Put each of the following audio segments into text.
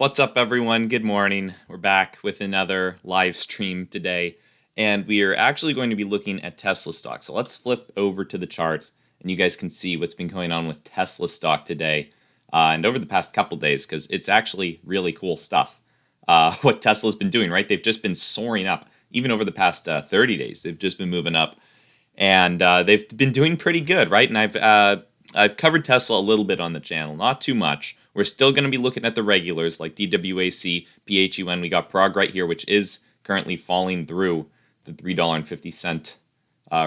What's up, everyone? Good morning. We're back with another live stream today, and we are actually going to be looking at Tesla stock. So let's flip over to the chart, and you guys can see what's been going on with Tesla stock today and over the past couple days, because it's actually really cool stuff. What Tesla's been doing, right? They've just been soaring up, even over the past 30 days. They've just been moving up, and they've been doing pretty good, right? And I've covered Tesla a little bit on the channel, not too much. We're still going to be looking at the regulars like DWAC, PHUN. We got PROG right here, which is currently falling through the $3.50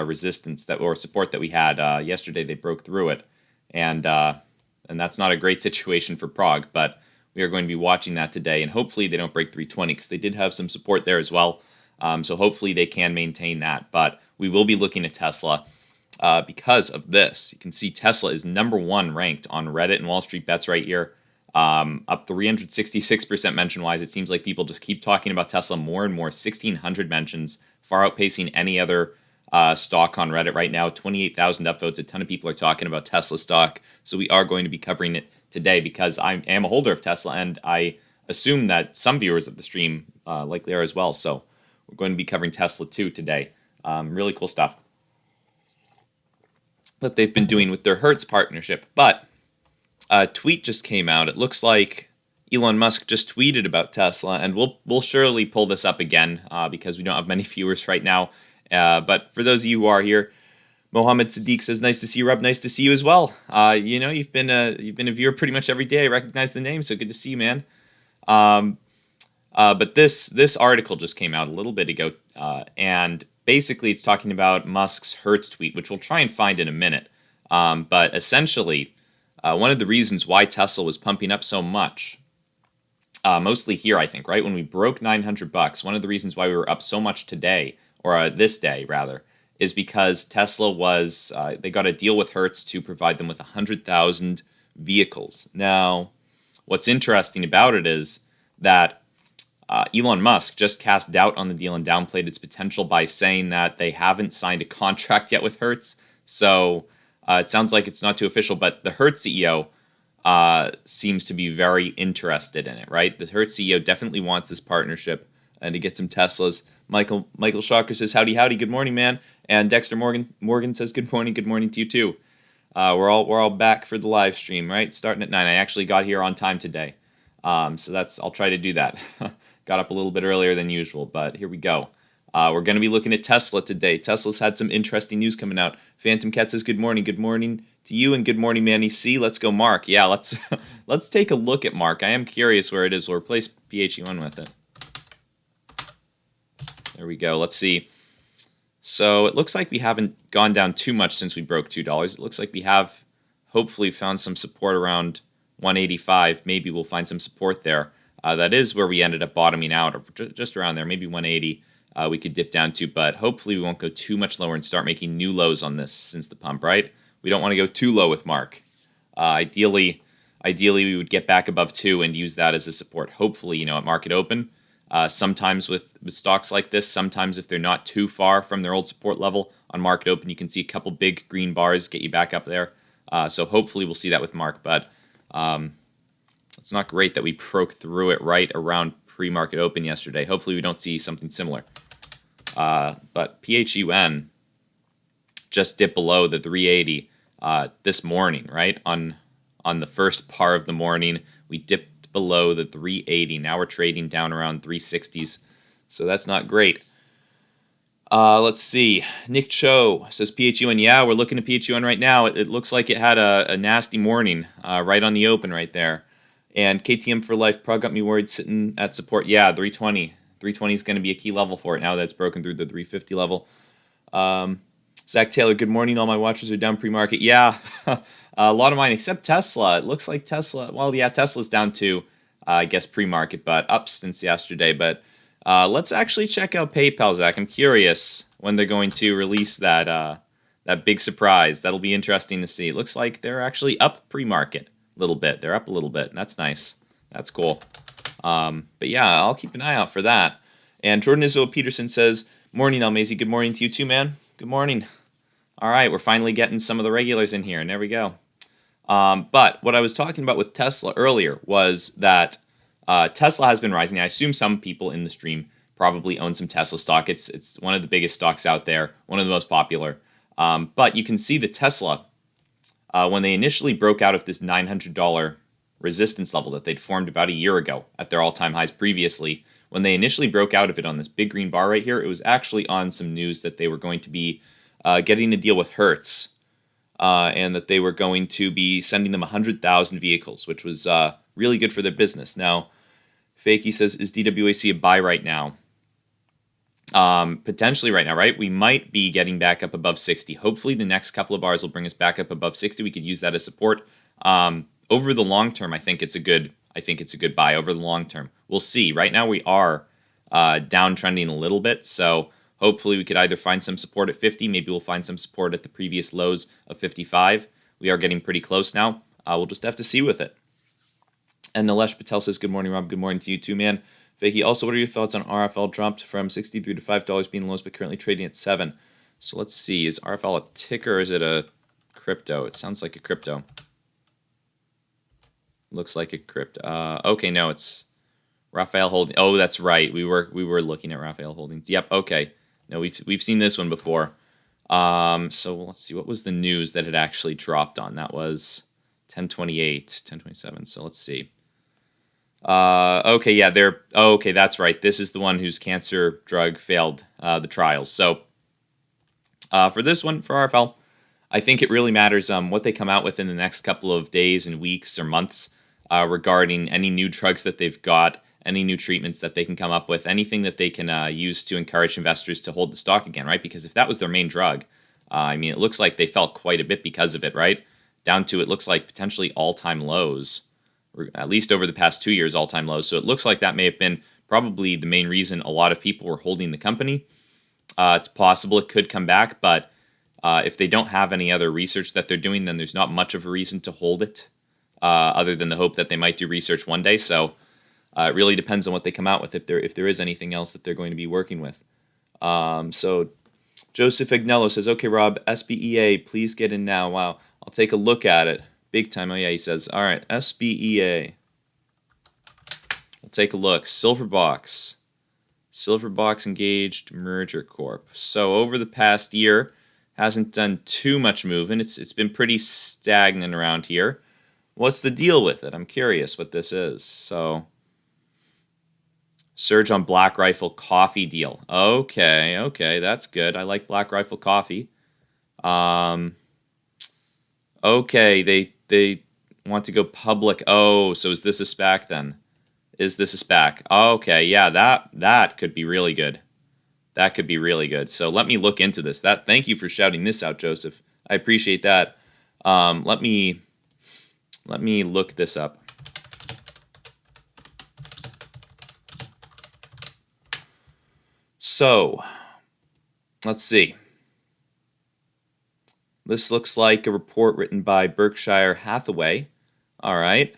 resistance or support that we had yesterday. They broke through it, and that's not a great situation for PROG. But we are going to be watching that today, and hopefully they don't break 320 because they did have some support there as well. So hopefully they can maintain that. But we will be looking at Tesla. Because of this. You can see Tesla is #1 ranked on Reddit and Wall Street Bets right here, up 366% mention-wise. It seems like people just keep talking about Tesla more and more. 1,600 mentions, far outpacing any other stock on Reddit right now. 28,000 upvotes. A ton of people are talking about Tesla stock. So we are going to be covering it today because I am a holder of Tesla, and I assume that some viewers of the stream likely are as well. So we're going to be covering Tesla too today. Really cool stuff that they've been doing with their Hertz partnership. But a tweet just came out. It looks like Elon Musk just tweeted about Tesla, and we'll surely pull this up again because we don't have many viewers right now. But for those of you who are here, Mohammed Sadiq says, "Nice to see you, Rob. Nice to see you as well. You've been a viewer pretty much every day. I recognize the name, so good to see you, man." But this article just came out a little bit ago, and basically, it's talking about Musk's Hertz tweet, which we'll try and find in a minute. But essentially, one of the reasons why Tesla was pumping up so much, mostly here, I think, right? When we broke $900, one of the reasons why we were up so much today, or this day, rather, is because Tesla they got a deal with Hertz to provide them with 100,000 vehicles. Now, what's interesting about it is that Elon Musk just cast doubt on the deal and downplayed its potential by saying that they haven't signed a contract yet with Hertz. So it sounds like it's not too official, but the Hertz CEO seems to be very interested in it, right? The Hertz CEO definitely wants this partnership and to get some Teslas. Michael Shocker says, howdy, good morning, man. And Dexter Morgan says, good morning to you too. We're all back for the live stream, right? Starting at 9. I actually got here on time today. So I'll try to do that. Got up a little bit earlier than usual, but here we go. We're going to be looking at Tesla today. Tesla's had some interesting news coming out. Phantom Cat says, good morning to you, and good morning, Manny C. Let's go, Mark. Yeah, let's take a look at Mark. I am curious where it is. We'll replace PHUN with it. There we go. Let's see. So it looks like we haven't gone down too much since we broke $2. It looks like we have hopefully found some support around 185. Maybe we'll find some support there. That is where we ended up bottoming out, or just around there, maybe 180 we could dip down to, but hopefully we won't go too much lower and start making new lows on this since the pump, right? We don't want to go too low with Mark. Ideally, we would get back above 2 and use that as a support, hopefully, at market open. Sometimes with stocks like this, sometimes if they're not too far from their old support level on market open, you can see a couple big green bars get you back up there. So hopefully we'll see that with Mark, but it's not great that we broke through it right around pre-market open yesterday. Hopefully we don't see something similar. But PHUN just dipped below the 380 this morning, right? On the first par of the morning, we dipped below the 380. Now we're trading down around 360s. So that's not great. Let's see. Nick Cho says PHUN. Yeah, we're looking at PHUN right now. It looks like it had a nasty morning right on the open right there. And KTM for life, PROG got me worried sitting at support. Yeah, 320. 320 is going to be a key level for it now that it's broken through the 350 level. Zach Taylor, good morning. All my watchers are down pre-market. Yeah, a lot of mine, except Tesla. It looks like Tesla, well, yeah, Tesla's down too, I guess, pre-market, but up since yesterday. But let's actually check out PayPal, Zach. I'm curious when they're going to release that big surprise. That'll be interesting to see. It looks like they're actually up pre-market. Little bit. They're up a little bit. That's nice. That's cool. But yeah, I'll keep an eye out for that. And Jordan Israel Peterson says, morning, Almazy. Good morning to you too, man. Good morning. All right, we're finally getting some of the regulars in here, and there we go. But what I was talking about with Tesla earlier was that Tesla has been rising. I assume some people in the stream probably own some Tesla stock. It's one of the biggest stocks out there, one of the most popular. But you can see the Tesla, when they initially broke out of this $900 resistance level that they'd formed about a year ago at their all-time highs previously, when they initially broke out of it on this big green bar right here, it was actually on some news that they were going to be getting a deal with Hertz, and that they were going to be sending them 100,000 vehicles, which was really good for their business. Now, Fakey says, is DWAC a buy right now? Potentially right now, right? We might be getting back up above 60. Hopefully the next couple of bars will bring us back up above 60. We could use that as support. Over the long term, I think it's a good buy over the long term. We'll see. Right now we are downtrending a little bit, so hopefully we could either find some support at 50, maybe we'll find some support at the previous lows of 55. We are getting pretty close now. We'll just have to see with it. And Nilesh Patel says, good morning, Rob. Good morning to you too, man. Fakey, also, what are your thoughts on RFL dropped from $63 to $5 being the lowest, but currently trading at $7? So let's see. Is RFL a ticker or is it a crypto? It sounds like a crypto. Looks like a crypto. Okay, no, it's Raphael Holdings. Oh, that's right. We were looking at Raphael Holdings. Yep. Okay. No, we've seen this one before. So let's see. What was the news that it actually dropped on? That was 1028, 1027. So let's see. Okay, yeah, okay, that's right. This is the one whose cancer drug failed the trials. So for this one, for RFL, I think it really matters what they come out with in the next couple of days and weeks or months regarding any new drugs that they've got, any new treatments that they can come up with, anything that they can use to encourage investors to hold the stock again, right? Because if that was their main drug, I mean, it looks like they fell quite a bit because of it, right? Down to, it looks like, potentially all-time lows, or at least over the past 2 years, all-time lows. So it looks like that may have been probably the main reason a lot of people were holding the company. It's possible it could come back, but if they don't have any other research that they're doing, then there's not much of a reason to hold it, other than the hope that they might do research one day. So it really depends on what they come out with, if there is anything else that they're going to be working with. So Joseph Agnello says, okay, Rob, SBEA, please get in now. Wow, I'll take a look at it. Big time. Oh, yeah, he says, all right, SBEA. We'll take a look. Silverbox Engaged Merger Corp. So over the past year, hasn't done too much moving. It's been pretty stagnant around here. What's the deal with it? I'm curious what this is. So, surge on Black Rifle Coffee deal. Okay, that's good. I like Black Rifle Coffee. Okay, they want to go public. Oh, so is this a SPAC then? Is this a SPAC? Okay, yeah, that could be really good. That could be really good. So let me look into this. Thank you for shouting this out, Joseph. I appreciate that. Let me look this up. So, let's see. This looks like a report written by Berkshire Hathaway. All right.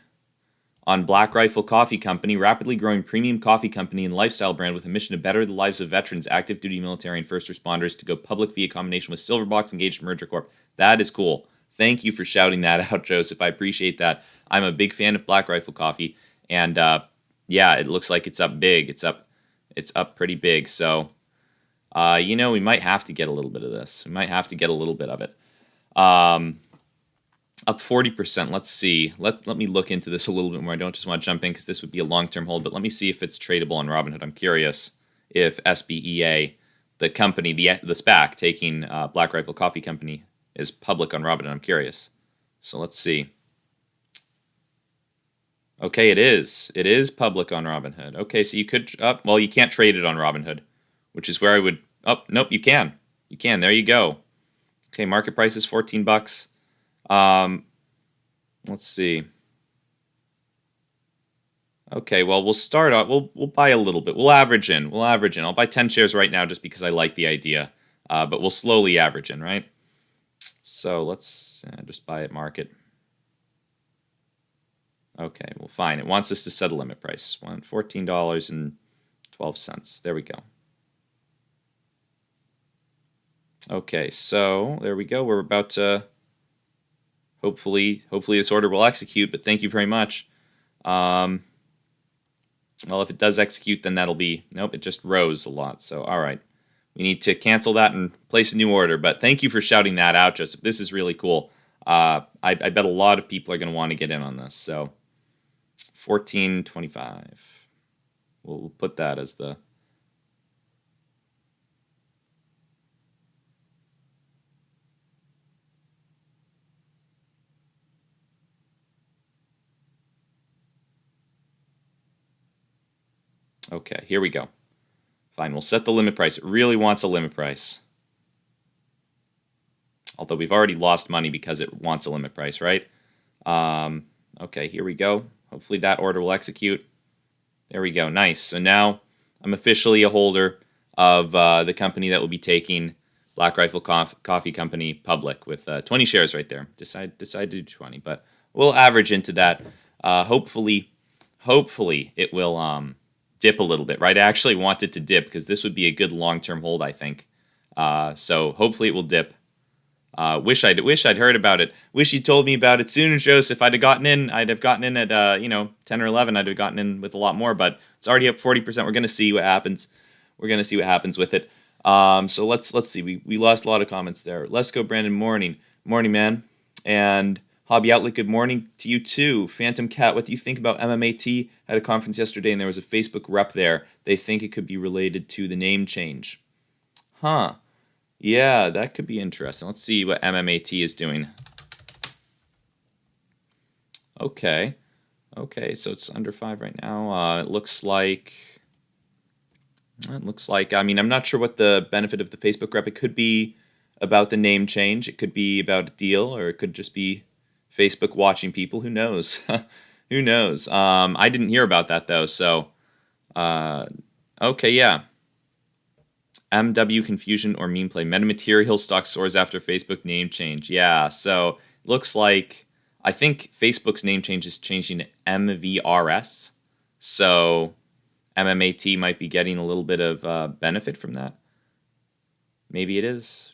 On Black Rifle Coffee Company, rapidly growing premium coffee company and lifestyle brand with a mission to better the lives of veterans, active duty military, and first responders, to go public via combination with Silverbox Engaged Merger Corp. That is cool. Thank you for shouting that out, Joseph. I appreciate that. I'm a big fan of Black Rifle Coffee, and yeah, it looks like it's up big. It's up pretty big. So, we might have to get a little bit of this. We might have to get a little bit of it. Up 40%. Let's see. Let me look into this a little bit more. I don't just want to jump in because this would be a long-term hold, but let me see if it's tradable on Robinhood. I'm curious if SBEA, the company, the SPAC taking Black Rifle Coffee Company, is public on Robinhood. I'm curious. So let's see. Okay, it is. It is public on Robinhood. Okay, so you could... well, you can't trade it on Robinhood, which is where I would... Oh, nope, you can. You can. There you go. Okay, market price is $14. Let's see. Okay, well, we'll start out. We'll buy a little bit. We'll average in. I'll buy 10 shares right now just because I like the idea. But we'll slowly average in, right? So let's just buy at market. Okay, well, fine. It wants us to set a limit price. $14.12. There we go. Okay, so there we go. We're about to... Hopefully this order will execute, but thank you very much. Well, if it does execute, then that'll be... Nope, it just rose a lot. So, all right. We need to cancel that and place a new order. But thank you for shouting that out, Joseph. This is really cool. I bet a lot of people are going to want to get in on this. So, 14.25. We'll put that as the... Okay, here we go. Fine, we'll set the limit price. It really wants a limit price. Although we've already lost money because it wants a limit price, right? Okay, here we go. Hopefully that order will execute. There we go. Nice. So now I'm officially a holder of the company that will be taking Black Rifle Coffee Company public with 20 shares right there. Decide to do 20, but we'll average into that. Hopefully it will dip a little bit, right? I actually want it to dip because this would be a good long-term hold, I think. So hopefully it will dip. Wish I'd heard about it. Wish you told me about it sooner, Joseph. If I'd have gotten in, I'd have gotten in at 10 or 11. I'd have gotten in with a lot more, but it's already up 40%. We're gonna see what happens. We're gonna see what happens with it. So let's see. We lost a lot of comments there. Let's go, Brandon. Morning, man. And Hobby Outlet. Good morning to you too. Phantom Cat. What do you think about MMAT? Had a conference yesterday, and there was a Facebook rep there. They think it could be related to the name change. Huh. Yeah, that could be interesting. Let's see what MMAT is doing. Okay, so it's under 5 right now. It looks like, I mean, I'm not sure what the benefit of the Facebook rep. It could be about the name change. It could be about a deal, or it could just be Facebook watching people. Who knows? Who knows? I didn't hear about that, though, so, okay, yeah. MW confusion or meme play. Metamaterial stock soars after Facebook name change. Yeah, so looks like I think Facebook's name change is changing to MVRS. So MMAT might be getting a little bit of benefit from that. Maybe it is.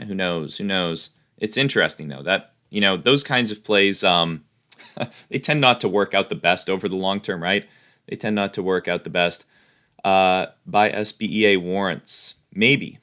Who knows? Who knows? It's interesting though that those kinds of plays they tend not to work out the best over the long term, right? They tend not to work out the best. Buy SBEA warrants. Maybe.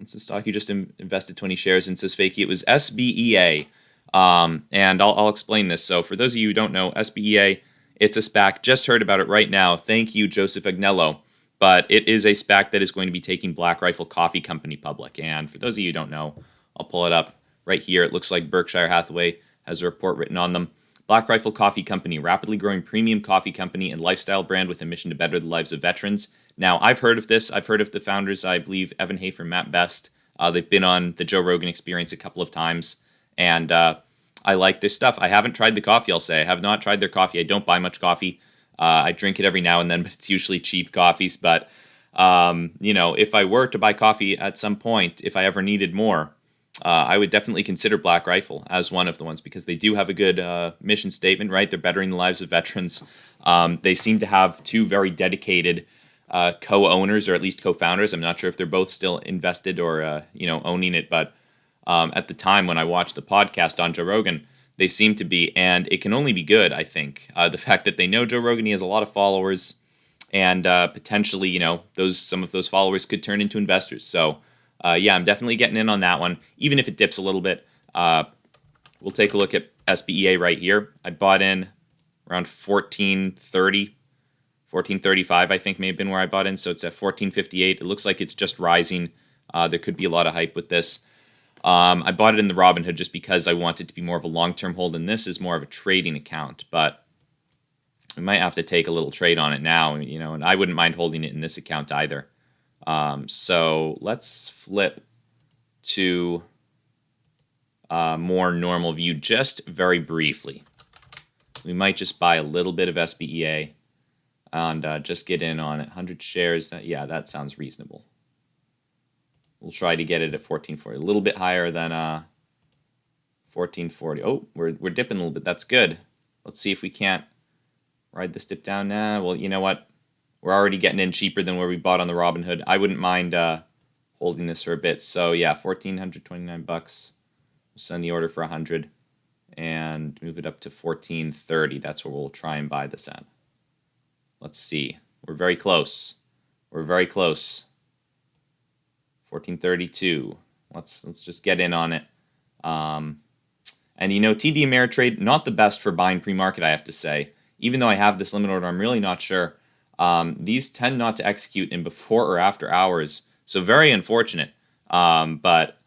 It's a stock you just invested 20 shares in. It says fakey. It was SBEA. And I'll explain this. So for those of you who don't know, SBEA, it's a SPAC. Just heard about it right now. Thank you, Joseph Agnello. But it is a SPAC that is going to be taking Black Rifle Coffee Company public. And for those of you who don't know, I'll pull it up right here. It looks like Berkshire Hathaway has a report written on them. Black Rifle Coffee Company, rapidly growing premium coffee company and lifestyle brand with a mission to better the lives of veterans. Now, I've heard of this. I've heard of the founders, I believe, Evan Hafer and Matt Best. They've been on the Joe Rogan Experience a couple of times, and I like their stuff. I haven't tried the coffee, I'll say. I have not tried their coffee. I don't buy much coffee. I drink it every now and then, but it's usually cheap coffees. But, if I were to buy coffee at some point, if I ever needed more, I would definitely consider Black Rifle as one of the ones because they do have a good mission statement, right? They're bettering the lives of veterans. They seem to have two very dedicated co-owners, or at least co-founders. I'm not sure if they're both still invested or owning it, but at the time when I watched the podcast on Joe Rogan, they seem to be, and it can only be good, I think. The fact that they know Joe Rogan, he has a lot of followers, and potentially, some of those followers could turn into investors. So, yeah, I'm definitely getting in on that one, even if it dips a little bit. We'll take a look at SBEA right here. I bought in around 14.30, 14.35, I think may have been where I bought in. So it's at 14.58. It looks like it's just rising. There could be a lot of hype with this. I bought it in the Robinhood just because I want it to be more of a long-term hold, and this is more of a trading account. But we might have to take a little trade on it now, and I wouldn't mind holding it in this account either. So let's flip to more normal view just very briefly. We might just buy a little bit of SBEA and just get in on it. 100 shares, that sounds reasonable. We'll try to get it at 14.40, a little bit higher than 14.40. Oh, we're dipping a little bit. That's good. Let's see if we can't ride this dip down now. Well, you know what? We're already getting in cheaper than where we bought on the Robinhood. I wouldn't mind holding this for a bit. So yeah, $1,429. We'll send the order for 100, and move it up to 1430. That's where we'll try and buy this at. Let's see. We're very close. We're very close. 1432. Let's just get in on it. And you know, TD Ameritrade, not the best for buying pre-market, I have to say. Even though I have this limit order, I'm really not sure. These tend not to execute in before or after hours, so very unfortunate. But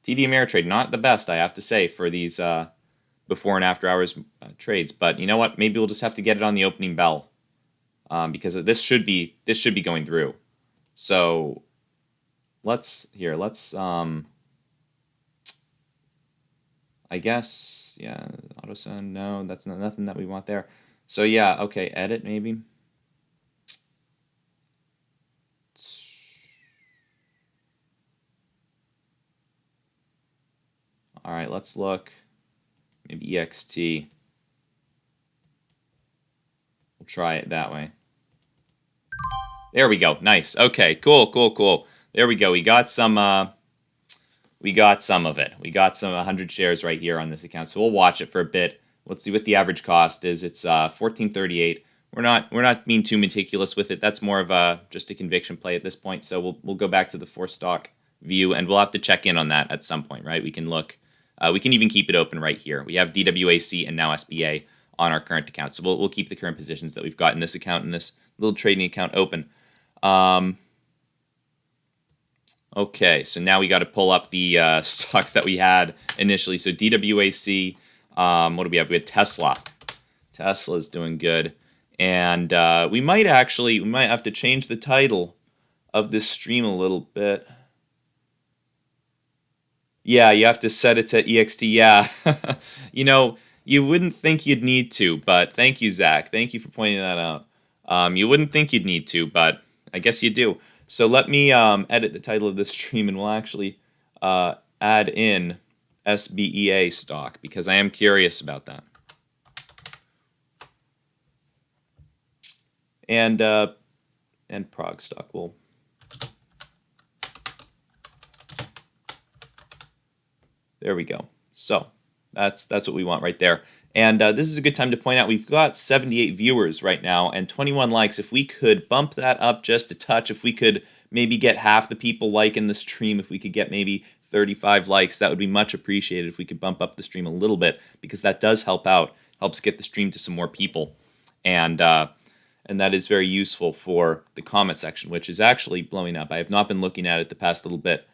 TD Ameritrade, not the best, I have to say, for these before and after hours trades. But you know what? Maybe we'll just have to get it on the opening bell, because this should be going through. So let's I guess, yeah, auto send, no, that's nothing that we want there. So yeah, okay, edit maybe. All right, let's look. Maybe EXT. We'll try it that way. There we go. Nice. Okay, cool. There we go. We got some of it. We got some 100 shares right here on this account. So we'll watch it for a bit. Let's see what the average cost is. It's 1438. We're not being too meticulous with it. That's more of just a conviction play at this point. So we'll go back to the 4-stock view, and we'll have to check in on that at some point, right? We can look. We can even keep it open right here. We have DWAC and now Sbea on our current account. So we'll keep the current positions that we've got in this account and this little trading account open. Okay, so now we got to pull up the stocks that we had initially. So DWAC, what do we have? We had Tesla. Tesla's doing good. And we might have to change the title of this stream a little bit. Yeah, you have to set it to EXT. Yeah, you know, you wouldn't think you'd need to, but thank you, Zach. Thank you for pointing that out. You wouldn't think you'd need to, but I guess you do. So let me edit the title of this stream, and we'll actually add in Sbea stock, because I am curious about that. And PROG stock will. There we go. So that's what we want right there. And this is a good time to point out we've got 78 viewers right now and 21 likes. If we could bump that up just a touch, if we could maybe get half the people liking the stream, if we could get maybe 35 likes, that would be much appreciated if we could bump up the stream a little bit, because that does help out, helps get the stream to some more people. And that is very useful for the comment section, which is actually blowing up. I have not been looking at it the past little bit.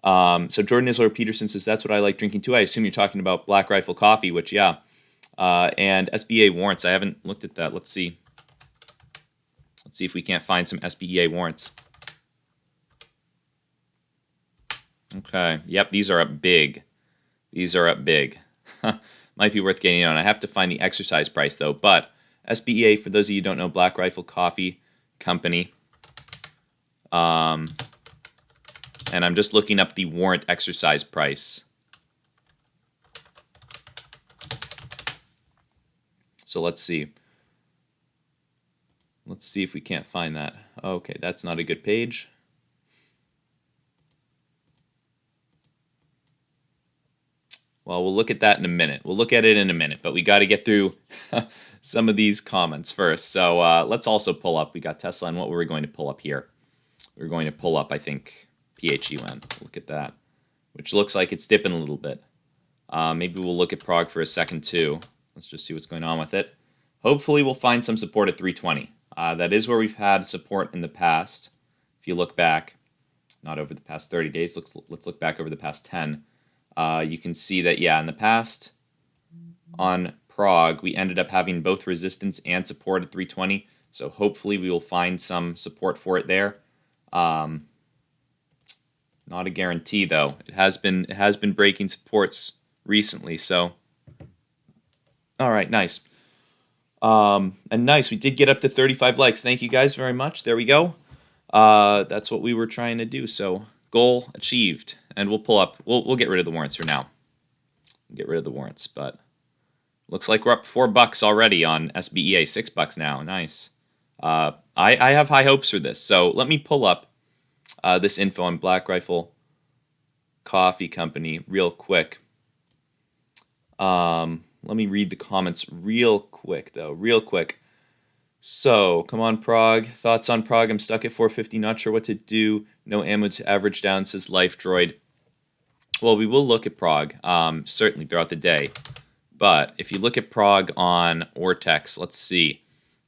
So Jordan Isler Peterson says, that's what I like drinking too. I assume you're talking about Black Rifle coffee, which, yeah. And Sbea warrants. I haven't looked at that. Let's see. Let's see if we can't find some Sbea warrants. Okay. Yep, these are up big. These are up big. Might be worth getting on. I have to find the exercise price, though. But Sbea, for those of you who don't know, Black Rifle Coffee Company. And I'm just looking up the warrant exercise price. So let's see. Let's see if we can't find that. Okay, that's not a good page. Well, we'll look at that in a minute. We'll look at it in a minute, but we got to get through some of these comments first. So let's also pull up. We got Tesla, and what were we going to pull up here? We're going to pull up, I think, PHUN. Look at that, which looks like it's dipping a little bit. Maybe we'll look at PROG for a second, too. Let's just see what's going on with it. Hopefully, we'll find some support at 320. That is where we've had support in the past. If you look back, not over the past 30 days, let's look back over the past 10. You can see that, yeah, in the past, on PROG, we ended up having both resistance and support at 320. So hopefully, we will find some support for it there. Not a guarantee, though. It has been breaking supports recently, so. All right, nice. And nice, we did get up to 35 likes. Thank you guys very much. There we go. That's what we were trying to do. So goal achieved. And we'll pull up. We'll get rid of the warrants for now. Get rid of the warrants, but looks like we're up $4 already on Sbea. $6 now. Nice. I have high hopes for this. So let me pull up this info on Black Rifle Coffee Company real quick. Let's Let me read the comments real quick, though. Real quick. So, come on, Prog. Thoughts on Prog? I'm stuck at 450. Not sure what to do. No ammo to average down, says Life Droid. Well, we will look at Prog, certainly throughout the day. But if you look at Prog on Ortex, let's see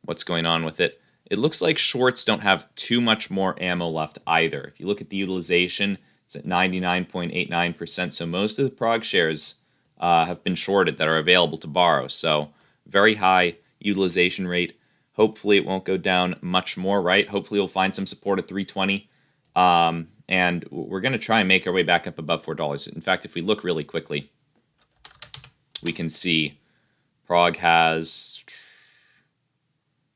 what's going on with it. It looks like shorts don't have too much more ammo left either. If you look at the utilization, it's at 99.89%. So most of the Prog shares have been shorted that are available to borrow. So very high utilization rate. Hopefully it won't go down much more, right? Hopefully we'll find some support at 320. And we're going to try and make our way back up above $4. In fact, if we look really quickly, we can see Prog has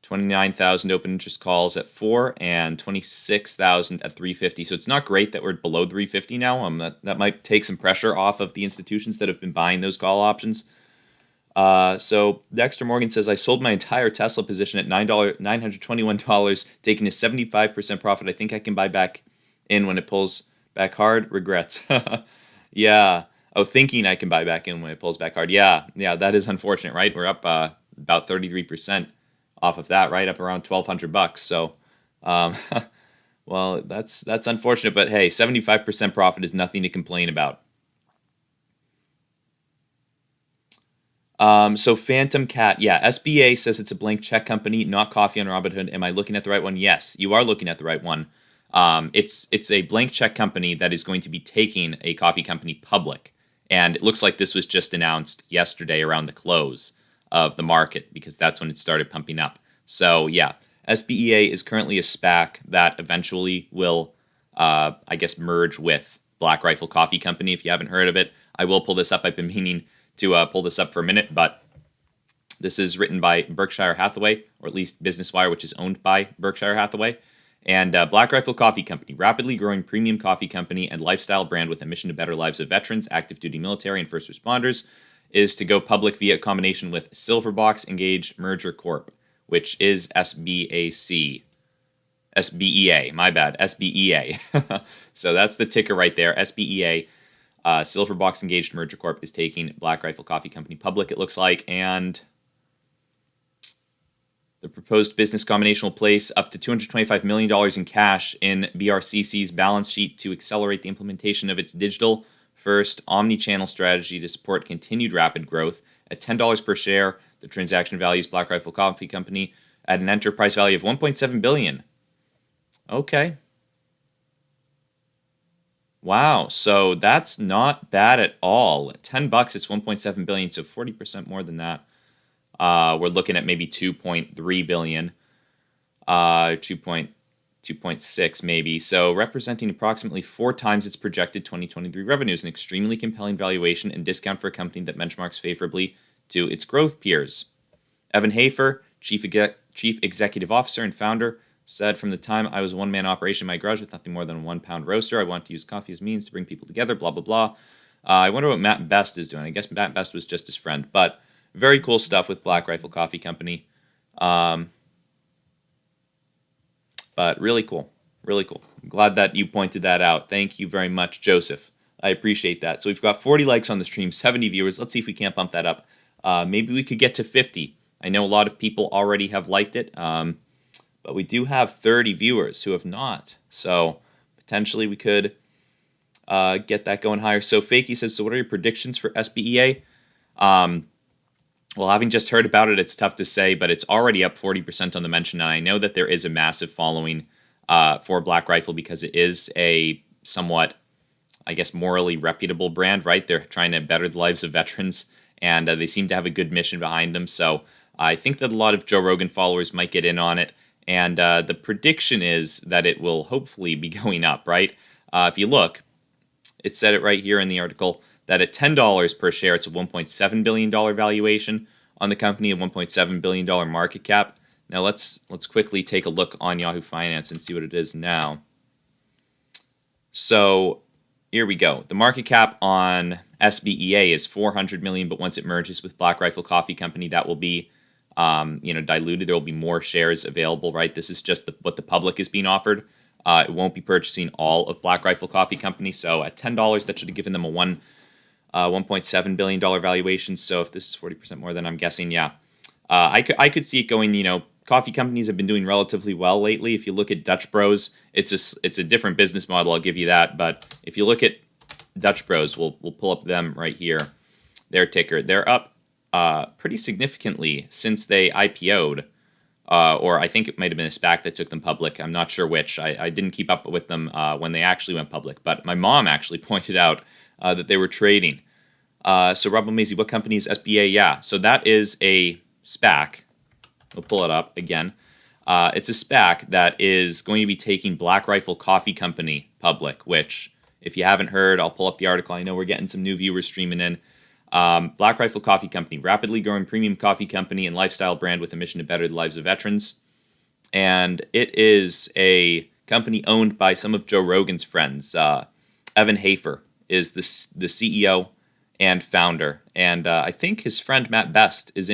29,000 open interest calls at 4 and 26,000 at 350. So it's not great that we're below 350 now. That might take some pressure off of the institutions that have been buying those call options. So Dexter Morgan says, I sold my entire Tesla position at $921, taking a 75% profit. I think I can buy back in when it pulls back hard. Regrets. Yeah. Oh, thinking I can buy back in when it pulls back hard. Yeah, that is unfortunate, right? We're up about 33% off of that, right? Up around $1,200. So, well, that's unfortunate, but hey, 75% profit is nothing to complain about. So Phantom Cat, yeah, SBA says it's a blank check company, not coffee on Robinhood. Am I looking at the right one? Yes, you are looking at the right one. It's a blank check company that is going to be taking a coffee company public. And it looks like this was just announced yesterday around the close of the market because that's when it started pumping up. So yeah, SBEA is currently a SPAC that eventually will, I guess, merge with Black Rifle Coffee Company. If you haven't heard of it, I will pull this up. I've been meaning to pull this up for a minute, but this is written by Berkshire Hathaway, or at least Business Wire, which is owned by Berkshire Hathaway. And Black Rifle Coffee Company, rapidly growing premium coffee company and lifestyle brand with a mission to better lives of veterans, active duty military, and first responders, is to go public via a combination with Silverbox Engaged Merger Corp, which is SBEA, my bad, SBEA. So that's the ticker right there, SBEA. Silverbox Engaged Merger Corp is taking Black Rifle Coffee Company public, it looks like, and the proposed business combination will place up to $225 million in cash in BRCC's balance sheet to accelerate the implementation of its digital-first omni-channel strategy to support continued rapid growth. At $10 per share, the transaction values Black Rifle Coffee Company at an enterprise value of $1.7 billion. Okay. Wow, so that's not bad at all. At $10, it's $1.7 billion, so 40% more than that. We're looking at maybe 2.3 billion, 2.6 maybe. So representing approximately 4 times its projected 2023 revenues, an extremely compelling valuation and discount for a company that benchmarks favorably to its growth peers. Evan Hafer, Chief Executive Officer and founder, said, from the time I was a one-man operation in my garage with nothing more than a 1-pound roaster, I wanted to use coffee as means to bring people together, blah, blah, blah. I wonder what Matt Best is doing. I guess Matt Best was just his friend, but very cool stuff with Black Rifle Coffee Company. But really cool. Really cool. I'm glad that you pointed that out. Thank you very much, Joseph. I appreciate that. So we've got 40 likes on the stream, 70 viewers. Let's see if we can't bump that up. Maybe we could get to 50. I know a lot of people already have liked it, but we do have 30 viewers who have not. So potentially we could get that going higher. So Fakey says, so what are your predictions for SBEA? Well, having just heard about it, it's tough to say, but it's already up 40% on the mention. And I know that there is a massive following for Black Rifle because it is a somewhat, I guess, morally reputable brand, right? They're trying to better the lives of veterans, and they seem to have a good mission behind them. So I think that a lot of Joe Rogan followers might get in on it. And the prediction is that it will hopefully be going up, right? If you look, it said it right here in the article, that at $10 per share, it's a $1.7 billion valuation on the company, a $1.7 billion market cap. Now let's quickly take a look on Yahoo Finance and see what it is now. So here we go. The market cap on SBEA is $400 million, but once it merges with Black Rifle Coffee Company, that will be diluted. There will be more shares available, right? This is just what the public is being offered. It won't be purchasing all of Black Rifle Coffee Company. So at $10, that should have given them a $1.7 billion valuation. So if this is 40% more than I'm guessing, yeah. I could see it going, coffee companies have been doing relatively well lately. If you look at Dutch Bros, it's a different business model, I'll give you that. But if you look at Dutch Bros, we'll pull up them right here. Their ticker, they're up pretty significantly since they IPO'd. Or I think it might have been a SPAC that took them public. I'm not sure which. I didn't keep up with them when they actually went public. But my mom actually pointed out that they were trading. So Rob Mazy, what company is SBA? Yeah, so that is a SPAC. We'll pull it up again. It's a SPAC that is going to be taking Black Rifle Coffee Company public, which, if you haven't heard, I'll pull up the article. I know we're getting some new viewers streaming in. Black Rifle Coffee Company, rapidly growing premium coffee company and lifestyle brand with a mission to better the lives of veterans. And it is a company owned by some of Joe Rogan's friends. Evan Hafer is the CEO and founder. And I think his friend Matt Best is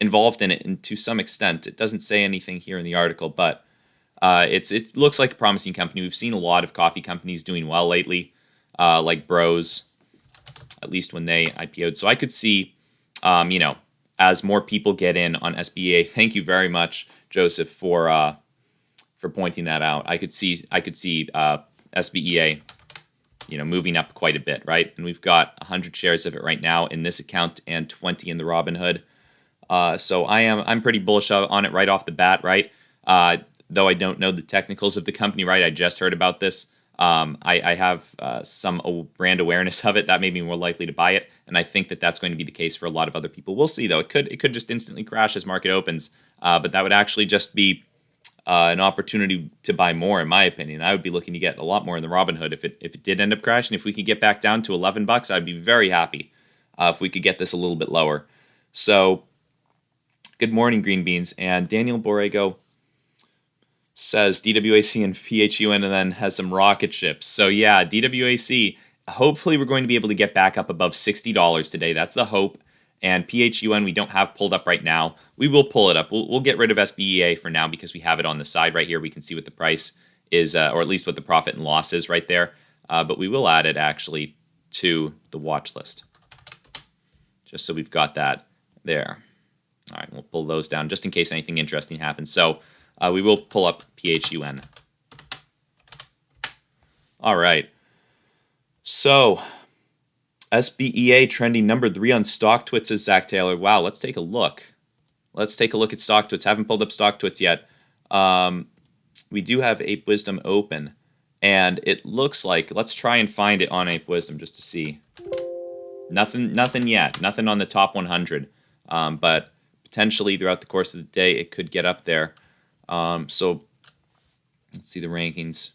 involved in it and to some extent. It doesn't say anything here in the article, but it looks like a promising company. We've seen a lot of coffee companies doing well lately, like Bros, at least when they IPO'd. So I could see, as more people get in on SBA. Thank you very much, Joseph, for pointing that out. I could see SBEA, moving up quite a bit, right? And we've got 100 shares of it right now in this account and 20 in the Robinhood. So I'm pretty bullish on it right off the bat, right? Though I don't know the technicals of the company, right? I just heard about this. I have some brand awareness of it that made me more likely to buy it, and I think that that's going to be the case for a lot of other people. We'll see, though. It could just instantly crash as market opens, but that would actually just be an opportunity to buy more, in my opinion. I would be looking to get a lot more in the Robinhood if it did end up crashing. If we could get back down to $11, I'd be very happy if we could get this a little bit lower. So, good morning, Green Beans. And Daniel Borrego says DWAC and PHUN and then has some rocket ships. So yeah, DWAC, hopefully we're going to be able to get back up above $60 today. That's the hope. And PHUN we don't have pulled up right now. We will pull it up. We'll get rid of SBEA for now because we have it on the side right here. We can see what the price is, or at least what the profit and loss is right there. But we will add it actually to the watch list, just so we've got that there. All right, we'll pull those down just in case anything interesting happens. So we will pull up PHUN. All right. So SBEA trending number 3 on StockTwits, says Zach Taylor. Wow, let's take a look. Let's take a look at StockTwits. Haven't pulled up StockTwits yet. We do have Ape Wisdom open, and it looks like, let's try and find it on Ape Wisdom just to see. Nothing yet. Nothing on the top 100. But potentially throughout the course of the day, it could get up there. So let's see the rankings.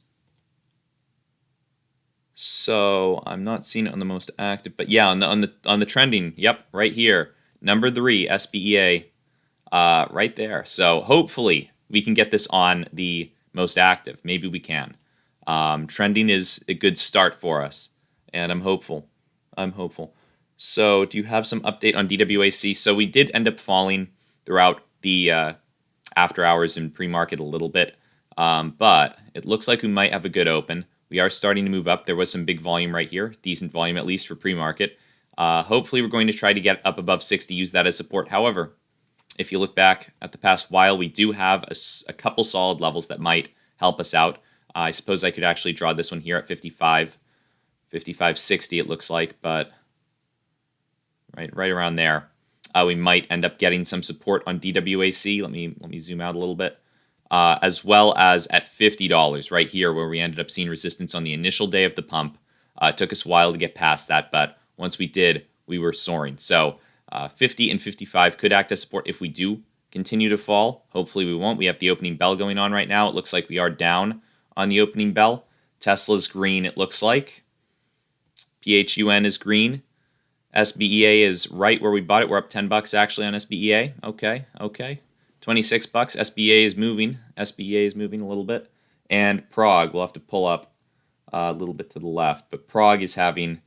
So I'm not seeing it on the most active, but yeah, on the trending, yep, right here, number 3, SBEA, right there. So hopefully we can get this on the most active. Maybe we can. Trending is a good start for us, and I'm hopeful. So do you have some update on DWAC? So we did end up falling throughout the after hours and pre-market a little bit, but it looks like we might have a good open. We are starting to move up. There was some big volume right here, decent volume at least for pre-market. Hopefully we're going to try to get up above 60, use that as support. However, if you look back at the past while, we do have a couple solid levels that might help us out. I suppose I could actually draw this one here at 55.60 it looks like, but right around there. We might end up getting some support on DWAC. Let me zoom out a little bit. As well as at $50 right here, where we ended up seeing resistance on the initial day of the pump. It took us a while to get past that, but once we did, we were soaring. So 50 and 55 could act as support if we do continue to fall. Hopefully we won't. We have the opening bell going on right now. It looks like we are down on the opening bell. Tesla's green, it looks like. PHUN is green. SBEA is right where we bought it. We're up $10 actually on SBEA. Okay. $26. SBEA is moving. SBEA is moving a little bit. And PROG, we'll have to pull up a little bit to the left. But PROG is having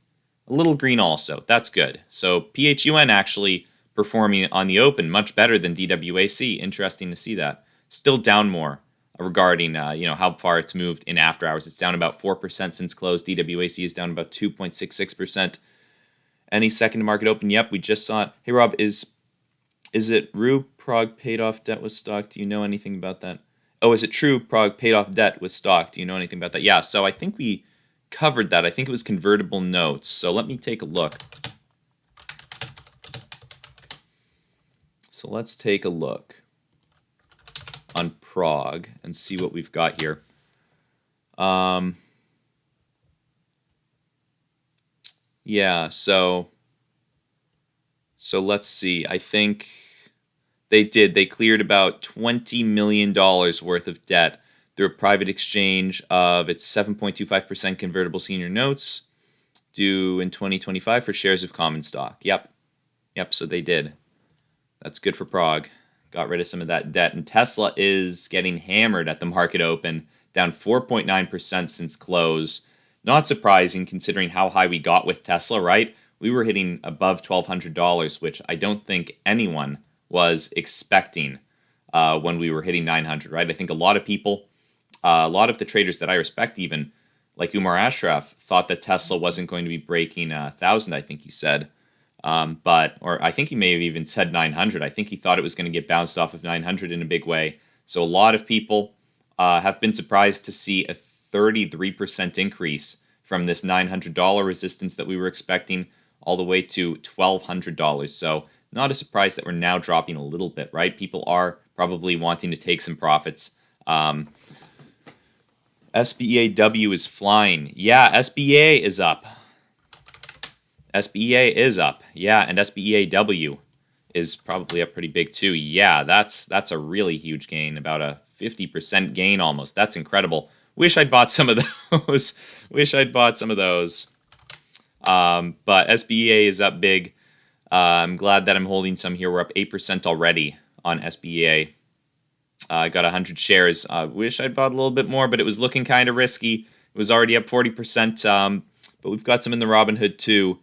a little green also. That's good. So PHUN actually performing on the open much better than DWAC. Interesting to see that. Still down more. regarding how far it's moved in after hours. It's down about 4% since close. DWAC is down about 2.66%. Any second to market open? Yep, we just saw it. Hey Rob, is it Rue Prague paid off debt with stock? Do you know anything about that? Oh, is it true Prague paid off debt with stock? Do you know anything about that? Yeah, so I think we covered that. I think it was convertible notes. So let me take a look. So let's take a look on Prague and see what we've got here. Yeah, so let's see. I think they did. They cleared about $20 million worth of debt through a private exchange of its 7.25% convertible senior notes due in 2025 for shares of common stock. Yep, so they did. That's good for Prague. Got rid of some of that debt. And Tesla is getting hammered at the market open, down 4.9% since close. Not surprising considering how high we got with Tesla, right? We were hitting above $1,200, which I don't think anyone was expecting when we were hitting 900, right? I think a lot of people, a lot of the traders that I respect even, like Umar Ashraf, thought that Tesla wasn't going to be breaking 1,000, I think he said. Or I think he may have even said 900. I think he thought it was going to get bounced off of 900 in a big way. So a lot of people have been surprised to see a 33% increase from this $900 resistance that we were expecting all the way to $1,200. So not a surprise that we're now dropping a little bit, right? People are probably wanting to take some profits. SBEAW is flying. Yeah, SBEA is up. SBEA is up. Yeah, and SBEAW is probably up pretty big too. Yeah, that's a really huge gain, about a 50% gain almost. That's incredible. Wish I'd bought some of those. But SBEA is up big. I'm glad that I'm holding some here. We're up 8% already on SBEA. I got 100 shares. Wish I'd bought a little bit more, but it was looking kind of risky. It was already up 40%, but we've got some in the Robinhood too.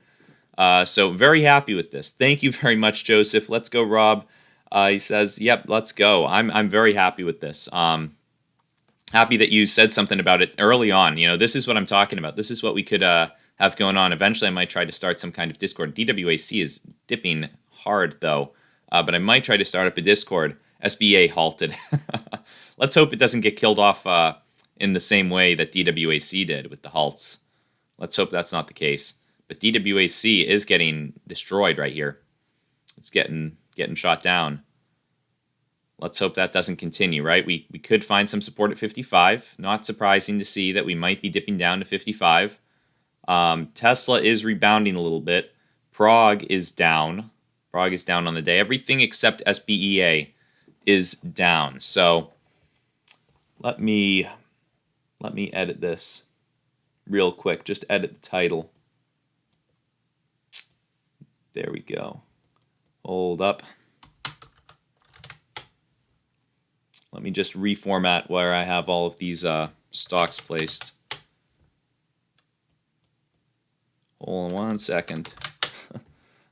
So very happy with this. Thank you very much, Joseph. Let's go, Rob. He says, yep, let's go. I'm very happy with this. Happy that you said something about it early on. This is what I'm talking about. This is what we could have going on. Eventually, I might try to start some kind of Discord. DWAC is dipping hard, though. But I might try to start up a Discord. SBA halted. Let's hope it doesn't get killed off in the same way that DWAC did with the halts. Let's hope that's not the case. But DWAC is getting destroyed right here. It's getting shot down. Let's hope that doesn't continue, right? We could find some support at 55. Not surprising to see that we might be dipping down to 55. Tesla is rebounding a little bit. PROG is down. PROG is down on the day. Everything except SBEA is down. So let me edit this real quick. Just edit the title. There we go. Hold up. Let me just reformat where I have all of these stocks placed. Hold on 1 second.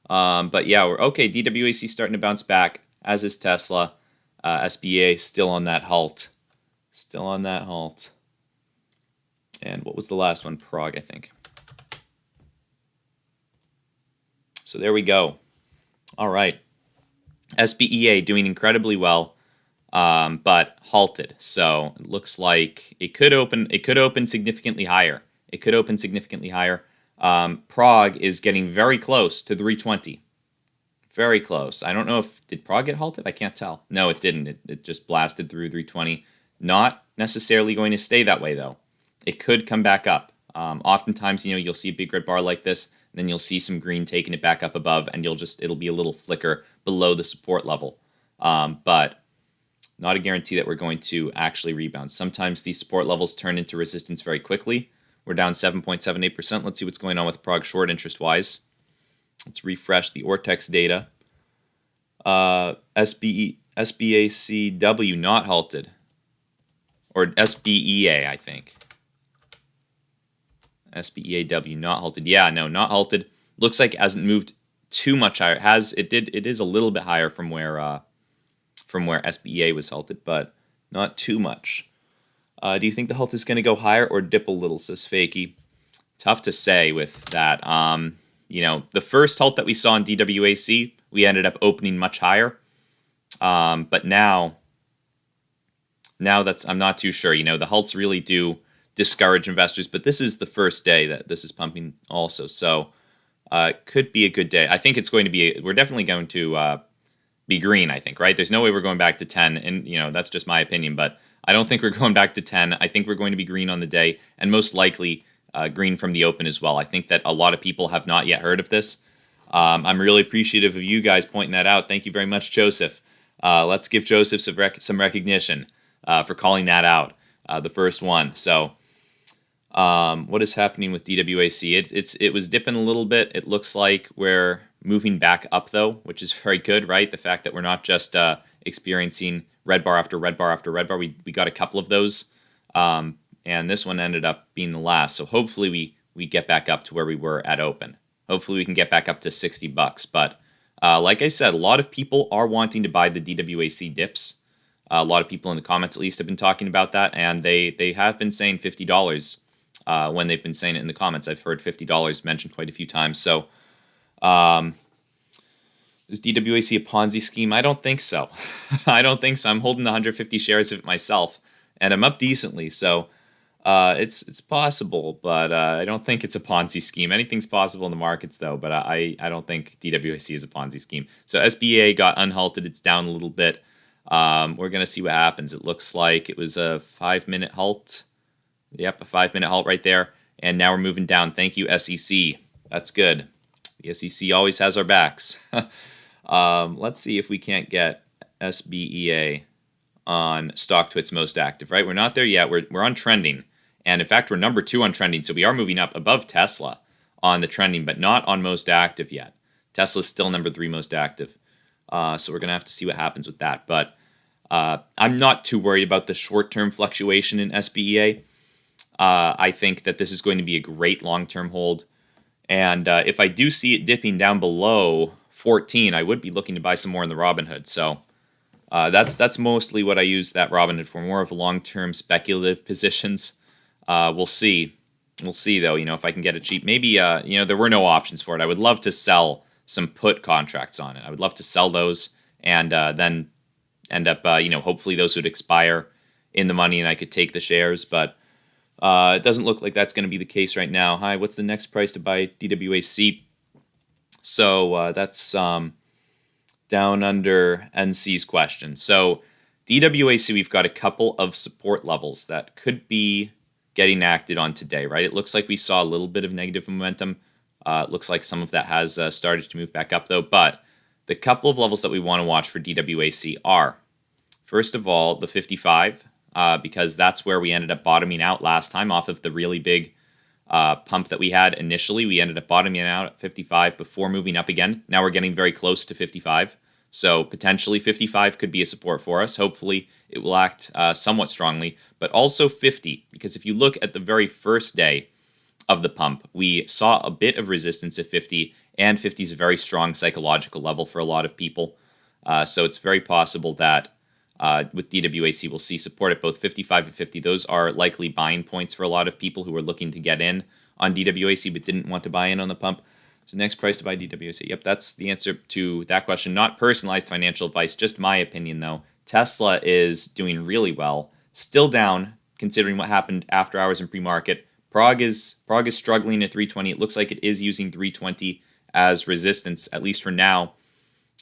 But yeah, we're okay. DWAC starting to bounce back, as is Tesla. SBA still on that halt. Still on that halt. And what was the last one? PROG, I think. So there we go. All right. SBEA doing incredibly well, but halted. So it looks like it could open significantly higher. It could open significantly higher. PROG is getting very close to 320. Very close. I don't know if did PROG get halted? I can't tell. No, it didn't. It just blasted through 320. Not necessarily going to stay that way though. It could come back up. Oftentimes, you'll see a big red bar like this, and then you'll see some green taking it back up above, and it'll be a little flicker below the support level. But not a guarantee that we're going to actually rebound. Sometimes these support levels turn into resistance very quickly. We're down 7.78%. Let's see what's going on with PROG short interest-wise. Let's refresh the Ortex data. SBACW not halted. Or SBEA, I think. SBEAW not halted. Yeah, no, not halted. Looks like it hasn't moved too much higher. It is a little bit higher from where SBEA was halted, but not too much. Do you think the halt is going to go higher or dip a little, says Fakey? Tough to say with that. The first halt that we saw in DWAC, we ended up opening much higher. But now I'm not too sure. The halts really do discourage investors, but this is the first day that this is pumping also. So could be a good day. I think it's going to be, we're definitely going to be green, I think, right? There's no way we're going back to 10, and that's just my opinion, but I don't think we're going back to 10. I think we're going to be green on the day, and most likely green from the open as well. I think that a lot of people have not yet heard of this. I'm really appreciative of you guys pointing that out. Thank you very much, Joseph. Let's give Joseph some recognition for calling that out, the first one. So what is happening with DWAC? It was dipping a little bit. It looks like we're moving back up, though, which is very good, right? The fact that we're not just experiencing red bar after red bar after red bar. We got a couple of those, and this one ended up being the last. So hopefully we get back up to where we were at open. Hopefully we can get back up to $60. But like I said, a lot of people are wanting to buy the DWAC dips. A lot of people in the comments, at least, have been talking about that, and they have been saying $50 when they've been saying it in the comments. I've heard $50 mentioned quite a few times. So is DWAC a Ponzi scheme? I don't think so. I don't think so. I'm holding the 150 shares of it myself, and I'm up decently. So it's possible, but I don't think it's a Ponzi scheme. Anything's possible in the markets, though, but I don't think DWAC is a Ponzi scheme. So Sbea got unhalted. It's down a little bit. We're going to see what happens. It looks like it was a 5-minute halt. Yep, a 5-minute halt right there. And now we're moving down. Thank you, SEC. That's good. The SEC always has our backs. Let's see if we can't get Sbea on stock to its most active, right? We're not there yet. We're on trending. And in fact, we're number 2 on trending. So we are moving up above Tesla on the trending, but not on most active yet. Tesla's still number 3 most active. So we're going to have to see what happens with that. But I'm not too worried about the short-term fluctuation in Sbea. I think that this is going to be a great long-term hold. And if I do see it dipping down below 14, I would be looking to buy some more in the Robinhood. So that's mostly what I use that Robinhood for, more of long-term speculative positions. We'll see. We'll see, though, if I can get it cheap. Maybe, there were no options for it. I would love to sell some put contracts on it. I would love to sell those and then end up, hopefully those would expire in the money and I could take the shares. But it doesn't look like that's going to be the case right now. Hi, what's the next price to buy DWAC? So that's down under NC's question. So DWAC, we've got a couple of support levels that could be getting acted on today, right? It looks like we saw a little bit of negative momentum. It looks like some of that has started to move back up, though. But the couple of levels that we want to watch for DWAC are, first of all, the 55, because that's where we ended up bottoming out last time off of the really big pump that we had initially. We ended up bottoming out at 55 before moving up again. Now we're getting very close to 55. So potentially 55 could be a support for us. Hopefully it will act somewhat strongly, but also 50, because if you look at the very first day of the pump, we saw a bit of resistance at 50, and 50 is a very strong psychological level for a lot of people. So it's very possible that with DWAC, we'll see support at both 55 and 50. Those are likely buying points for a lot of people who are looking to get in on DWAC but didn't want to buy in on the pump. So next price to buy DWAC. Yep, that's the answer to that question. Not personalized financial advice, just my opinion, though. Tesla is doing really well. Still down, considering what happened after hours in pre-market. PROG is struggling at 320. It looks like it is using 320 as resistance, at least for now.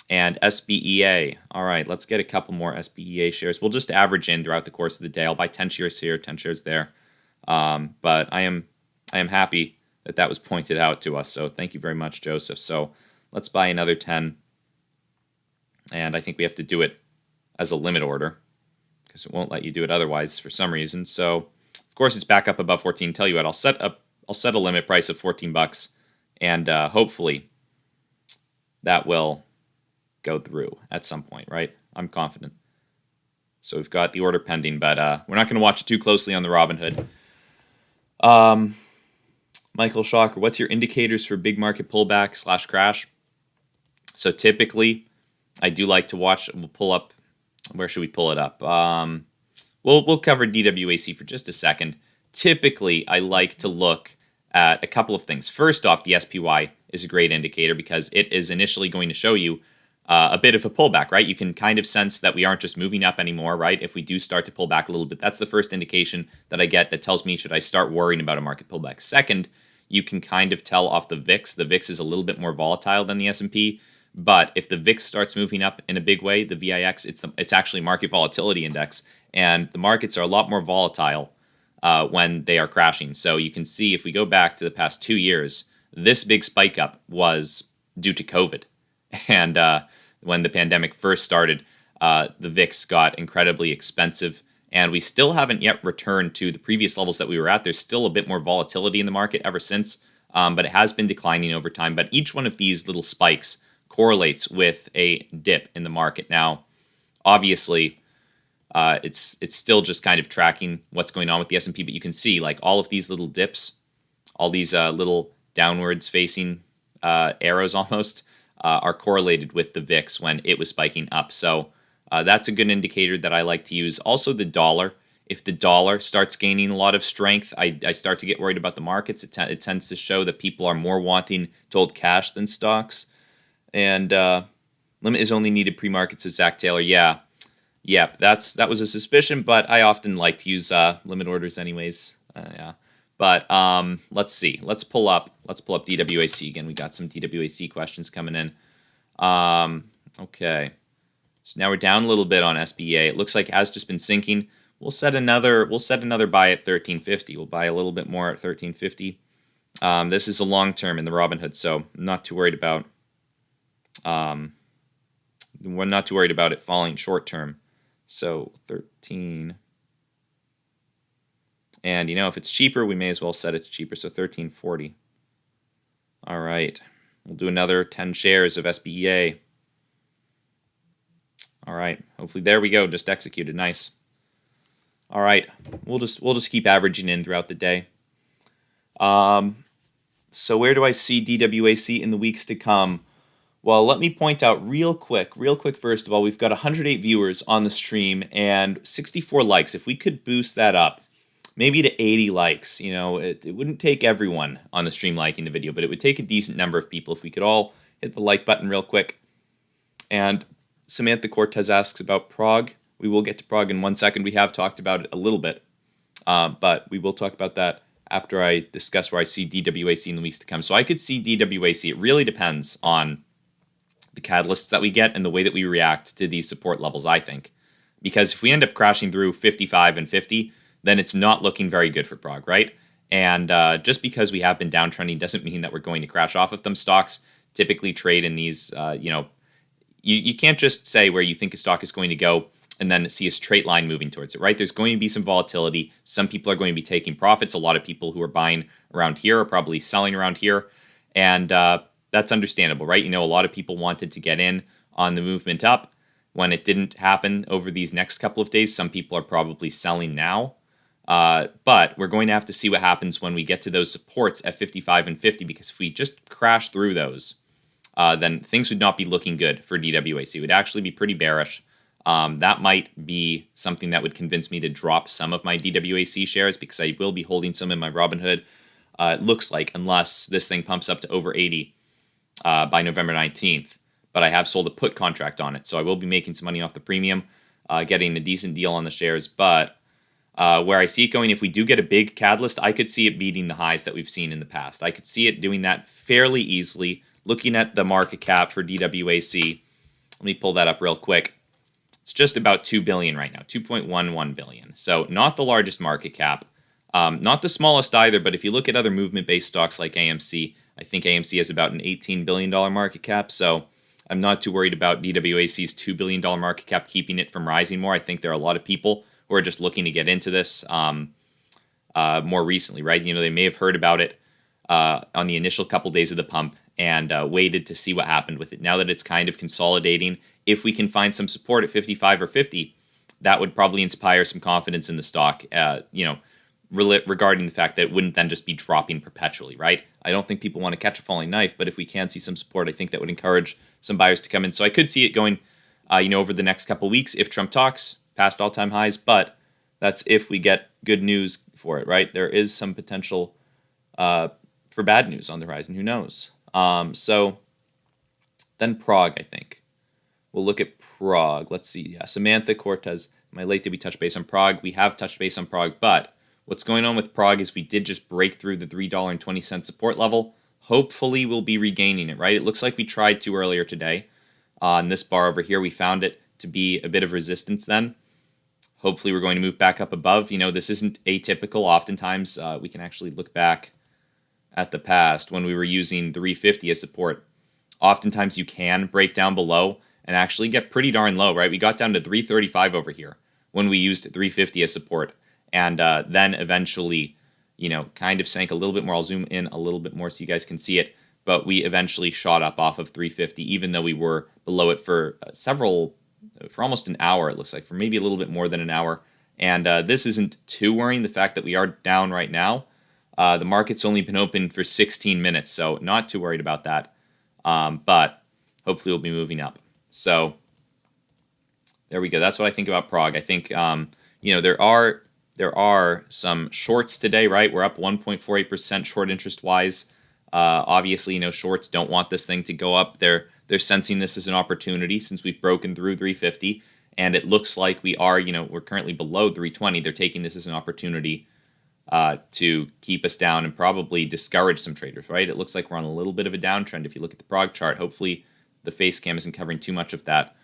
And Sbea. All right, let's get a couple more Sbea shares. We'll just average in throughout the course of the day. I'll buy 10 shares here, 10 shares there. But I am happy that was pointed out to us. So thank you very much, Joseph. So let's buy another 10. And I think we have to do it as a limit order because it won't let you do it otherwise for some reason. So of course it's back up above 14. Tell you what, I'll set a limit price of $14, and hopefully that will go through at some point, right? I'm confident. So we've got the order pending, but we're not going to watch it too closely on the Robinhood. Michael Shocker, what's your indicators for big market pullback / crash? So typically, I do like to watch. We'll pull up. Where should we pull it up? we'll cover DWAC for just a second. Typically, I like to look at a couple of things. First off, the SPY is a great indicator because it is initially going to show you a bit of a pullback, right? You can kind of sense that we aren't just moving up anymore, right? If we do start to pull back a little bit, that's the first indication that I get that tells me, should I start worrying about a market pullback? Second, you can kind of tell off the VIX. The VIX is a little bit more volatile than the S&P, but if the VIX starts moving up in a big way, the VIX, it's actually market volatility index, and the markets are a lot more volatile when they are crashing. So you can see if we go back to the past 2 years, this big spike up was due to COVID. And when the pandemic first started, the VIX got incredibly expensive, and we still haven't yet returned to the previous levels that we were at. There's still a bit more volatility in the market ever since, but it has been declining over time. But each one of these little spikes correlates with a dip in the market. Now, obviously, it's still just kind of tracking what's going on with the S&P, but you can see like all of these little dips, all these little downwards facing arrows almost, are correlated with the VIX when it was spiking up. So that's a good indicator that I like to use. Also, the dollar. If the dollar starts gaining a lot of strength, I start to get worried about the markets. It tends to show that people are more wanting to hold cash than stocks. And limit is only needed pre-market, says Zach Taylor. Yeah, that was a suspicion, but I often like to use limit orders anyways. Yeah. But let's see. Let's pull up DWAC again. We got some DWAC questions coming in. Okay. So now we're down a little bit on SBA. It looks like it has just been sinking. We'll set another buy at 1350. We'll buy a little bit more at 1350. This is a long term in the Robinhood, so I'm not too worried about we're not too worried about it falling short term. So 13. And, if it's cheaper, we may as well set it to cheaper. So 1340. All right. We'll do another 10 shares of SBEA. All right. Hopefully, there we go. Just executed. Nice. All right. We'll just keep averaging in throughout the day. So where do I see DWAC in the weeks to come? Well, let me point out real quick, first of all, we've got 108 viewers on the stream and 64 likes. If we could boost that up, maybe to 80 likes. It wouldn't take everyone on the stream liking the video, but it would take a decent number of people if we could all hit the like button real quick. And Samantha Cortez asks about PROG. We will get to PROG in 1 second. We have talked about it a little bit, but we will talk about that after I discuss where I see DWAC in the weeks to come. So I could see DWAC. It really depends on the catalysts that we get and the way that we react to these support levels, I think. Because if we end up crashing through 55 and 50, then it's not looking very good for PROG, right? And just because we have been downtrending doesn't mean that we're going to crash off of them. Stocks typically trade in these, you can't just say where you think a stock is going to go and then see a straight line moving towards it, right? There's going to be some volatility. Some people are going to be taking profits. A lot of people who are buying around here are probably selling around here. And that's understandable, right? A lot of people wanted to get in on the movement up. When it didn't happen over these next couple of days, some people are probably selling now. But we're going to have to see what happens when we get to those supports at 55 and 50, because if we just crash through those, then things would not be looking good for DWAC. It would actually be pretty bearish. That might be something that would convince me to drop some of my DWAC shares, because I will be holding some in my Robinhood. It looks like, unless this thing pumps up to over 80 by November 19th. But I have sold a put contract on it, so I will be making some money off the premium, getting a decent deal on the shares. But where I see it going, if we do get a big catalyst, I could see it beating the highs that we've seen in the past. I could see it doing that fairly easily. Looking at the market cap for DWAC, let me pull that up real quick. It's just about $2 billion right now, $2.11 billion. So not the largest market cap, not the smallest either. But if you look at other movement-based stocks like AMC, I think AMC has about an $18 billion market cap. So I'm not too worried about DWAC's $2 billion market cap keeping it from rising more. I think there are a lot of people who are just looking to get into this more recently, right? They may have heard about it on the initial couple days of the pump and waited to see what happened with it. Now that it's kind of consolidating, if we can find some support at 55 or 50, that would probably inspire some confidence in the stock, regarding the fact that it wouldn't then just be dropping perpetually, right? I don't think people want to catch a falling knife, but if we can see some support, I think that would encourage some buyers to come in. So I could see it going, over the next couple weeks if Trump talks past all-time highs, but That's if we get good news for it, right? There is some potential for bad news on the horizon. Who knows? So then PROG, I think. We'll look at PROG. Let's see. Yeah, Samantha Cortez. Am I late? Did we touch base on PROG? We have touched base on PROG, but what's going on with PROG is we did just break through the $3.20 support level. Hopefully, we'll be regaining it, right? It looks like we tried to earlier today. On this bar over here, we found it to be a bit of resistance then. Hopefully, we're going to move back up above. You know, this isn't atypical. Oftentimes, we can actually look back at the past when we were using 350 as support. Oftentimes, you can break down below and actually get pretty darn low, right? We got down to 335 over here when we used 350 as support. And then eventually, you know, kind of sank a little bit more. I'll zoom in a little bit more so you guys can see it. But we eventually shot up off of 350, even though we were below it for for almost an hour, it looks like, for maybe a little bit more than an hour. And this isn't too worrying, the fact that we are down right now. The market's only been open for 16 minutes, so not too worried about that. But hopefully we'll be moving up. So there we go. That's what I think about PROG. I think, you know, there are some shorts today, right? We're up 1.48% short interest-wise. Obviously, you know, shorts don't want this thing to go up. They're sensing this as an opportunity since we've broken through 350, and it looks like we are, you know, we're currently below 320. They're taking this as an opportunity to keep us down and probably discourage some traders, right? It looks like we're on a little bit of a downtrend if you look at the PROG chart. Hopefully, the face cam isn't covering too much of that.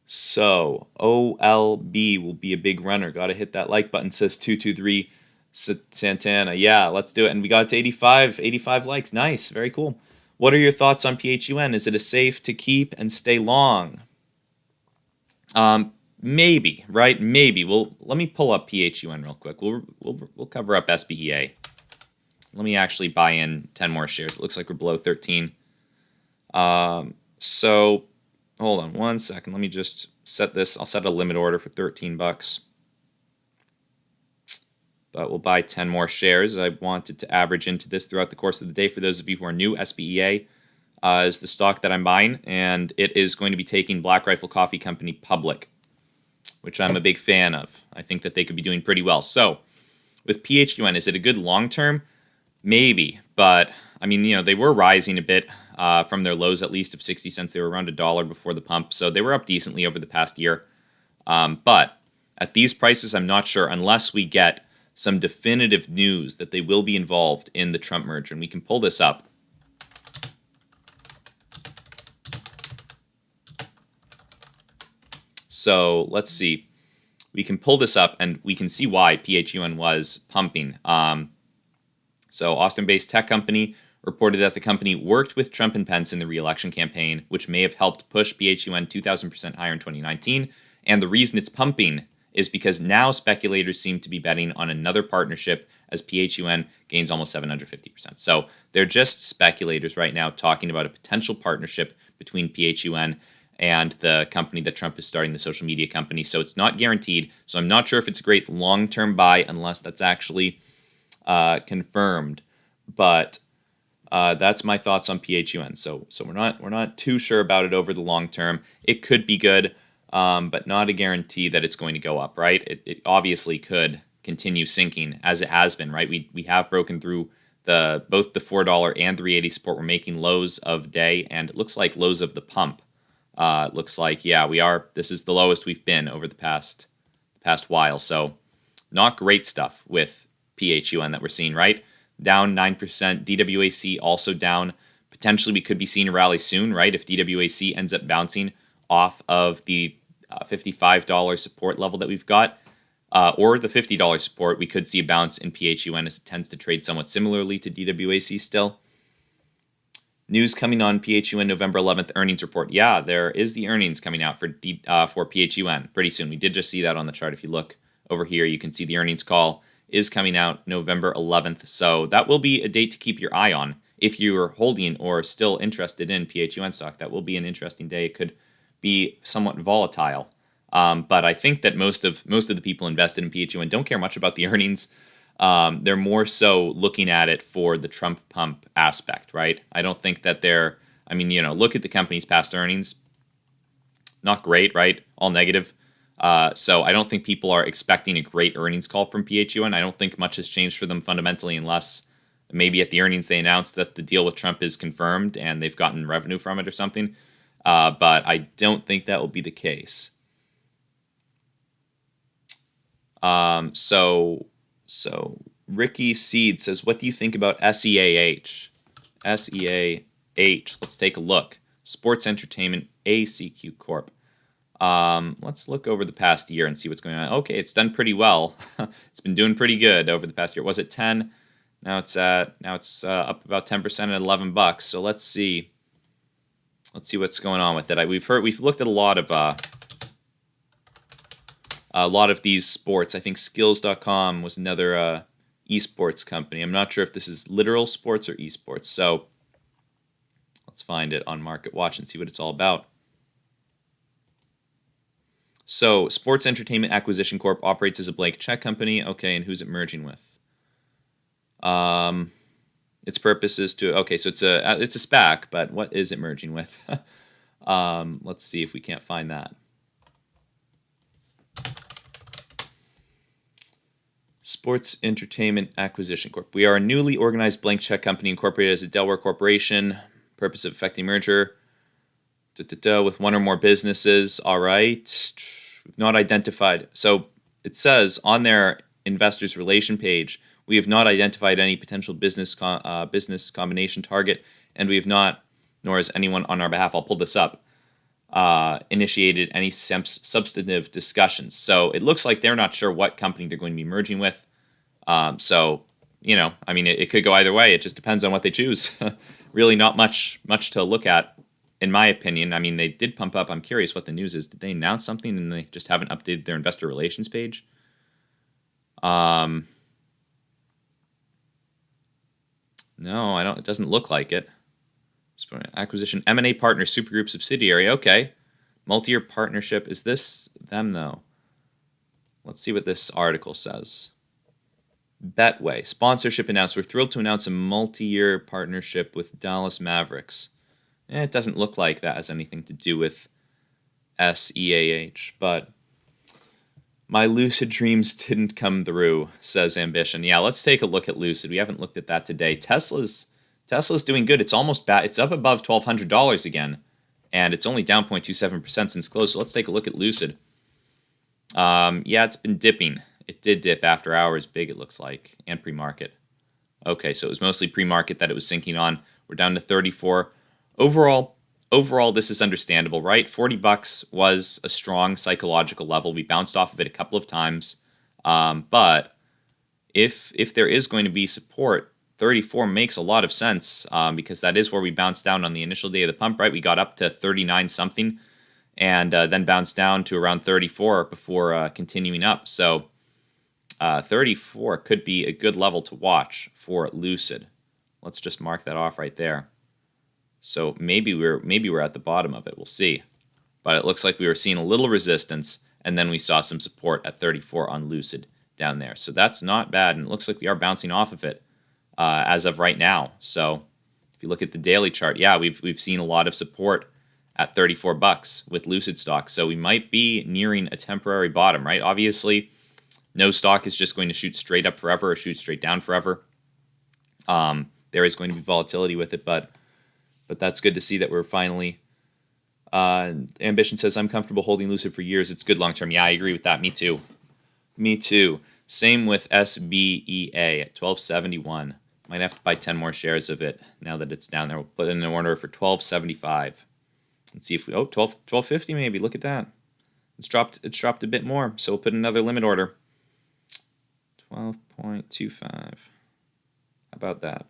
So OLB will be a big runner. Got to hit that like button, says 223 Santana. Yeah, let's do it. And we got to 85 likes. Nice. Very cool. What are your thoughts on PHUN? Is it a safe to keep and stay long? Maybe, right? Maybe. Well, let me pull up PHUN real quick. We'll cover up SBEA. Let me actually buy in 10 more shares. It looks like we're below 13. So hold on one second. Let me just set this. I'll set a limit order for $13. But we'll buy 10 more shares. I wanted to average into this throughout the course of the day. For those of you who are new, SBEA is the stock that I'm buying, and it is going to be taking Black Rifle Coffee Company public, which I'm a big fan of. I think that they could be doing pretty well. So with PHUN, is it a good long-term? Maybe, but I mean, you know, they were rising a bit from their lows, at least of 60 cents. They were around $1 before the pump, so they were up decently over the past year. But at these prices, I'm not sure unless we get some definitive news that they will be involved in the Trump merger. And we can pull this up. So let's see. We can pull this up and we can see why PHUN was pumping. So Austin-based tech company reported that the company worked with Trump and Pence in the re-election campaign, which may have helped push PHUN 2,000% higher in 2019. And the reason it's pumping is because now speculators seem to be betting on another partnership as PHUN gains almost 750%. So they're just speculators right now talking about a potential partnership between PHUN and the company that Trump is starting, the social media company. So it's not guaranteed. So I'm not sure if it's a great long-term buy unless that's actually confirmed. But that's my thoughts on PHUN. So we're not too sure about it over the long term. It could be good. But not a guarantee that it's going to go up, right? It obviously could continue sinking as it has been, right? We have broken through both the $4 and $3.80 support. We're making lows of day, and it looks like lows of the pump. It looks like, yeah, we are. This is the lowest we've been over the past while. So not great stuff with PHUN that we're seeing, right? Down 9%. DWAC also down. Potentially, we could be seeing a rally soon, right? If DWAC ends up bouncing off of the $55 support level that we've got, or the $50 support, we could see a bounce in PHUN as it tends to trade somewhat similarly to DWAC still. News coming on PHUN November 11th earnings report. Yeah, there is the earnings coming out for PHUN pretty soon. We did just see that on the chart. If you look over here, you can see the earnings call is coming out November 11th. So that will be a date to keep your eye on if you're holding or still interested in PHUN stock. That will be an interesting day. It could be somewhat volatile. But I think that most of the people invested in PHUN don't care much about the earnings. They're more so looking at it for the Trump pump aspect, right? I don't think that look at the company's past earnings. Not great, right? All negative. So I don't think people are expecting a great earnings call from PHUN. I don't think much has changed for them fundamentally, unless maybe at the earnings they announced that the deal with Trump is confirmed and they've gotten revenue from it or something. But I don't think that will be the case. So Ricky Seed says, what do you think about SEAH? SEAH. Let's take a look. Sports Entertainment ACQ Corp. Let's look over the past year and see what's going on. Okay, it's done pretty well. It's been doing pretty good over the past year. Was it 10? Now it's up about 10% at $11. So let's see. Let's see what's going on with it. We've looked at a lot of these sports. I think Skills.com was another esports company. I'm not sure if this is literal sports or esports. So let's find it on Market Watch and see what it's all about. So, Sports Entertainment Acquisition Corp operates as a blank check company. Okay, and who's it merging with? Its purpose is to... Okay, so it's a SPAC, but what is it merging with? Let's see if we can't find that. Sports Entertainment Acquisition Corp. We are a newly organized blank check company incorporated as a Delaware corporation. Purpose of effecting merger with one or more businesses. All right. We've not identified. So it says on their investors relation page, we have not identified any potential business combination target, and we have not, nor has anyone on our behalf, I'll pull this up, initiated any substantive discussions. So it looks like they're not sure what company they're going to be merging with. So, I mean, it could go either way. It just depends on what they choose. Really not much to look at, in my opinion. I mean, they did pump up. I'm curious what the news is. Did they announce something and they just haven't updated their investor relations page? No, I don't. It doesn't look like it. Acquisition, M&A partner, Supergroup subsidiary. Okay. Multi-year partnership. Is this them, though? Let's see what this article says. Betway. Sponsorship announced. We're thrilled to announce a multi-year partnership with Dallas Mavericks. It doesn't look like that has anything to do with SEAH, but my lucid dreams didn't come through, says Ambition. Yeah, let's take a look at Lucid. We haven't looked at that today. Tesla's doing good. It's almost back. It's up above $1,200 again, and it's only down 0.27% since close. So let's take a look at Lucid. Yeah, it's been dipping. It did dip after hours big, it looks like, and pre-market. Okay, so it was mostly pre-market that it was sinking on. We're down to 34. Overall, this is understandable, right? $40 was a strong psychological level. We bounced off of it a couple of times. But if there is going to be support, 34 makes a lot of sense because that is where we bounced down on the initial day of the pump, right? We got up to 39 something and then bounced down to around 34 before continuing up. So 34 could be a good level to watch for Lucid. Let's just mark that off right there. So maybe we're at the bottom of it. We'll see. But it looks like we were seeing a little resistance, and then we saw some support at 34 on Lucid down there. So that's not bad, and it looks like we are bouncing off of it as of right now. So if you look at the daily chart, yeah, we've seen a lot of support at $34 with Lucid stock. So we might be nearing a temporary bottom, right? Obviously, no stock is just going to shoot straight up forever or shoot straight down forever. There is going to be volatility with it, but that's good to see that we're finally... Ambition says, I'm comfortable holding Lucid for years. It's good long-term. Yeah, I agree with that. Me too. Same with Sbea at 1271. Might have to buy 10 more shares of it now that it's down there. We'll put in an order for 1275. Let's see if we... 1250 maybe. Look at that. It's dropped a bit more, so we'll put another limit order. 12.25. How about that?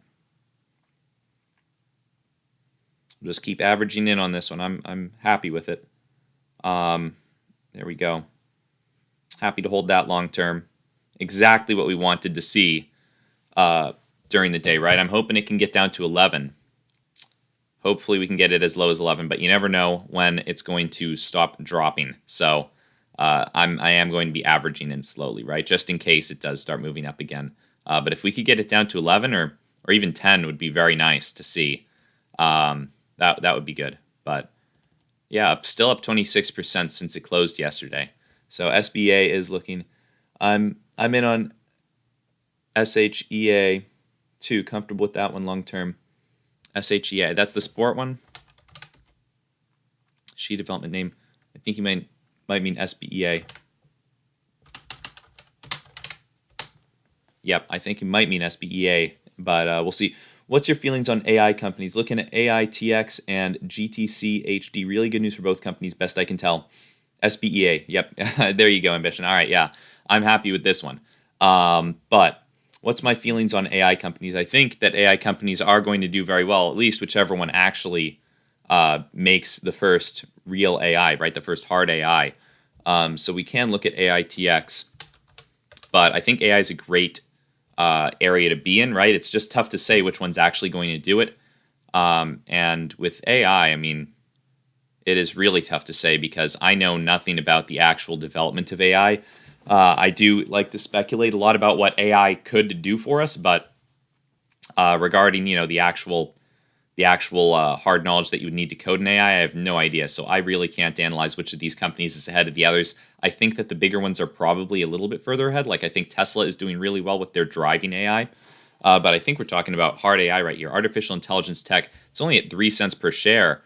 Just keep averaging in on this one. I'm happy with it. There we go. Happy to hold that long term. Exactly what we wanted to see during the day, right? I'm hoping it can get down to 11. Hopefully we can get it as low as 11, but you never know when it's going to stop dropping. So I am going to be averaging in slowly, right? Just in case it does start moving up again. But if we could get it down to 11 or even 10 would be very nice to see. That would be good. But yeah, still up 26% since it closed yesterday. So SBA is looking. I'm in on SHEA too. Comfortable with that one long term. SHEA. That's the sport one. She development name. I think you might mean SBEA. Yep, I think it might mean SBEA, but we'll see. What's your feelings on AI companies? Looking at AITX and GTCHD. Really good news for both companies, best I can tell. SBEA. Yep, there you go, Ambition. All right, yeah, I'm happy with this one. But what's my feelings on AI companies? I think that AI companies are going to do very well, at least whichever one actually makes the first real AI, right? The first hard AI. So we can look at AITX, but I think AI is a great area to be in, right? It's just tough to say which one's actually going to do it. And with AI, I mean, it is really tough to say because I know nothing about the actual development of AI. I do like to speculate a lot about what AI could do for us, but regarding the actual hard knowledge that you would need to code an AI, I have no idea. So I really can't analyze which of these companies is ahead of the others. I think that the bigger ones are probably a little bit further ahead. Like I think Tesla is doing really well with their driving AI. But I think we're talking about hard AI right here. Artificial intelligence tech. It's only at 3 cents per share.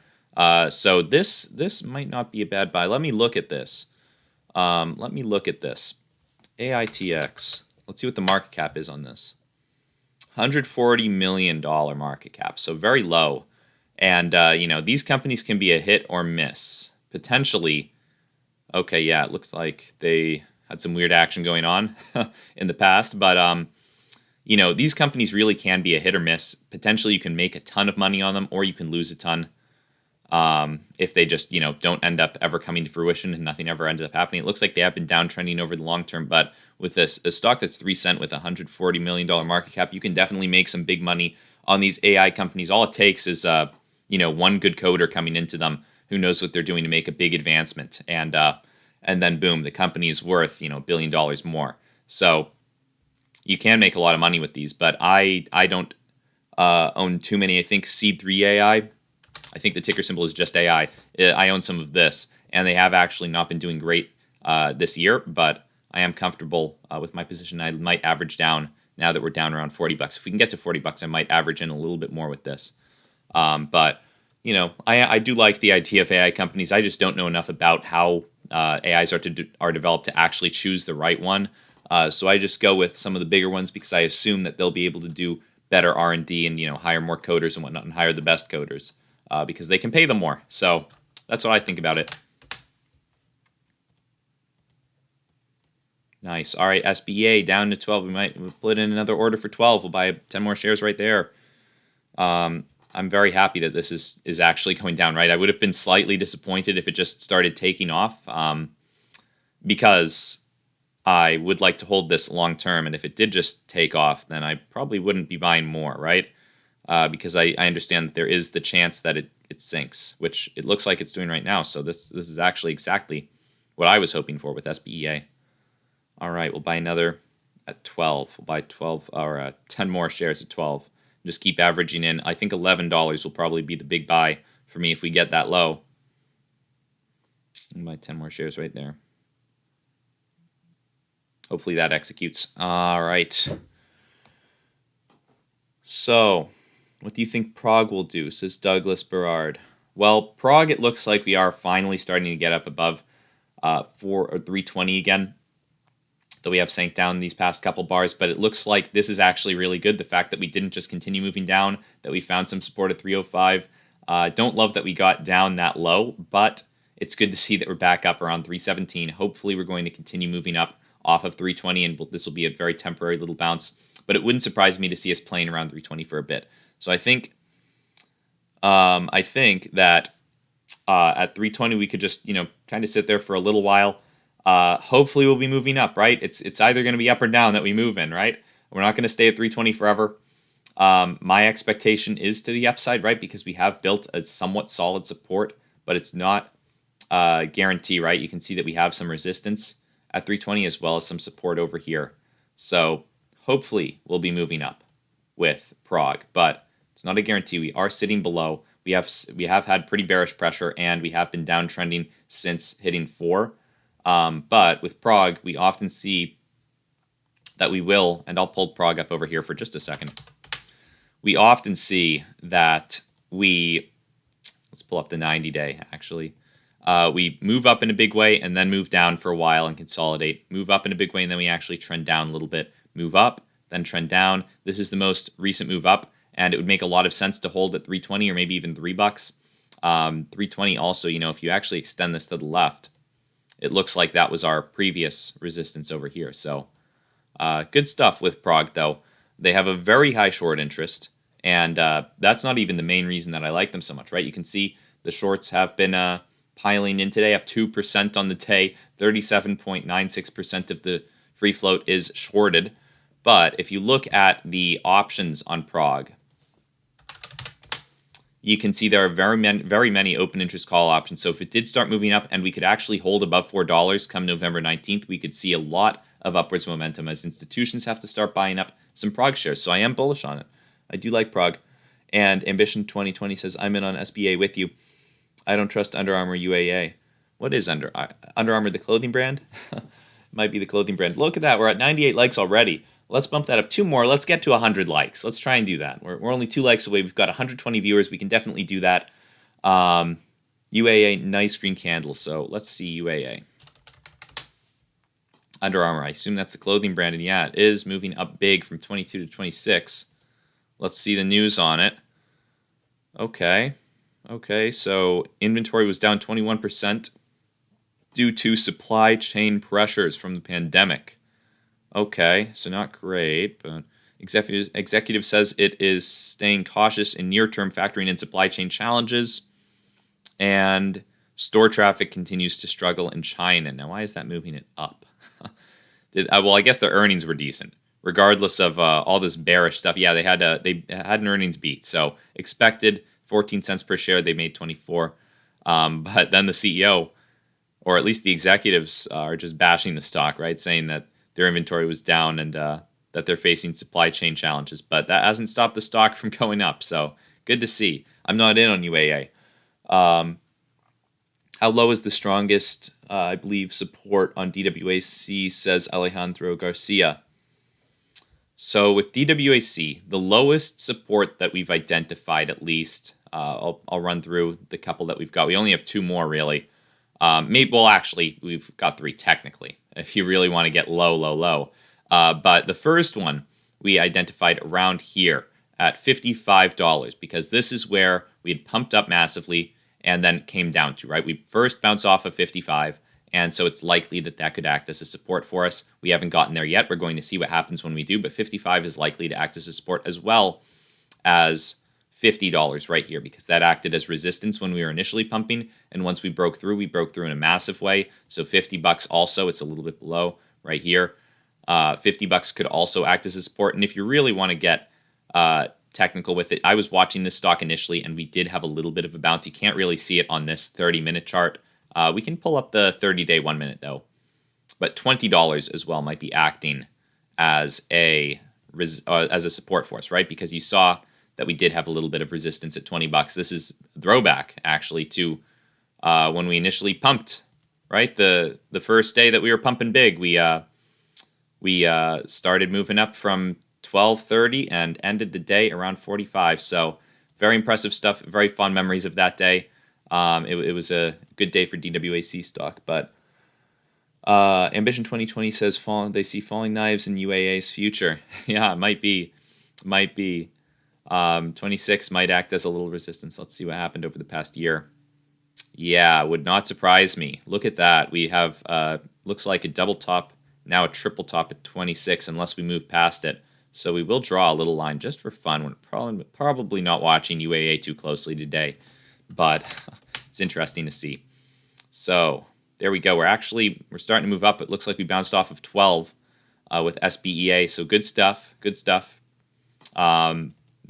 So this might not be a bad buy. Let me look at this. AITX. Let's see what the market cap is on this. $140 million market cap, so very low. And, these companies can be a hit or miss. Potentially, okay, yeah, it looks like they had some weird action going on in the past. But, these companies really can be a hit or miss. Potentially, you can make a ton of money on them, or you can lose a ton if they just, don't end up ever coming to fruition and nothing ever ends up happening. It looks like they have been downtrending over the long term, but with a stock that's 3 cents with a $140 million market cap, you can definitely make some big money on these AI companies. All it takes is, one good coder coming into them who knows what they're doing to make a big advancement. And then boom, the company is worth, $1 billion more. So you can make a lot of money with these, but I don't own too many. I think Seed3 AI, I think the ticker symbol is just AI. I own some of this, and they have actually not been doing great this year, but I am comfortable with my position. I might average down now that we're down around $40. If we can get to $40, I might average in a little bit more with this. But, I do like the idea of AI companies. I just don't know enough about how AIs are developed to actually choose the right one. So I just go with some of the bigger ones because I assume that they'll be able to do better R&D and, hire more coders and whatnot and hire the best coders because they can pay them more. So that's what I think about it. Nice. All right, SBA down to 12. We'll put in another order for 12. We'll buy 10 more shares right there. I'm very happy that this is actually going down, right? I would have been slightly disappointed if it just started taking off because I would like to hold this long term. And if it did just take off, then I probably wouldn't be buying more, right? Because I understand that there is the chance that it sinks, which it looks like it's doing right now. So this is actually exactly what I was hoping for with SBEA. All right, we'll buy another at 12. We'll buy 12 or 10 more shares at 12. Just keep averaging in. I think $11 will probably be the big buy for me if we get that low. I'll buy 10 more shares right there. Hopefully that executes. All right. So, what do you think PROG will do? Says Douglas Berard. Well, PROG, it looks like we are finally starting to get up above 320 again. Though we have sank down these past couple bars, but it looks like this is actually really good. The fact that we didn't just continue moving down, that we found some support at 305. Don't love that we got down that low, but it's good to see that we're back up around 317. Hopefully we're going to continue moving up off of 320, and this will be a very temporary little bounce. But it wouldn't surprise me to see us playing around 320 for a bit. So I think that at 320 we could just kind of sit there for a little while. Hopefully we'll be moving up, right? It's either going to be up or down that we move in, right? We're not going to stay at 320 forever. My expectation is to the upside, right? Because we have built a somewhat solid support, but it's not a guarantee, right? You can see that we have some resistance at 320 as well as some support over here. So hopefully we'll be moving up with PROG, but it's not a guarantee. We are sitting below. We have had pretty bearish pressure, and we have been downtrending since hitting 4. But with PROG, we often see that we will, and I'll pull PROG up over here for just a second. We often see that let's pull up the 90-day, actually. We move up in a big way and then move down for a while and consolidate. Move up in a big way and then we actually trend down a little bit. Move up, then trend down. This is the most recent move up, and it would make a lot of sense to hold at 320 or maybe even $3. 320 also, if you actually extend this to the left, it looks like that was our previous resistance over here. So good stuff with PROG, though. They have a very high short interest, and that's not even the main reason that I like them so much, right? You can see the shorts have been piling in today, up 2% on the day. 37.96% of the free float is shorted. But if you look at the options on PROG, you can see there are very many open interest call options. So if it did start moving up and we could actually hold above $4 come November 19th, we could see a lot of upwards momentum as institutions have to start buying up some PROG shares. So I am bullish on it. I do like PROG. And Ambition 2020 says, I'm in on Sbea with you. I don't trust Under Armour UAA. What is Under Armour, the clothing brand? Might be the clothing brand. Look at that. We're at 98 likes already. Let's bump that up 2 more. Let's get to 100 likes. Let's try and do that. We're only 2 likes away. We've got 120 viewers. We can definitely do that. UAA, nice green candle. So let's see UAA. Under Armour, I assume that's the clothing brand. And yeah, it is moving up big from 22 to 26. Let's see the news on it. Okay, so inventory was down 21% due to supply chain pressures from the pandemic. Okay, so not great, but executive says it is staying cautious in near term, factoring in supply chain challenges, and store traffic continues to struggle in China. Now, why is that moving it up? Well, I guess their earnings were decent, regardless of all this bearish stuff. Yeah, they had an earnings beat, so expected 14 cents per share. They made 24, but then the CEO, or at least the executives, are just bashing the stock, right, saying that their inventory was down and that they're facing supply chain challenges. But that hasn't stopped the stock from going up, so good to see. I'm not in on UAA. How low is the strongest, I believe, support on DWAC, says Alejandro Garcia. So with DWAC, the lowest support that we've identified, at least, I'll run through the couple that we've got. We only have 2 more, really. Actually, we've got 3 technically, if you really want to get low. But the first one we identified around here at $55, because this is where we had pumped up massively and then came down to, right? We first bounced off of 55, and so it's likely that could act as a support for us. We haven't gotten there yet. We're going to see what happens when we do, but 55 is likely to act as a support, as well as $50 right here, because that acted as resistance when we were initially pumping, and once we broke through in a massive way. So $50 also, it's a little bit below right here. $50 could also act as a support, and if you really want to get technical with it, I was watching this stock initially, and we did have a little bit of a bounce. You can't really see it on this 30-minute chart. We can pull up the 30-day 1 minute, though. But $20 as well might be acting as a support for us, right? Because you saw that we did have a little bit of resistance at $20. This is a throwback, actually, to when we initially pumped, right? The first day that we were pumping big, we started moving up from 12:30 and ended the day around 45. So very impressive stuff. Very fond memories of that day. It was a good day for DWAC stock. But Ambition 2020 says they see falling knives in UAA's future. Yeah, it might be. 26 might act as a little resistance. Let's see what happened over the past year. Yeah, would not surprise me. Look at that. We have looks like a double top, now a triple top at 26, unless we move past it. So we will draw a little line just for fun. We're probably not watching UAA too closely today, but it's interesting to see. So there we go. We're starting to move up. It looks like we bounced off of 12 with SBEA. So good stuff.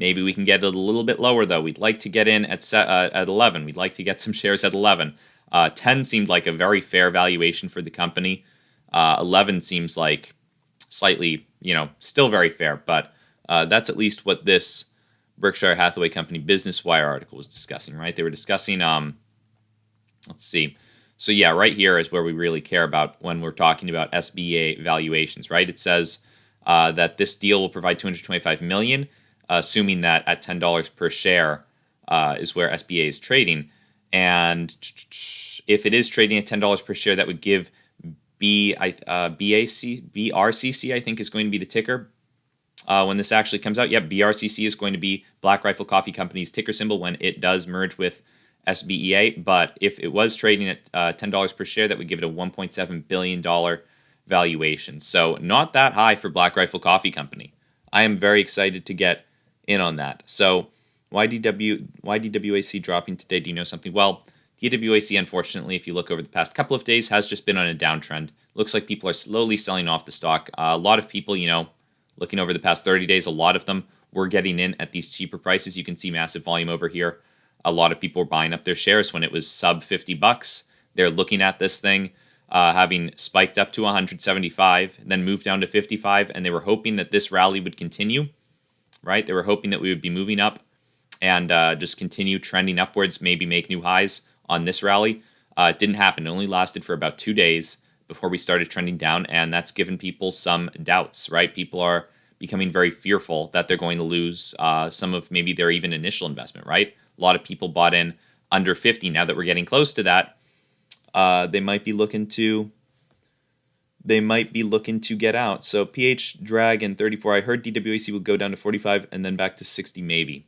Maybe we can get it a little bit lower, though. We'd like to get in at 11. We'd like to get some shares at 11. 10 seemed like a very fair valuation for the company. 11 seems like slightly, still very fair. But that's at least what this Berkshire Hathaway company Business Wire article was discussing, right? They were discussing, let's see. So yeah, right here is where we really care about when we're talking about SBA valuations, right? It says that this deal will provide 225 million, assuming that at $10 per share is where SBA is trading. And if it is trading at $10 per share, that would give BRCC, I think is going to be the ticker. When this actually comes out, BRCC is going to be Black Rifle Coffee Company's ticker symbol when it does merge with SBEA. But if it was trading at $10 per share, that would give it a $1.7 billion valuation. So not that high for Black Rifle Coffee Company. I am very excited to get in on that. So why DWAC dropping today? Do you know something? Well, DWAC, unfortunately, if you look over the past couple of days, has just been on a downtrend. Looks like people are slowly selling off the stock. A lot of people, looking over the past 30 days, a lot of them were getting in at these cheaper prices. You can see massive volume over here. A lot of people were buying up their shares when it was sub $50. They're looking at this thing having spiked up to 175, then moved down to 55, and they were hoping that this rally would continue, right? They were hoping that we would be moving up and just continue trending upwards, maybe make new highs on this rally. It didn't happen. It only lasted for about 2 days before we started trending down, and that's given people some doubts, right? People are becoming very fearful that they're going to lose some of maybe their even initial investment, right? A lot of people bought in under 50. Now that we're getting close to that, they might be looking to get out. So PH Dragon 34. I heard DWAC will go down to 45 and then back to 60 maybe.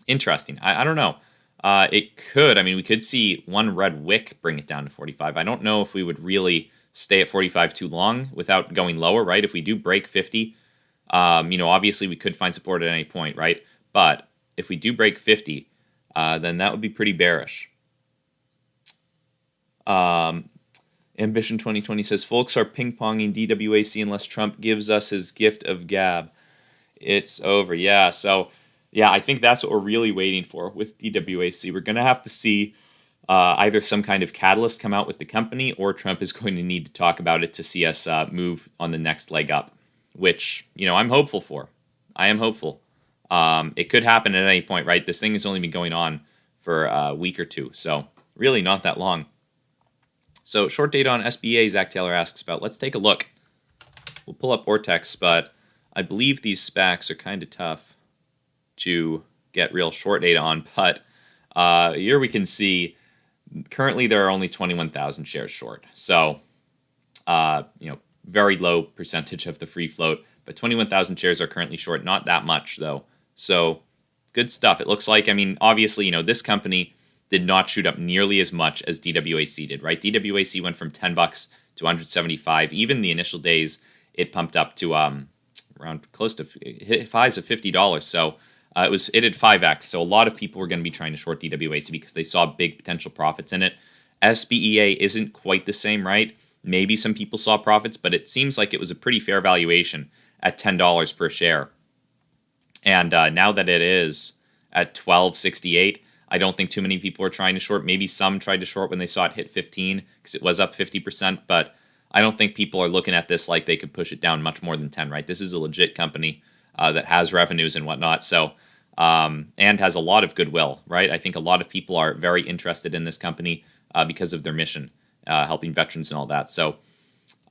Interesting. I don't know. It could. I mean, we could see one red wick bring it down to 45. I don't know if we would really stay at 45 too long without going lower, right? If we do break 50, obviously we could find support at any point, right? But if we do break 50, then that would be pretty bearish. Ambition 2020 says, folks are ping-ponging DWAC unless Trump gives us his gift of gab. It's over. Yeah, so... yeah, I think that's what we're really waiting for with DWAC. We're going to have to see either some kind of catalyst come out with the company, or Trump is going to need to talk about it to see us move on the next leg up, which, I'm hopeful for. I am hopeful. It could happen at any point, right? This thing has only been going on for a week or two, so really not that long. So short data on SBA, Zach Taylor asks about. Let's take a look. We'll pull up Ortex, but I believe these SPACs are kind of tough to get real short data on, but here we can see currently there are only 21,000 shares short. So, very low percentage of the free float, but 21,000 shares are currently short. Not that much though. So good stuff. It looks like, obviously, this company did not shoot up nearly as much as DWAC did, right? DWAC went from $10 to 175. Even the initial days, it pumped up to around close to hit highs of $50. So it had 5x, so a lot of people were going to be trying to short DWAC because they saw big potential profits in it. SBEA isn't quite the same, right? Maybe some people saw profits, but it seems like it was a pretty fair valuation at $10 per share. And now that it is at $12.68, I don't think too many people are trying to short. Maybe some tried to short when they saw it hit 15 because it was up 50%, but I don't think people are looking at this like they could push it down much more than 10, right? This is a legit company that has revenues and whatnot. So, and has a lot of goodwill, right? I think a lot of people are very interested in this company because of their mission, helping veterans and all that. So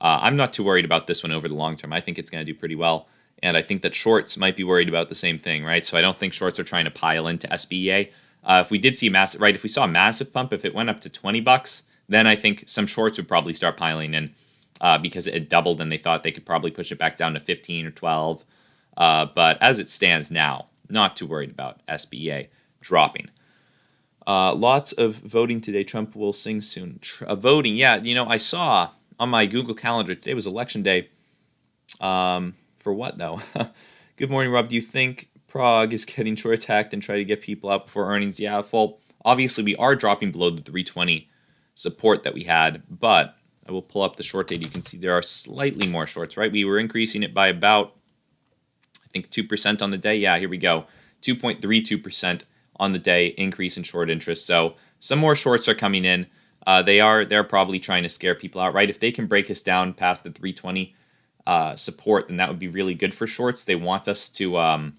I'm not too worried about this one over the long term. I think it's going to do pretty well. And I think that shorts might be worried about the same thing, right? So I don't think shorts are trying to pile into SBEA. If we did see if we saw a massive pump, if it went up to $20, then I think some shorts would probably start piling in because it had doubled and they thought they could probably push it back down to 15 or 12. But as it stands now, not too worried about SBEA dropping. Lots of voting today. Trump will sing soon. Voting, yeah. I saw on my Google Calendar, today was election day. For what, though? Good morning, Rob. Do you think PROG is getting short attacked and try to get people out before earnings? Yeah, well, obviously we are dropping below the 320 support that we had, but I will pull up the short data. You can see there are slightly more shorts, right? We were increasing it by about, I think, 2% on the day. Yeah, here we go. 2.32% on the day increase in short interest. So some more shorts are coming in. They're probably trying to scare people out, right? If they can break us down past the 320 support, then that would be really good for shorts. They want us to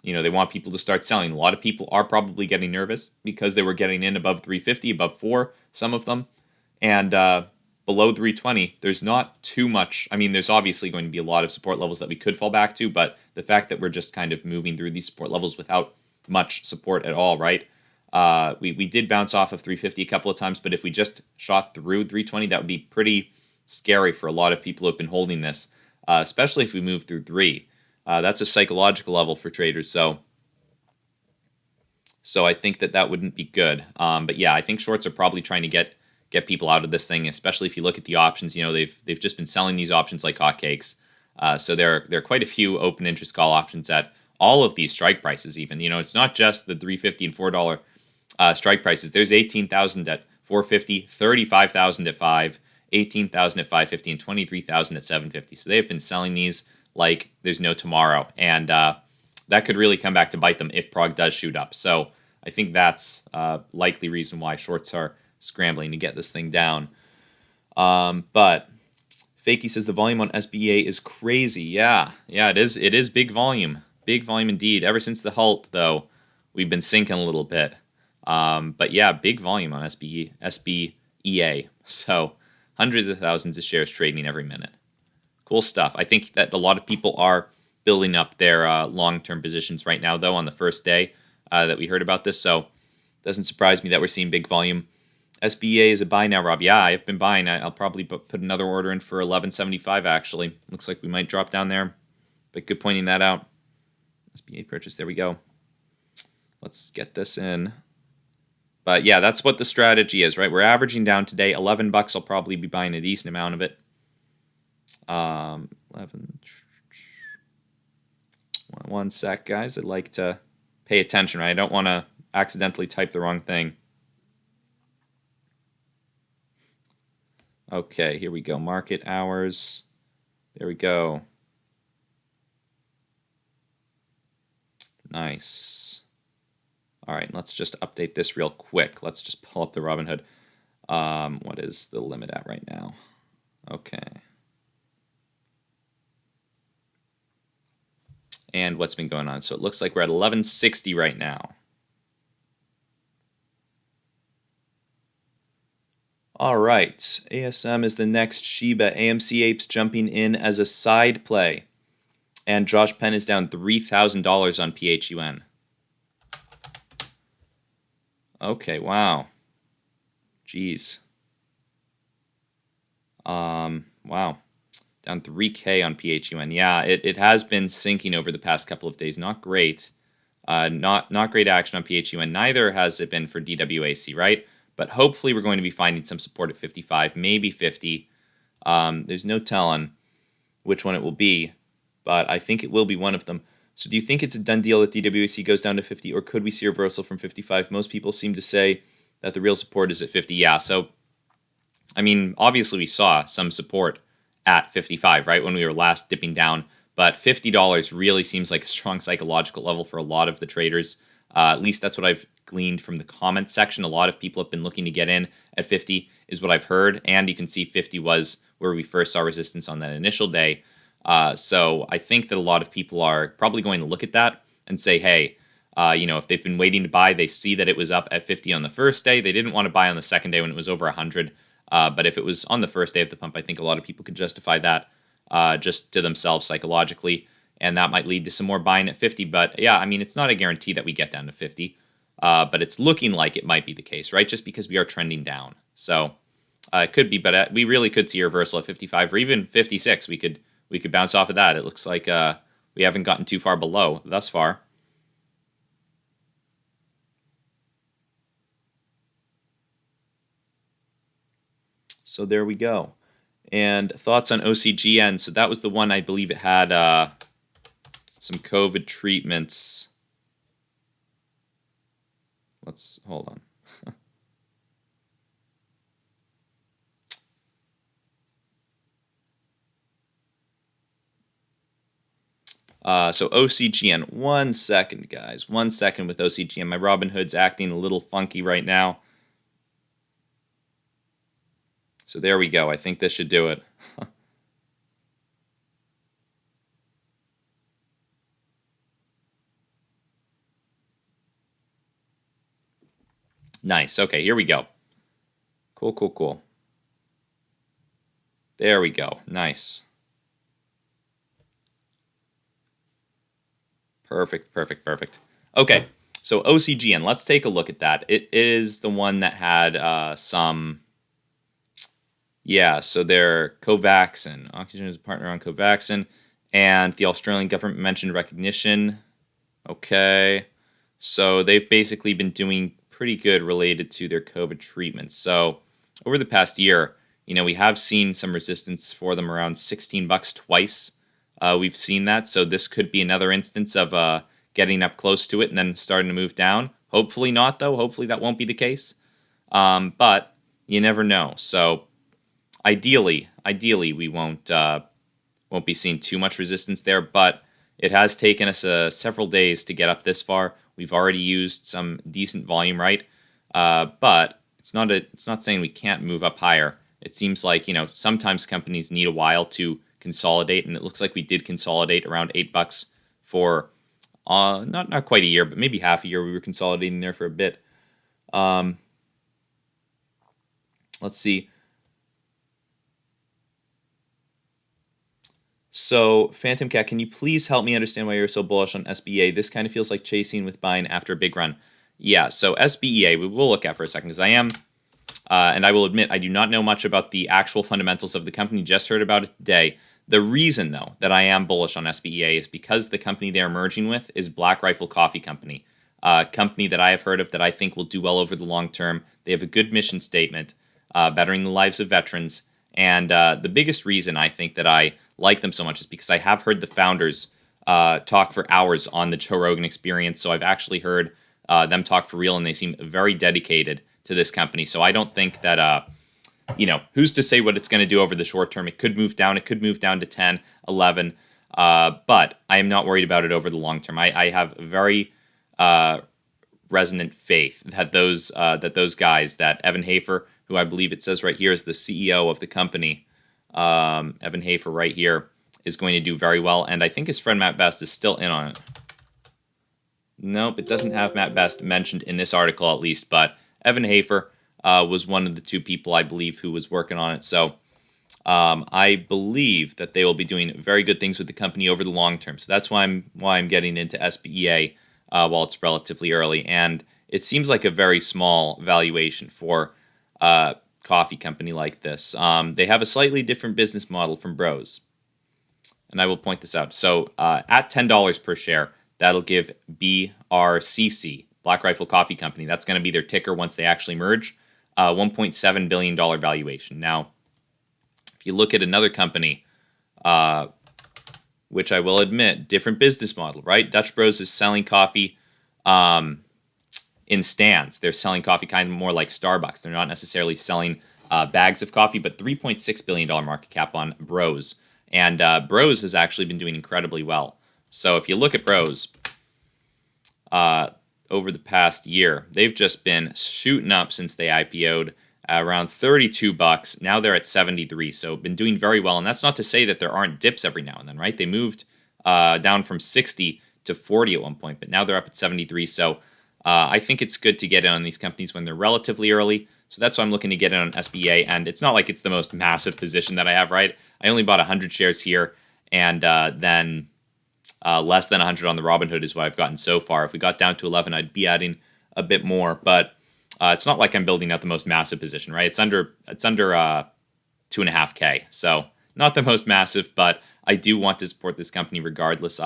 they want people to start selling. A lot of people are probably getting nervous because they were getting in above 350, above 4, some of them. And below 320, there's not too much. I mean, there's obviously going to be a lot of support levels that we could fall back to, but the fact that we're just kind of moving through these support levels without much support at all, right? We did bounce off of 350 a couple of times, but if we just shot through 320, that would be pretty scary for a lot of people who have been holding this, especially if we move through 3. That's a psychological level for traders, so I think that wouldn't be good. But yeah, I think shorts are probably trying to get people out of this thing, especially if you look at the options. They've just been selling these options like hotcakes. So there are quite a few open interest call options at all of these strike prices. Even it's not just the $3.50 and $4 strike prices. There's 18,000 at 450, 35,000 at 5, 18,000 at 550, and 23,000 at 750. So they've been selling these like there's no tomorrow, and that could really come back to bite them if PROG does shoot up. So I think that's likely reason why shorts are scrambling to get this thing down. But Fakey says the volume on SBA is crazy. Yeah, it is. It is big volume indeed. Ever since the halt, though, we've been sinking a little bit. But yeah, big volume on SBEA. So hundreds of thousands of shares trading every minute. Cool stuff. I think that a lot of people are building up their long-term positions right now, though, on the first day that we heard about this. So it doesn't surprise me that we're seeing big volume. SBA is a buy now, Rob. Yeah, I've been buying. I'll probably put another order in for 1175, actually. Looks like we might drop down there. But good pointing that out. SBA purchase. There we go. Let's get this in. But yeah, that's what the strategy is, right? We're averaging down today. $11. I'll probably be buying a decent amount of it. 11. One sec, guys. I'd like to pay attention, right? I don't want to accidentally type the wrong thing. Okay, here we go. Market hours. There we go. Nice. All right, let's just update this real quick. Let's just pull up the Robinhood. What is the limit at right now? Okay. And what's been going on? So it looks like we're at 1160 right now. All right, ASM is the next Shiba. AMC Apes jumping in as a side play. And Josh Penn is down $3,000 on PHUN. Okay, wow. Jeez. Wow. Down 3K on PHUN. Yeah, it has been sinking over the past couple of days. Not great. Not great action on PHUN. Neither has it been for DWAC, right? But hopefully we're going to be finding some support at 55, maybe 50. There's no telling which one it will be, but I think it will be one of them. So do you think it's a done deal that DWAC goes down to 50, or could we see a reversal from 55? Most people seem to say that the real support is at 50. Yeah, so, I mean, obviously we saw some support at 55, right, when we were last dipping down. But $50 really seems like a strong psychological level for a lot of the traders. At least that's what I've gleaned from the comment section. A lot of people have been looking to get in at 50 is what I've heard. And you can see 50 was where we first saw resistance on that initial day. So I think that a lot of people are probably going to look at that and say, hey, if they've been waiting to buy, they see that it was up at 50 on the first day. They didn't want to buy on the second day when it was over 100. But if it was on the first day of the pump, I think a lot of people could justify that just to themselves psychologically. And that might lead to some more buying at 50. But yeah, I mean, it's not a guarantee that we get down to 50. But it's looking like it might be the case, right? Just because we are trending down. So it could be, but we really could see a reversal at 55 or even 56. We could bounce off of that. It looks like we haven't gotten too far below thus far. So there we go. And thoughts on OCGN. So that was the one, I believe it had some COVID treatments. Let's hold on. So OCGN, 1 second, guys. 1 second with OCGN. My Robinhood's acting a little funky right now. So there we go. I think this should do it. Nice. Okay, here we go. Cool, cool, cool. There we go. Nice. Perfect, perfect, perfect. Okay, so OCGN, let's take a look at that. It is the one that had some... Yeah, so they're Covaxin. Oxygen is a partner on Covaxin. And the Australian government mentioned recognition. Okay. So they've basically been doing pretty good related to their COVID treatments. So over the past year, we have seen some resistance for them around $16 twice. We've seen that. So this could be another instance of getting up close to it and then starting to move down. Hopefully not, though. Hopefully that won't be the case. But you never know. So ideally, we won't be seeing too much resistance there, but it has taken us several days to get up this far. We've already used some decent volume, right? But it's not saying we can't move up higher. It seems like sometimes companies need a while to consolidate, and it looks like we did consolidate around $8 for not quite a year, but maybe half a year. We were consolidating there for a bit. Let's see. So, Phantom Cat, can you please help me understand why you're so bullish on SBEA? This kind of feels like chasing with buying after a big run. Yeah, so SBEA, we will look at for a second, because I am, and I will admit, I do not know much about the actual fundamentals of the company, just heard about it today. The reason, though, that I am bullish on SBEA is because the company they're merging with is Black Rifle Coffee Company, a company that I have heard of that I think will do well over the long term. They have a good mission statement, bettering the lives of veterans, and the biggest reason I think that I like them so much is because I have heard the founders talk for hours on the Joe Rogan Experience, so I've actually heard them talk for real, and they seem very dedicated to this company. So I don't think that, who's to say what it's going to do over the short term? It could move down. It could move down to 10, 11, but I am not worried about it over the long term. I have very resonant faith that those guys, that Evan Hafer, who I believe it says right here is the CEO of the company, Evan Hafer right here, is going to do very well, and I think his friend Matt Best is still in on it. Nope, it doesn't have Matt Best mentioned in this article at least, but Evan Hafer was one of the two people I believe who was working on it, so I believe that they will be doing very good things with the company over the long term. So that's why I'm getting into SBEA while it's relatively early, and it seems like a very small valuation for coffee company like this. They have a slightly different business model from Bros, and I will point this out. So at $10 per share, that'll give BRCC, Black Rifle Coffee Company, that's going to be their ticker once they actually merge, $1.7 billion valuation. Now, if you look at another company, which I will admit, different business model, right? Dutch Bros is selling coffee in stands. They're selling coffee kind of more like Starbucks. They're not necessarily selling bags of coffee, but $3.6 billion market cap on Bros. And Bros has actually been doing incredibly well. So if you look at Bros over the past year, they've just been shooting up since they IPO'd around $32. Now they're at 73, so been doing very well. And that's not to say that there aren't dips every now and then, right? They moved down from 60 to 40 at one point, but now they're up at 73. So I think it's good to get in on these companies when they're relatively early. So that's why I'm looking to get in on SBA. And it's not like it's the most massive position that I have, right? I only bought 100 shares here, and then less than 100 on the Robinhood is what I've gotten so far. If we got down to 11, I'd be adding a bit more, but it's not like I'm building out the most massive position, right? It's under 2.5K, so not the most massive, but I do want to support this company regardless,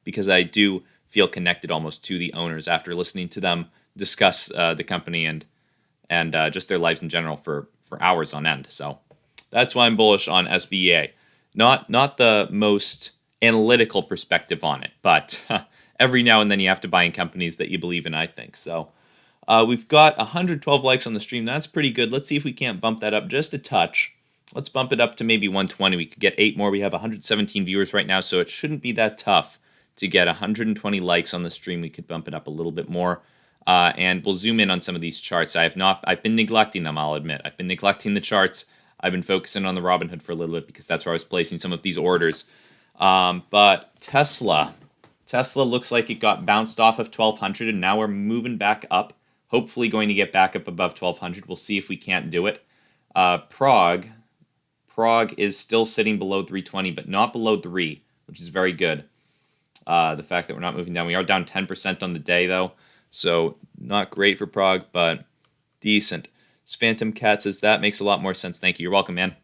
because I do feel connected almost to the owners after listening to them discuss the company and just their lives in general for hours on end. So that's why I'm bullish on SBA. Not the most analytical perspective on it, but every now and then you have to buy in companies that you believe in, I think. So we've got 112 likes on the stream. That's pretty good. Let's see if we can't bump that up just a touch. Let's bump it up to maybe 120. We could get 8 more. We have 117 viewers right now, so it shouldn't be that tough to get 120 likes on the stream. We could bump it up a little bit more. And we'll zoom in on some of these charts. I've been neglecting them, I'll admit. I've been neglecting the charts. I've been focusing on the Robinhood for a little bit because that's where I was placing some of these orders. But Tesla looks like it got bounced off of 1200 and now we're moving back up. Hopefully going to get back up above 1200. We'll see if we can't do it. PROG is still sitting below 320, but not below 3, which is very good. The fact that we're not moving down. We are down 10% on the day, though, so not great for PROG, but decent. Phantom Cat says that makes a lot more sense. Thank you. You're welcome, man.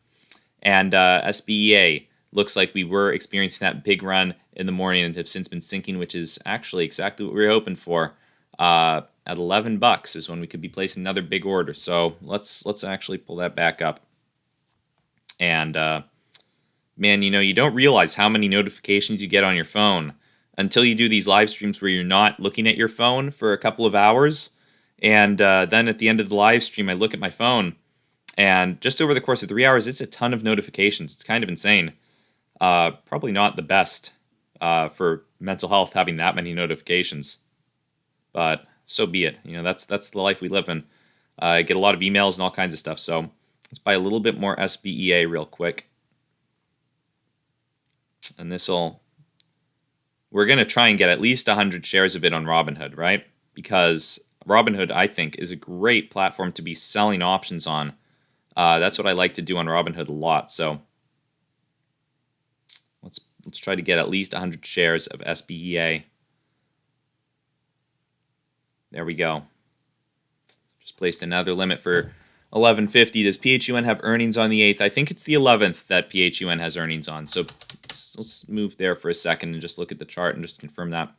And Sbea looks like we were experiencing that big run in the morning and have since been sinking, which is actually exactly what we were hoping for. At $11 is when we could be placing another big order. So let's actually pull that back up. And man, you don't realize how many notifications you get on your phone until you do these live streams where you're not looking at your phone for a couple of hours. And then at the end of the live stream, I look at my phone, and just over the course of 3 hours, it's a ton of notifications. It's kind of insane. Probably not the best for mental health having that many notifications, but so be it. That's the life we live in. I get a lot of emails and all kinds of stuff. So let's buy a little bit more SBEA real quick, and we're going to try and get at least 100 shares of it on Robinhood, right? Because Robinhood, I think, is a great platform to be selling options on. That's what I like to do on Robinhood a lot. So let's try to get at least 100 shares of SBEA. There we go. Just placed another limit for 1150. Does PHUN have earnings on the 8th? I think it's the 11th that PHUN has earnings on. So let's move there for a second and just look at the chart and just confirm that.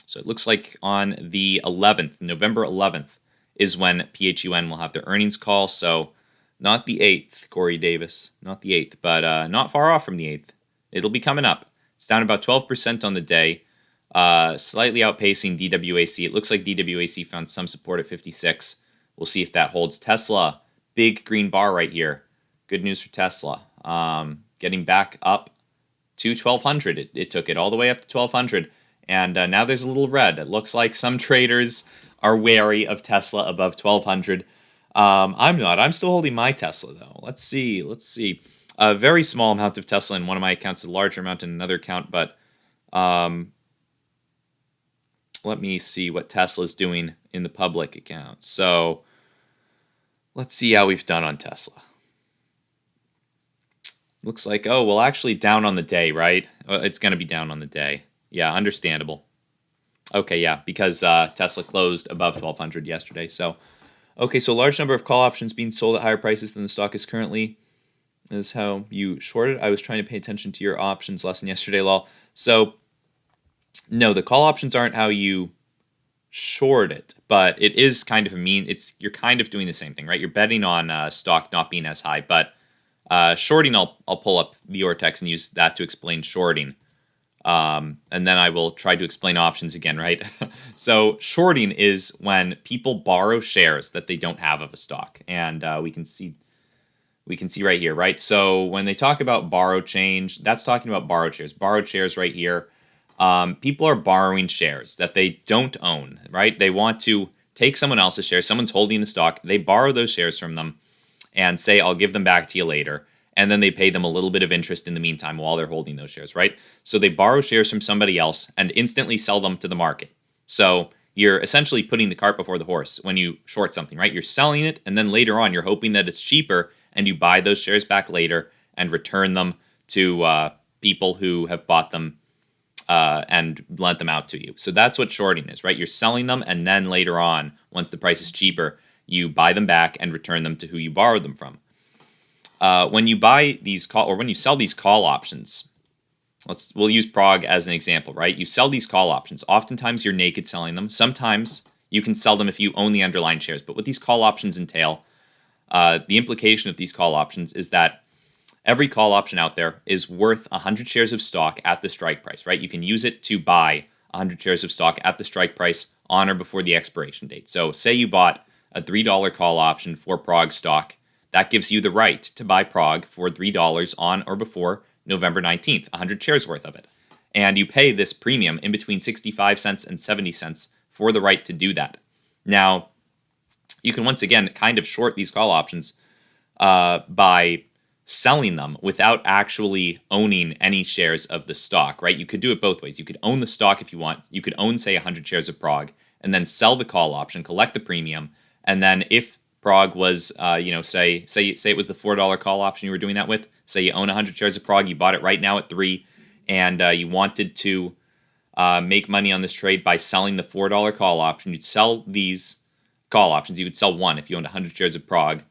So it looks like on the 11th, November 11th, is when PHUN will have their earnings call. So not the 8th, Corey Davis. Not the 8th, but not far off from the 8th. It'll be coming up. It's down about 12% on the day, slightly outpacing DWAC. It looks like DWAC found some support at 56. We'll see if that holds. Tesla, big green bar right here. Good news for Tesla. Getting back up to 1200. It took it all the way up to 1200. And now there's a little red. It looks like some traders are wary of Tesla above 1200. I'm not. I'm still holding my Tesla, though. Let's see. A very small amount of Tesla in one of my accounts, a larger amount in another account. But let me see what Tesla's doing in the public account. So let's see how we've done on Tesla. Looks like, actually down on the day, right? It's going to be down on the day. Yeah, understandable. Okay, yeah, because Tesla closed above 1200 yesterday. So, okay, so large number of call options being sold at higher prices than the stock is currently is how you shorted. I was trying to pay attention to your options lesson yesterday, lol. So, no, the call options aren't how you short it, but it is kind of you're kind of doing the same thing, right? You're betting on stock not being as high, but shorting, I'll pull up the Vortex and use that to explain shorting. And then I will try to explain options again, right? So shorting is when people borrow shares that they don't have of a stock. And we can see right here, right? So when they talk about borrow change, that's talking about borrowed shares. Borrowed shares right here. People are borrowing shares that they don't own, right? They want to take someone else's shares. Someone's holding the stock. They borrow those shares from them and say, I'll give them back to you later. And then they pay them a little bit of interest in the meantime while they're holding those shares, right? So they borrow shares from somebody else and instantly sell them to the market. So you're essentially putting the cart before the horse when you short something, right? You're selling it, and then later on, you're hoping that it's cheaper, and you buy those shares back later and return them to people who have bought them and lent them out to you. So that's what shorting is, right? You're selling them, and then later on, once the price is cheaper, you buy them back and return them to who you borrowed them from. When you buy these when you sell these call options, we'll use PROG as an example, right? You sell these call options. Oftentimes you're naked selling them. Sometimes you can sell them if you own the underlying shares. But what these call options entail, the implication of these call options is that every call option out there is worth 100 shares of stock at the strike price, right? You can use it to buy 100 shares of stock at the strike price on or before the expiration date. So say you bought a $3 call option for PROG stock. That gives you the right to buy PROG for $3 on or before November 19th, 100 shares worth of it. And you pay this premium in between 65 cents and 70 cents for the right to do that. Now, you can once again kind of short these call options by selling them without actually owning any shares of the stock, right? You could do it both ways. You could own the stock if you want. You could own, say, 100 shares of PROG and then sell the call option, collect the premium, and then if PROG was, say it was the $4 call option you were doing that with. Say you own 100 shares of PROG, you bought it right now at 3, and you wanted to make money on this trade by selling the $4 call option. You'd sell these call options. You would sell one if you owned 100 shares of PROG,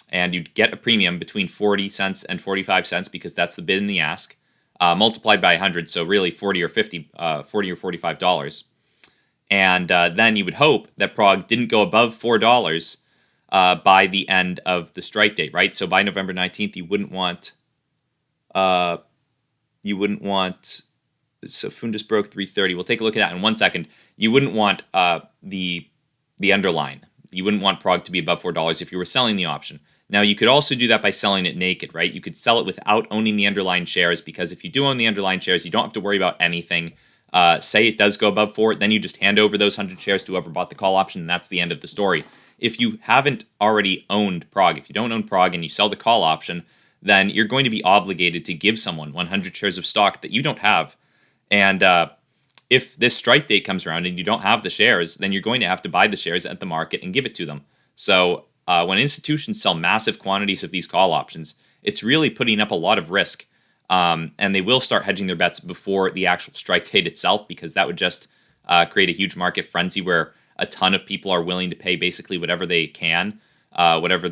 and you'd get a premium between 40 cents and 45 cents because that's the bid and the ask, multiplied by 100, so really 40 or $45. And then you would hope that PROG didn't go above $4 by the end of the strike date, right? So by November 19th, you wouldn't want. So PHUN just broke 330. We'll take a look at that in 1 second. You wouldn't want the underline. You wouldn't want PROG to be above $4 if you were selling the option. Now, you could also do that by selling it naked, right? You could sell it without owning the underlying shares, because if you do own the underlying shares, you don't have to worry about anything. Say it does go above 4, then you just hand over those 100 shares to whoever bought the call option, and that's the end of the story. If you haven't already owned PROG, if you don't own PROG and you sell the call option, then you're going to be obligated to give someone 100 shares of stock that you don't have. And if this strike date comes around and you don't have the shares, then you're going to have to buy the shares at the market and give it to them. So when institutions sell massive quantities of these call options, it's really putting up a lot of risk. And they will start hedging their bets before the actual strike date itself, because that would just create a huge market frenzy where a ton of people are willing to pay basically whatever they can,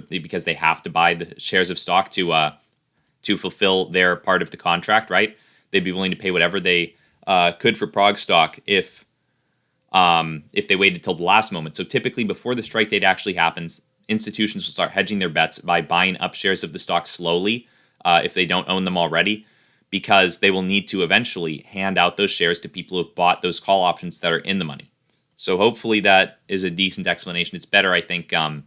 because they have to buy the shares of stock to fulfill their part of the contract, right? They'd be willing to pay whatever they could for PROG stock if they waited till the last moment. So typically, before the strike date actually happens, institutions will start hedging their bets by buying up shares of the stock slowly if they don't own them already, because they will need to eventually hand out those shares to people who have bought those call options that are in the money. So hopefully that is a decent explanation. It's better, I think. I'm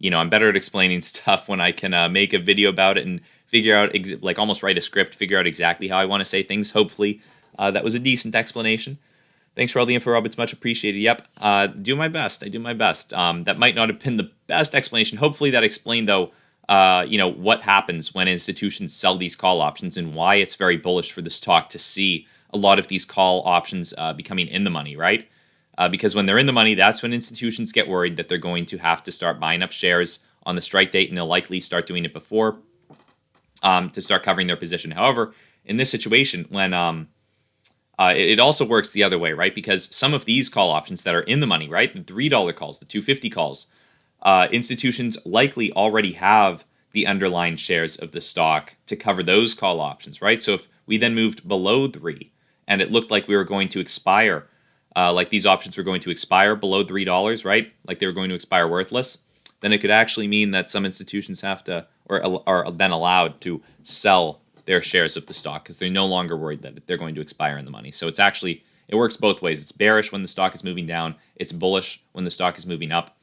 better at explaining stuff when I can make a video about it and figure out, almost write a script, figure out exactly how I want to say things. Hopefully that was a decent explanation. Thanks for all the info, Rob. It's much appreciated. Yep, do my best. I do my best. That might not have been the best explanation. Hopefully that explained, though, what happens when institutions sell these call options and why it's very bullish for the stock to see a lot of these call options becoming in the money, right? Because when they're in the money, that's when institutions get worried that they're going to have to start buying up shares on the strike date, and they'll likely start doing it before to start covering their position. However, in this situation, when it also works the other way, right? Because some of these call options that are in the money, right, the $3 calls, the $2.50 calls, institutions likely already have the underlying shares of the stock to cover those call options, right? So if we then moved below 3 and it looked like we were going to expire, like these options were going to expire below $3, right? Like they were going to expire worthless, then it could actually mean that some institutions have to, or are then allowed to sell their shares of the stock because they're no longer worried that they're going to expire in the money. So it works both ways. It's bearish when the stock is moving down. It's bullish when the stock is moving up,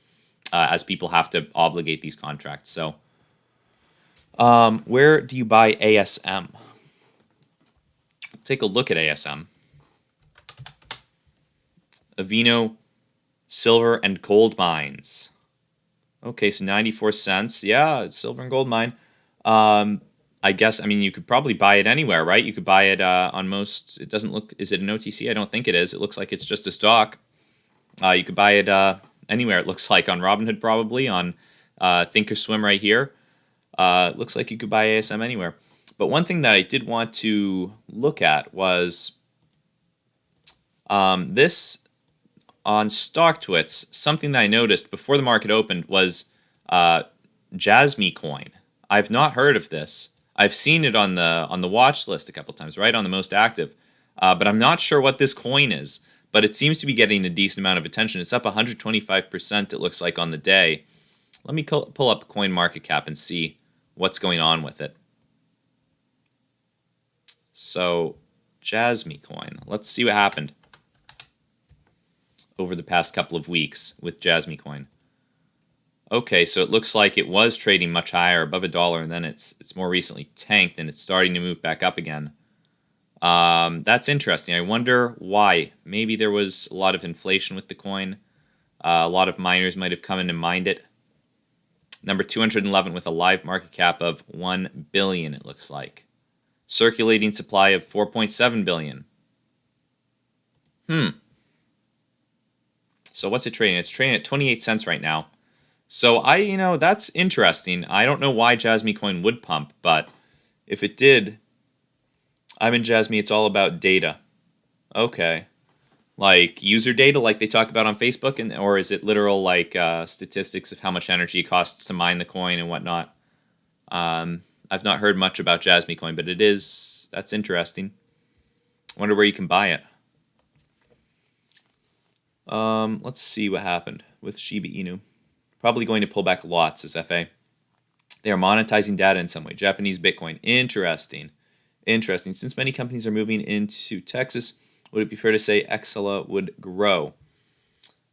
as people have to obligate these contracts. So where do you buy ASM? Take a look at ASM. Avino Silver and Gold Mines. Okay, so 94 cents. Yeah, it's silver and gold mine. I guess, you could probably buy it anywhere, right? You could buy it on most, it doesn't look, is it an OTC? I don't think it is. It looks like it's just a stock. You could buy it anywhere, it looks like, on Robinhood probably, on Thinkorswim right here. It looks like you could buy ASM anywhere. But one thing that I did want to look at was this on StockTwits. Something that I noticed before the market opened was Jasminecoin. I've not heard of this. I've seen it on the watch list a couple times, right, on the most active. But I'm not sure what this coin is. But it seems to be getting a decent amount of attention. It's up 125%, it looks like, on the day. Let me pull up CoinMarketCap and see what's going on with it. So, Jasminecoin. Let's see what happened over the past couple of weeks with Jasminecoin. Okay, so it looks like it was trading much higher, above $1, and then it's more recently tanked, and it's starting to move back up again. That's interesting. I wonder why. Maybe there was a lot of inflation with the coin. A lot of miners might have come in and mined it. Number 211 with a live market cap of $1 billion, it looks like. Circulating supply of 4.7 billion. So what's it trading? It's trading at 28 cents right now. So that's interesting. I don't know why Jasminecoin would pump, but if it did, I'm in Jasmine. It's all about data. Okay. Like user data like they talk about on Facebook, or is it literal like statistics of how much energy it costs to mine the coin and whatnot? I've not heard much about Jasminecoin, but that's interesting. I wonder where you can buy it. Let's see what happened with Shiba Inu. Probably going to pull back lots as FA. They are monetizing data in some way. Japanese Bitcoin. Interesting. Since many companies are moving into Texas, would it be fair to say XLA would grow?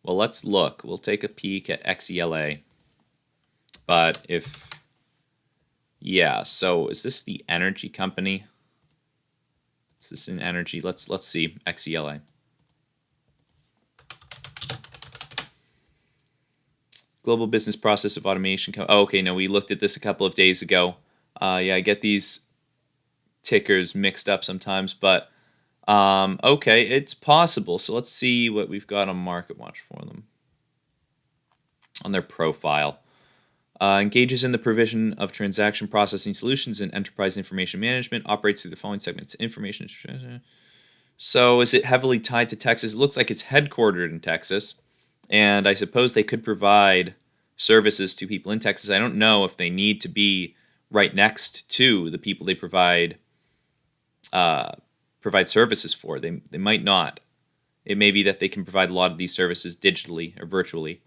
Well, let's look. We'll take a peek at XELA. But so is this the energy company? Is this in energy? Let's see. XELA. Global Business Process of Automation. Okay, no, we looked at this a couple of days ago. I get these tickers mixed up sometimes, but okay, it's possible. So let's see what we've got on Market Watch for them. On their profile. Engages in the provision of transaction processing solutions and enterprise information management, operates through the following segments. Information. So is it heavily tied to Texas? It looks like it's headquartered in Texas. And I suppose they could provide services to people in Texas. I don't know if they need to be right next to the people they provide services for. They might not. It may be that they can provide a lot of these services digitally or virtually,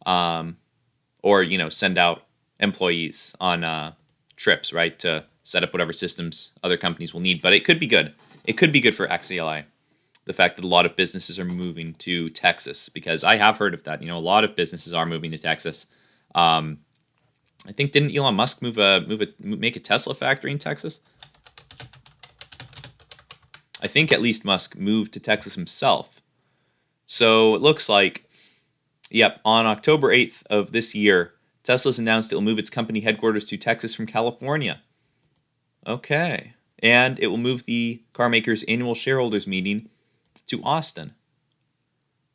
or send out employees on trips, right, to set up whatever systems other companies will need. But it could be good. It could be good for XELI. The fact that a lot of businesses are moving to Texas, because I have heard of that. A lot of businesses are moving to Texas. I think didn't Elon Musk make a Tesla factory in Texas? I think at least Musk moved to Texas himself. So it looks like, on October 8th of this year, Tesla's announced it will move its company headquarters to Texas from California. Okay. And it will move the car maker's annual shareholders meeting to Austin.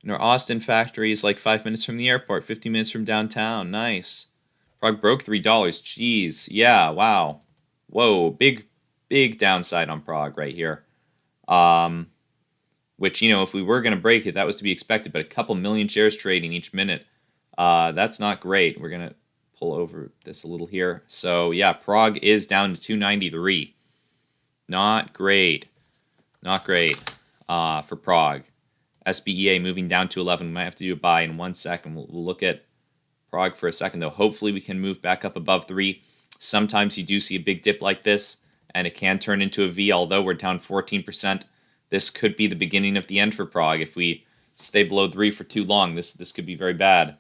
And our Austin factory is like 5 minutes from the airport, 50 minutes from downtown. Nice. PROG broke $3. Jeez. Yeah, wow. Whoa, big downside on PROG right here. Which, if we were going to break it, that was to be expected. But a couple million shares trading each minute, that's not great. We're going to pull over this a little here. So, PROG is down to 293. Not great. For PROG. SBEA moving down to 11. We might have to do a buy in 1 second. We'll look at PROG for a second, though. Hopefully we can move back up above 3. Sometimes you do see a big dip like this, and it can turn into a V, although we're down 14%. This could be the beginning of the end for PROG. If we stay below 3 for too long, this could be very bad.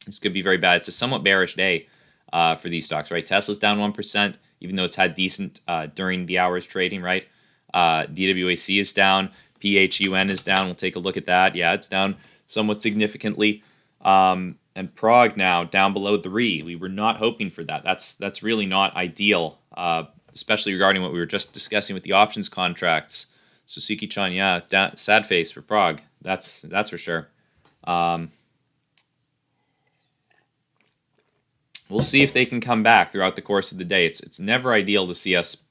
This could be very bad. It's a somewhat bearish day for these stocks, right? Tesla's down 1%, even though it's had decent during the hours trading, right? DWAC is down. PHUN is down. We'll take a look at that. Yeah, it's down somewhat significantly. And PROG now down below 3. We were not hoping for that. That's really not ideal, especially regarding what we were just discussing with the options contracts. Suzuki-chan, sad face for PROG. That's for sure. We'll see if they can come back throughout the course of the day. It's never ideal to see us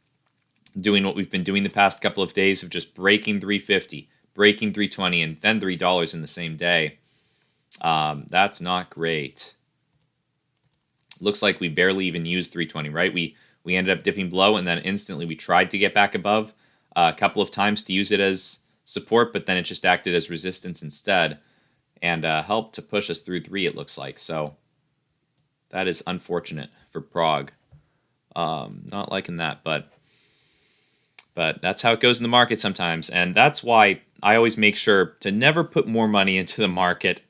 doing what we've been doing the past couple of days of just breaking 350, breaking 320, and then $3 in the same day. That's not great. Looks like we barely even used 320, right? We ended up dipping below, and then instantly we tried to get back above a couple of times to use it as support, but then it just acted as resistance instead and helped to push us through 3, it looks like. So that is unfortunate for PROG. Not liking that, but that's how it goes in the market sometimes. And that's why I always make sure to never put more money into the market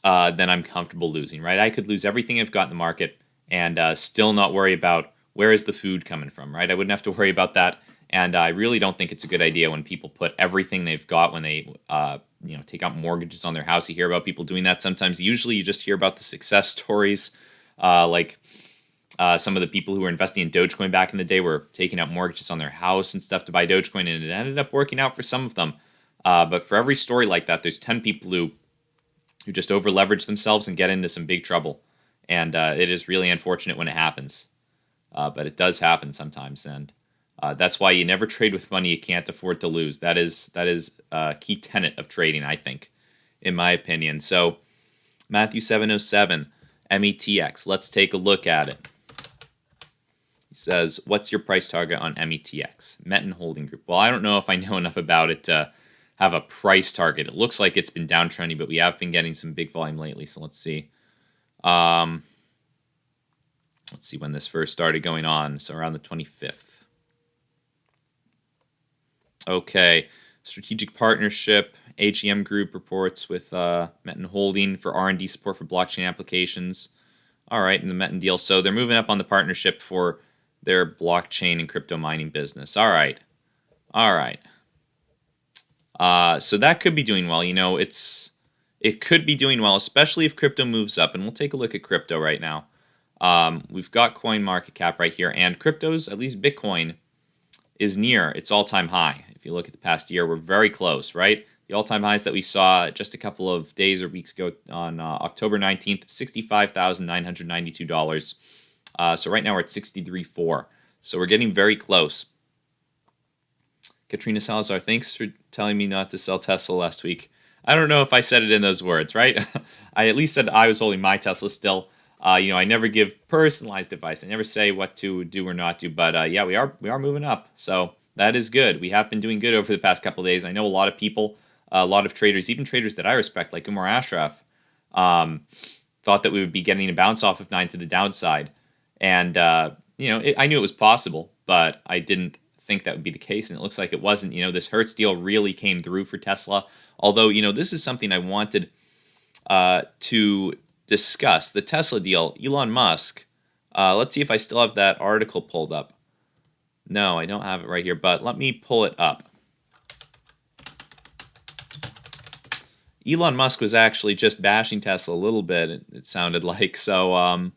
than I'm comfortable losing, right? I could lose everything I've got in the market and still not worry about where is the food coming from, right? I wouldn't have to worry about that. And I really don't think it's a good idea when people put everything they've got when they take out mortgages on their house. You hear about people doing that sometimes. Usually you just hear about the success stories, like some of the people who were investing in Dogecoin back in the day were taking out mortgages on their house and stuff to buy Dogecoin, and it ended up working out for some of them. But for every story like that, there's 10 people who who just over leverage themselves and get into some big trouble. And it is really unfortunate when it happens. But it does happen sometimes. And that's why you never trade with money you can't afford to lose. That is a key tenet of trading, I think, in my opinion. So Matthew 707, METX. Let's take a look at it. He says, what's your price target on METX? Metin Holding Group. Well, I don't know if I know enough about it to have a price target. It looks like it's been downtrending, but we have been getting some big volume lately. So let's see. Let's see when this first started going on. So around the 25th. Okay. Strategic partnership. AGM Group reports with Metin Holding for R&D support for blockchain applications. All right, and the Metin deal. So they're moving up on the partnership for their blockchain and crypto mining business. All right. So that could be doing well. You know, it could be doing well, especially if crypto moves up. And we'll take a look at crypto right now. We've got coin market cap right here, and crypto's, at least Bitcoin, is near its all-time high. If you look at the past year, we're very close, right? The all-time highs that we saw just a couple of days or weeks ago on October 19th, $65,992. So right now we're at 63.4. So we're getting very close. Katrina Salazar, thanks for telling me not to sell Tesla last week. I don't know if I said it in those words, right? I at least said I was holding my Tesla still. I never give personalized advice. I never say what to do or not do. But yeah, we are moving up. So that is good. We have been doing good over the past couple of days. I know a lot of people, a lot of traders, even traders that I respect, like Umar Ashraf, thought that we would be getting a bounce off of 9 to the downside. And, I knew it was possible, but I didn't think that would be the case. And it looks like it wasn't. This Hertz deal really came through for Tesla. Although, this is something I wanted to discuss. The Tesla deal, Elon Musk. Let's see if I still have that article pulled up. No, I don't have it right here, but let me pull it up. Elon Musk was actually just bashing Tesla a little bit, it sounded like. So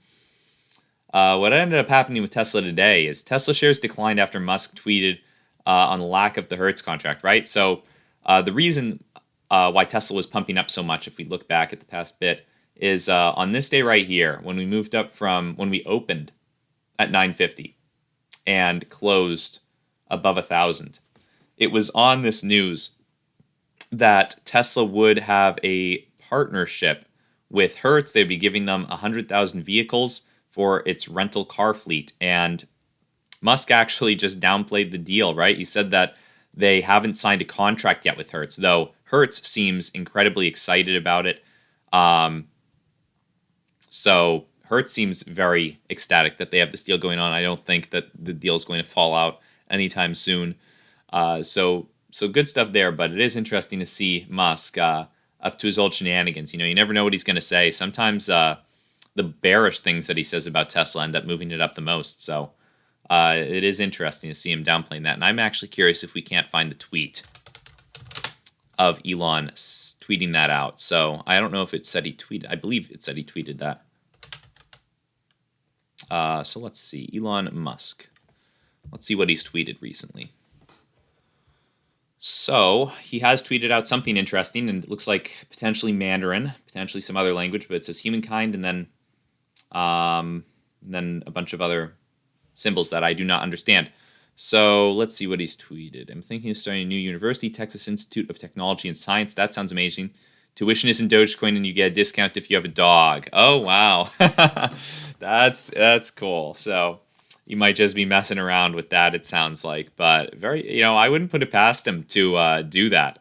what ended up happening with Tesla today is Tesla shares declined after Musk tweeted on the lack of the Hertz contract, right? So the reason why Tesla was pumping up so much, if we look back at the past bit, is on this day right here, when we moved up from when we opened at 950 and closed above 1,000. It was on this news that Tesla would have a partnership with Hertz. They'd be giving them 100,000 vehicles for its rental car fleet. And Musk actually just downplayed the deal, right? He said that they haven't signed a contract yet with Hertz, though Hertz seems incredibly excited about it. So Hertz seems very ecstatic that they have this deal going on. I don't think that the deal is going to fall out anytime soon. So good stuff there, but it is interesting to see Musk up to his old shenanigans. You never know what he's going to say. Sometimes the bearish things that he says about Tesla end up moving it up the most. So it is interesting to see him downplaying that. And I'm actually curious if we can't find the tweet of Elon tweeting that out. So I don't know if it said he tweeted. I believe it said he tweeted that. So let's see. Elon Musk. Let's see what he's tweeted recently. So he has tweeted out something interesting, and it looks like potentially Mandarin, potentially some other language, but it says humankind, and then a bunch of other symbols that I do not understand. So let's see what he's tweeted. I'm thinking of starting a new university, Texas Institute of Technology and Science. That sounds amazing. Tuition is in Dogecoin, and you get a discount if you have a dog. Oh, wow. That's cool. So you might just be messing around with that, it sounds like. But I wouldn't put it past him to do that.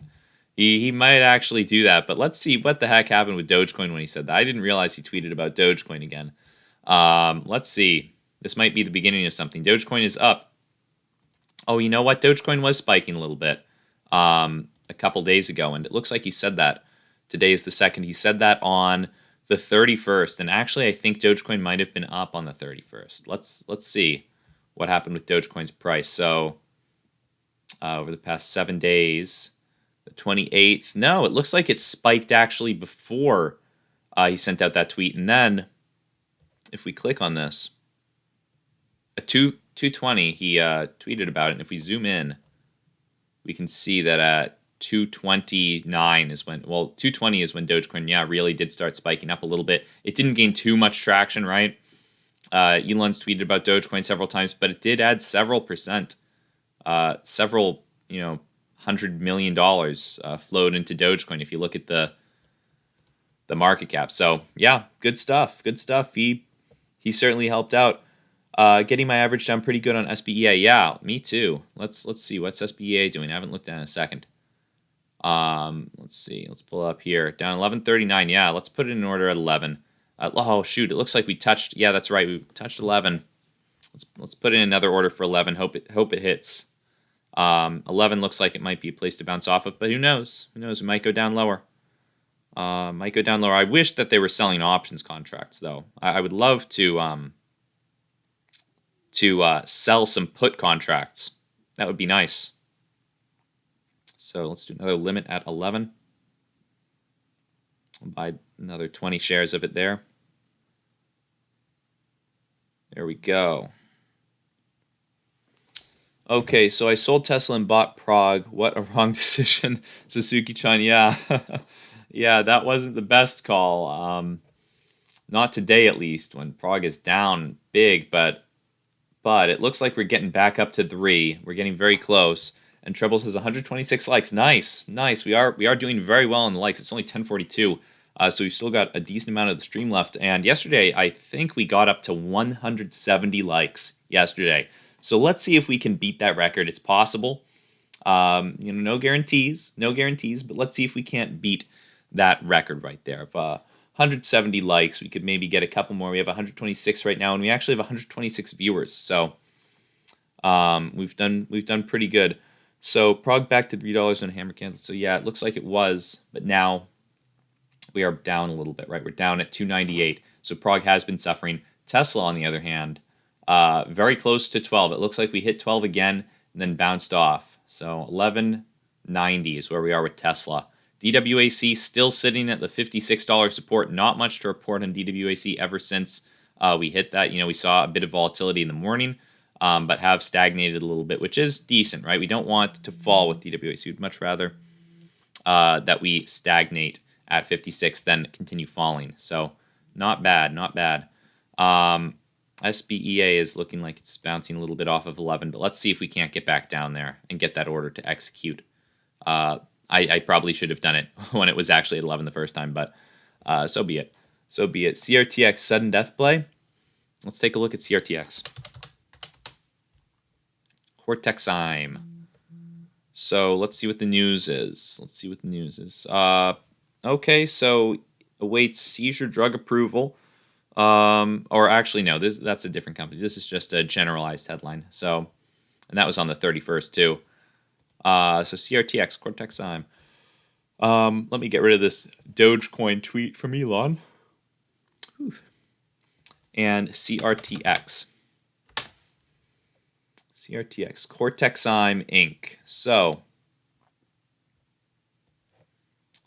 He might actually do that. But let's see what the heck happened with Dogecoin when he said that. I didn't realize he tweeted about Dogecoin again. Let's see. This might be the beginning of something. Dogecoin is up. Oh, you know what? Dogecoin was spiking a little bit a couple days ago, and it looks like he said that. Today is the 2nd. He said that on the 31st, and actually I think Dogecoin might have been up on the 31st. Let's see what happened with Dogecoin's price. So over the past 7 days, the 28th. No, it looks like it spiked actually before he sent out that tweet, and then if we click on this, at 2:20 he tweeted about it, and if we zoom in, we can see that at 229 is when, well, 220 is when Dogecoin, yeah, really did start spiking up a little bit. It didn't gain too much traction, right? Elon's tweeted about Dogecoin several times, but it did add several percent, several, $100 million flowed into Dogecoin if you look at the market cap. So yeah, good stuff. Good stuff. He certainly helped out. Getting my average down pretty good on Sbea. Yeah, me too. Let's see what's Sbea doing. I haven't looked at it in a second. Let's see. Let's pull up here. Down 1139. Yeah, let's put it in order at 11. Oh shoot, it looks like we touched. Yeah, that's right. We touched 11. Let's put in another order for 11. Hope it hits. 11 looks like it might be a place to bounce off of, but who knows? Who knows? It might go down lower. I wish that they were selling options contracts, though. I would love to sell some put contracts. That would be nice. So let's do another limit at 11. I'll buy another 20 shares of it there. There we go. Okay, so I sold Tesla and bought PROG. What a wrong decision, Suzuki-chan. Yeah. Yeah, that wasn't the best call. Not today, at least, when PROG is down big, but it looks like we're getting back up to 3. We're getting very close. And Trebles has 126 likes. Nice. We are doing very well in the likes. It's only 1042. So we've still got a decent amount of the stream left. And yesterday, I think we got up to 170 likes yesterday. So let's see if we can beat that record. It's possible. No guarantees, but let's see if we can't beat that record right there. Of 170 likes, we could maybe get a couple more. We have 126 right now, and we actually have 126 viewers. So we've done pretty good. So PROG back to $3 on hammer candle. So yeah, it looks like it was, but now we are down a little bit, right? We're down at 298. So PROG has been suffering. Tesla, on the other hand, very close to 12. It looks like we hit 12 again and then bounced off. So 1190 is where we are with Tesla. DWAC still sitting at the $56 support. Not much to report on DWAC ever since we hit that. We saw a bit of volatility in the morning, but have stagnated a little bit, which is decent, right? We don't want to fall with DWAC. We'd much rather that we stagnate at 56 than continue falling. So not bad. SBEA is looking like it's bouncing a little bit off of 11, but let's see if we can't get back down there and get that order to execute. I probably should have done it when it was actually at 11 the first time, but so be it. CRTX sudden death play. Let's take a look at CRTX. Crtx. So let's see what the news is. Okay, so awaits seizure drug approval. Or actually, no, that's a different company. This is just a generalized headline. So, and that was on the 31st too. So CRTX, Crtx. Let me get rid of this Dogecoin tweet from Elon. Whew. And CRTX, Crtx Inc. So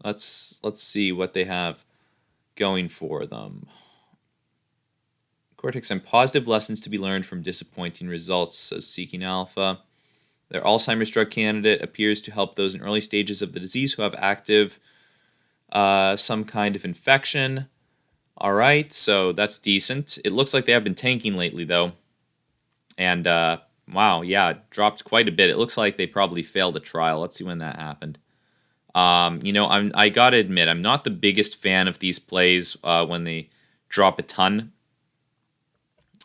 let's see what they have going for them. Crtx positive lessons to be learned from disappointing results, says Seeking Alpha. Their Alzheimer's drug candidate appears to help those in early stages of the disease who have active some kind of infection. All right, so that's decent. It looks like they have been tanking lately, though. And, wow, yeah, it dropped quite a bit. It looks like they probably failed a trial. Let's see when that happened. I got to admit, I'm not the biggest fan of these plays when they drop a ton.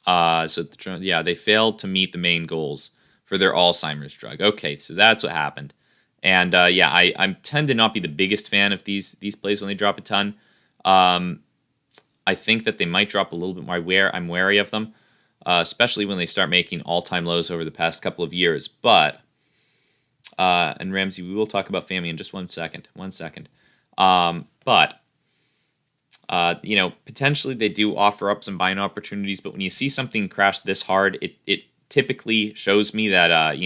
They failed to meet the main goals for their Alzheimer's drug. Okay, so that's what happened. And I tend to not be the biggest fan of these plays when they drop a ton. I think that they might drop a little bit more. I'm wary of them, especially when they start making all-time lows over the past couple of years. But and Ramsey, we will talk about FAMI in just one second. Potentially they do offer up some buying opportunities, but when you see something crash this hard, it typically shows me that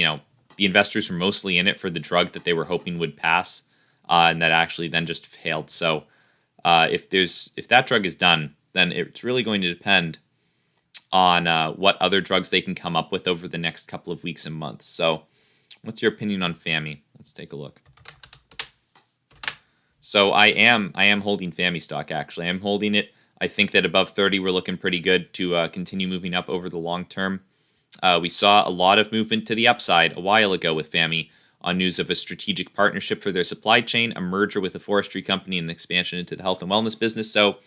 the investors were mostly in it for the drug that they were hoping would pass, and that actually then just failed. So if that drug is done, then it's really going to depend on what other drugs they can come up with over the next couple of weeks and months. So what's your opinion on FAMI? Let's take a look. So I am holding FAMI stock, actually. I'm holding it. I think that above 30, we're looking pretty good to continue moving up over the long term. We saw a lot of movement to the upside a while ago with FAMI on news of a strategic partnership for their supply chain, a merger with a forestry company, and an expansion into the health and wellness business. So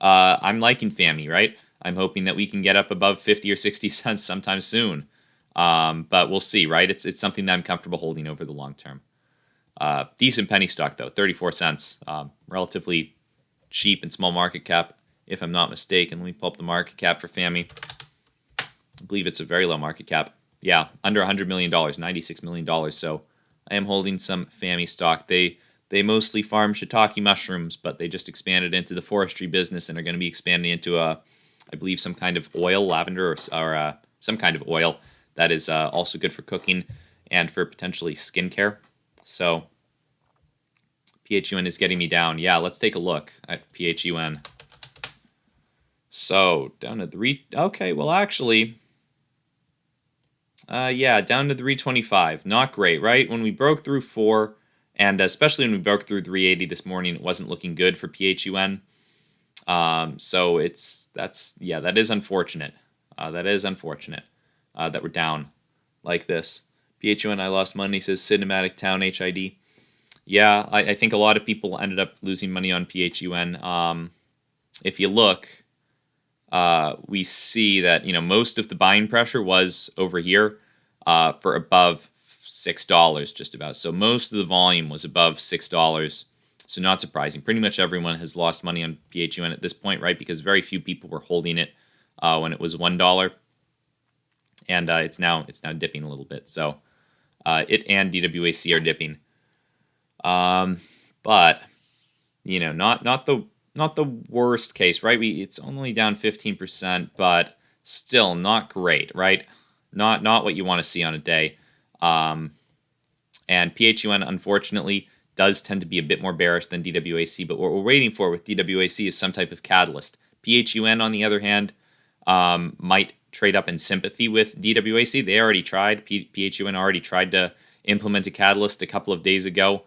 I'm liking FAMI, right? I'm hoping that we can get up above 50 or 60 cents sometime soon. But we'll see, right? It's something that I'm comfortable holding over the long term. Decent penny stock, though, 34 cents. Relatively cheap and small market cap, if I'm not mistaken. Let me pull up the market cap for FAMI. I believe it's a very low market cap. Yeah, under $100 million, $96 million. So I am holding some FAMI stock. They mostly farm shiitake mushrooms, but they just expanded into the forestry business and are going to be expanding into, I believe, some kind of oil, lavender, or some kind of oil that is also good for cooking and for potentially skincare. So PHUN is getting me down. Yeah, let's take a look at PHUN. So down to 3. Okay, well, actually, yeah, down to 325. Not great, right? When we broke through 4, and especially when we broke through 380 this morning, it wasn't looking good for PHUN. So that is unfortunate. That is unfortunate that we're down like this. PHUN, I lost money, says Cinematic Town HID. Yeah, I think a lot of people ended up losing money on PHUN. If you look, we see that most of the buying pressure was over here for above $6, just about. So most of the volume was above $6. So not surprising. Pretty much everyone has lost money on PHUN at this point, right? Because very few people were holding it when it was $1, and it's now dipping a little bit. So it and DWAC are dipping. But not the worst case, right? It's only down 15%, but still not great, right? Not what you want to see on a day. And PHUN, unfortunately, does tend to be a bit more bearish than DWAC, but what we're waiting for with DWAC is some type of catalyst. PHUN, on the other hand, might trade up in sympathy with DWAC. They already tried. PHUN already tried to implement a catalyst a couple of days ago.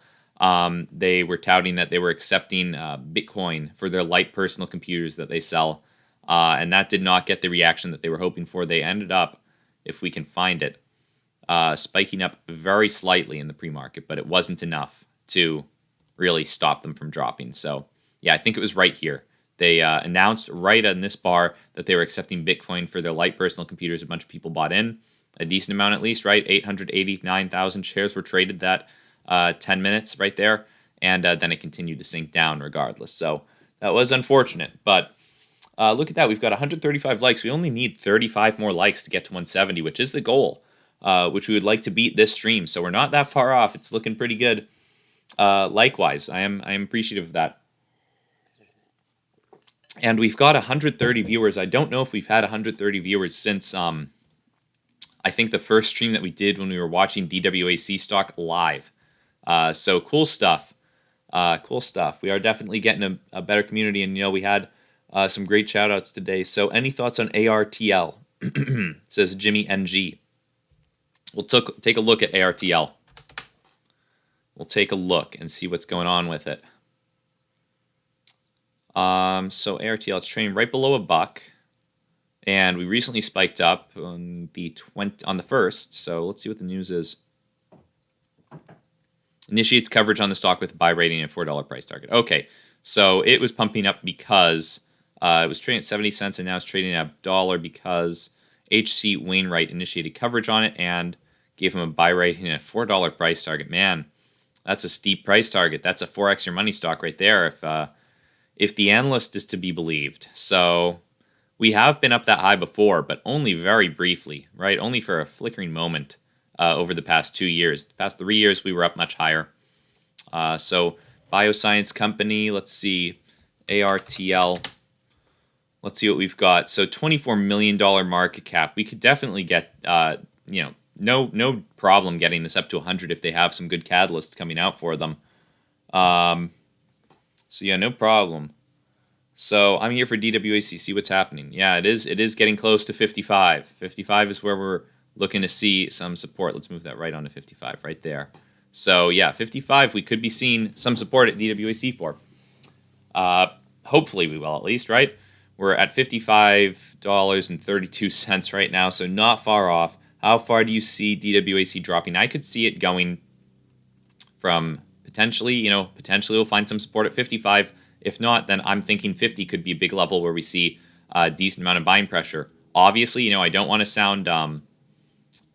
They were touting that they were accepting Bitcoin for their light personal computers that they sell, and that did not get the reaction that they were hoping for. They ended up, if we can find it, spiking up very slightly in the pre-market, but it wasn't enough to really stop them from dropping. So, yeah, I think it was right here. They announced right on this bar that they were accepting Bitcoin for their light personal computers. A bunch of people bought in, a decent amount at least, right? 889,000 shares were traded that 10 minutes right there, and then it continued to sink down regardless. So that was unfortunate, but look at that. We've got 135 likes. We only need 35 more likes to get to 170, which is the goal, which we would like to beat this stream. So we're not that far off. It's looking pretty good. Likewise, I am appreciative of that. And we've got 130 viewers. I don't know if we've had 130 viewers since I think the first stream that we did when we were watching DWAC stock live. So cool stuff. Cool stuff. We are definitely getting a better community, and we had some great shout outs today. So any thoughts on ARTL? Says Jimmy NG. We'll take a look at ARTL. We'll take a look and see what's going on with it. So ARTL, it's trading right below $1, and we recently spiked up on the 1st. So let's see what the news is. Initiates coverage on the stock with buy rating and $4 price target. Okay, so it was pumping up because it was trading at 70 cents, and now it's trading at $1 because H.C. Wainwright initiated coverage on it and gave him a buy rating and a $4 price target. Man, that's a steep price target. That's a 4x your money stock right there if the analyst is to be believed. So we have been up that high before, but only very briefly, right? Only for a flickering moment over the past 2 years. The past 3 years, we were up much higher. So bioscience company, let's see, ARTL. Let's see what we've got. So $24 million market cap. We could definitely get, no problem getting this up to 100 if they have some good catalysts coming out for them. So yeah, no problem. So I'm here for DWAC. See what's happening. Yeah, it is getting close to 55. 55 is where we're looking to see some support. Let's move that right on to 55 right there. So yeah, 55 we could be seeing some support at DWAC for. Hopefully we will, at least, right? We're at $55.32 right now, so not far off. How far do you see DWAC dropping? I could see it going from potentially we'll find some support at 55. If not, then I'm thinking 50 could be a big level where we see a decent amount of buying pressure. Obviously, I don't want to sound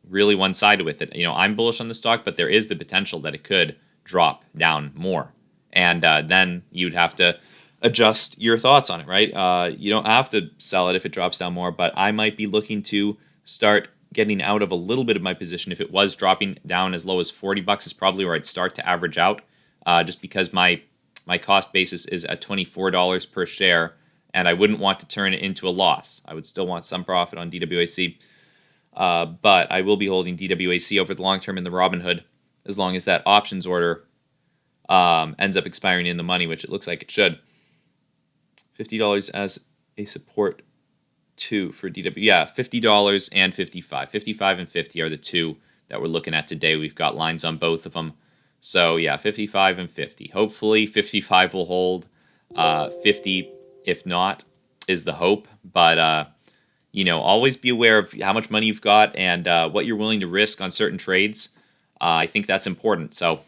really one-sided with it. I'm bullish on the stock, but there is the potential that it could drop down more. And then you'd have to adjust your thoughts on it, right? You don't have to sell it if it drops down more, but I might be looking to start getting out of a little bit of my position. If it was dropping down as low as $40 is probably where I'd start to average out, just because my cost basis is at $24 per share, and I wouldn't want to turn it into a loss. I would still want some profit on DWAC, but I will be holding DWAC over the long term in the Robinhood as long as that options order ends up expiring in the money, which it looks like it should. $50 as a support too for DW. Yeah, $50 and 55. 55 and 50 are the two that we're looking at today. We've got lines on both of them. So yeah, 55 and 50. Hopefully 55 will hold. 50, if not, is the hope. But always be aware of how much money you've got and what you're willing to risk on certain trades. I think that's important. So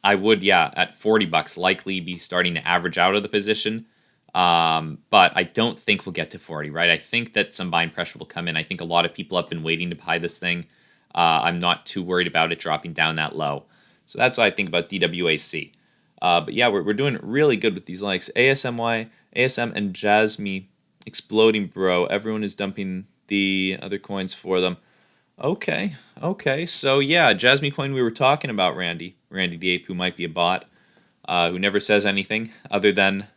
I would, at $40 likely be starting to average out of the position. But I don't think we'll get to 40, right? I think that some buying pressure will come in. I think a lot of people have been waiting to buy this thing. I'm not too worried about it dropping down that low. So that's what I think about DWAC. But yeah, we're doing really good with these likes. ASM and Jasmine exploding, bro. Everyone is dumping the other coins for them. Okay. So yeah, Jasminecoin we were talking about, Randy the Ape, who might be a bot, who never says anything other than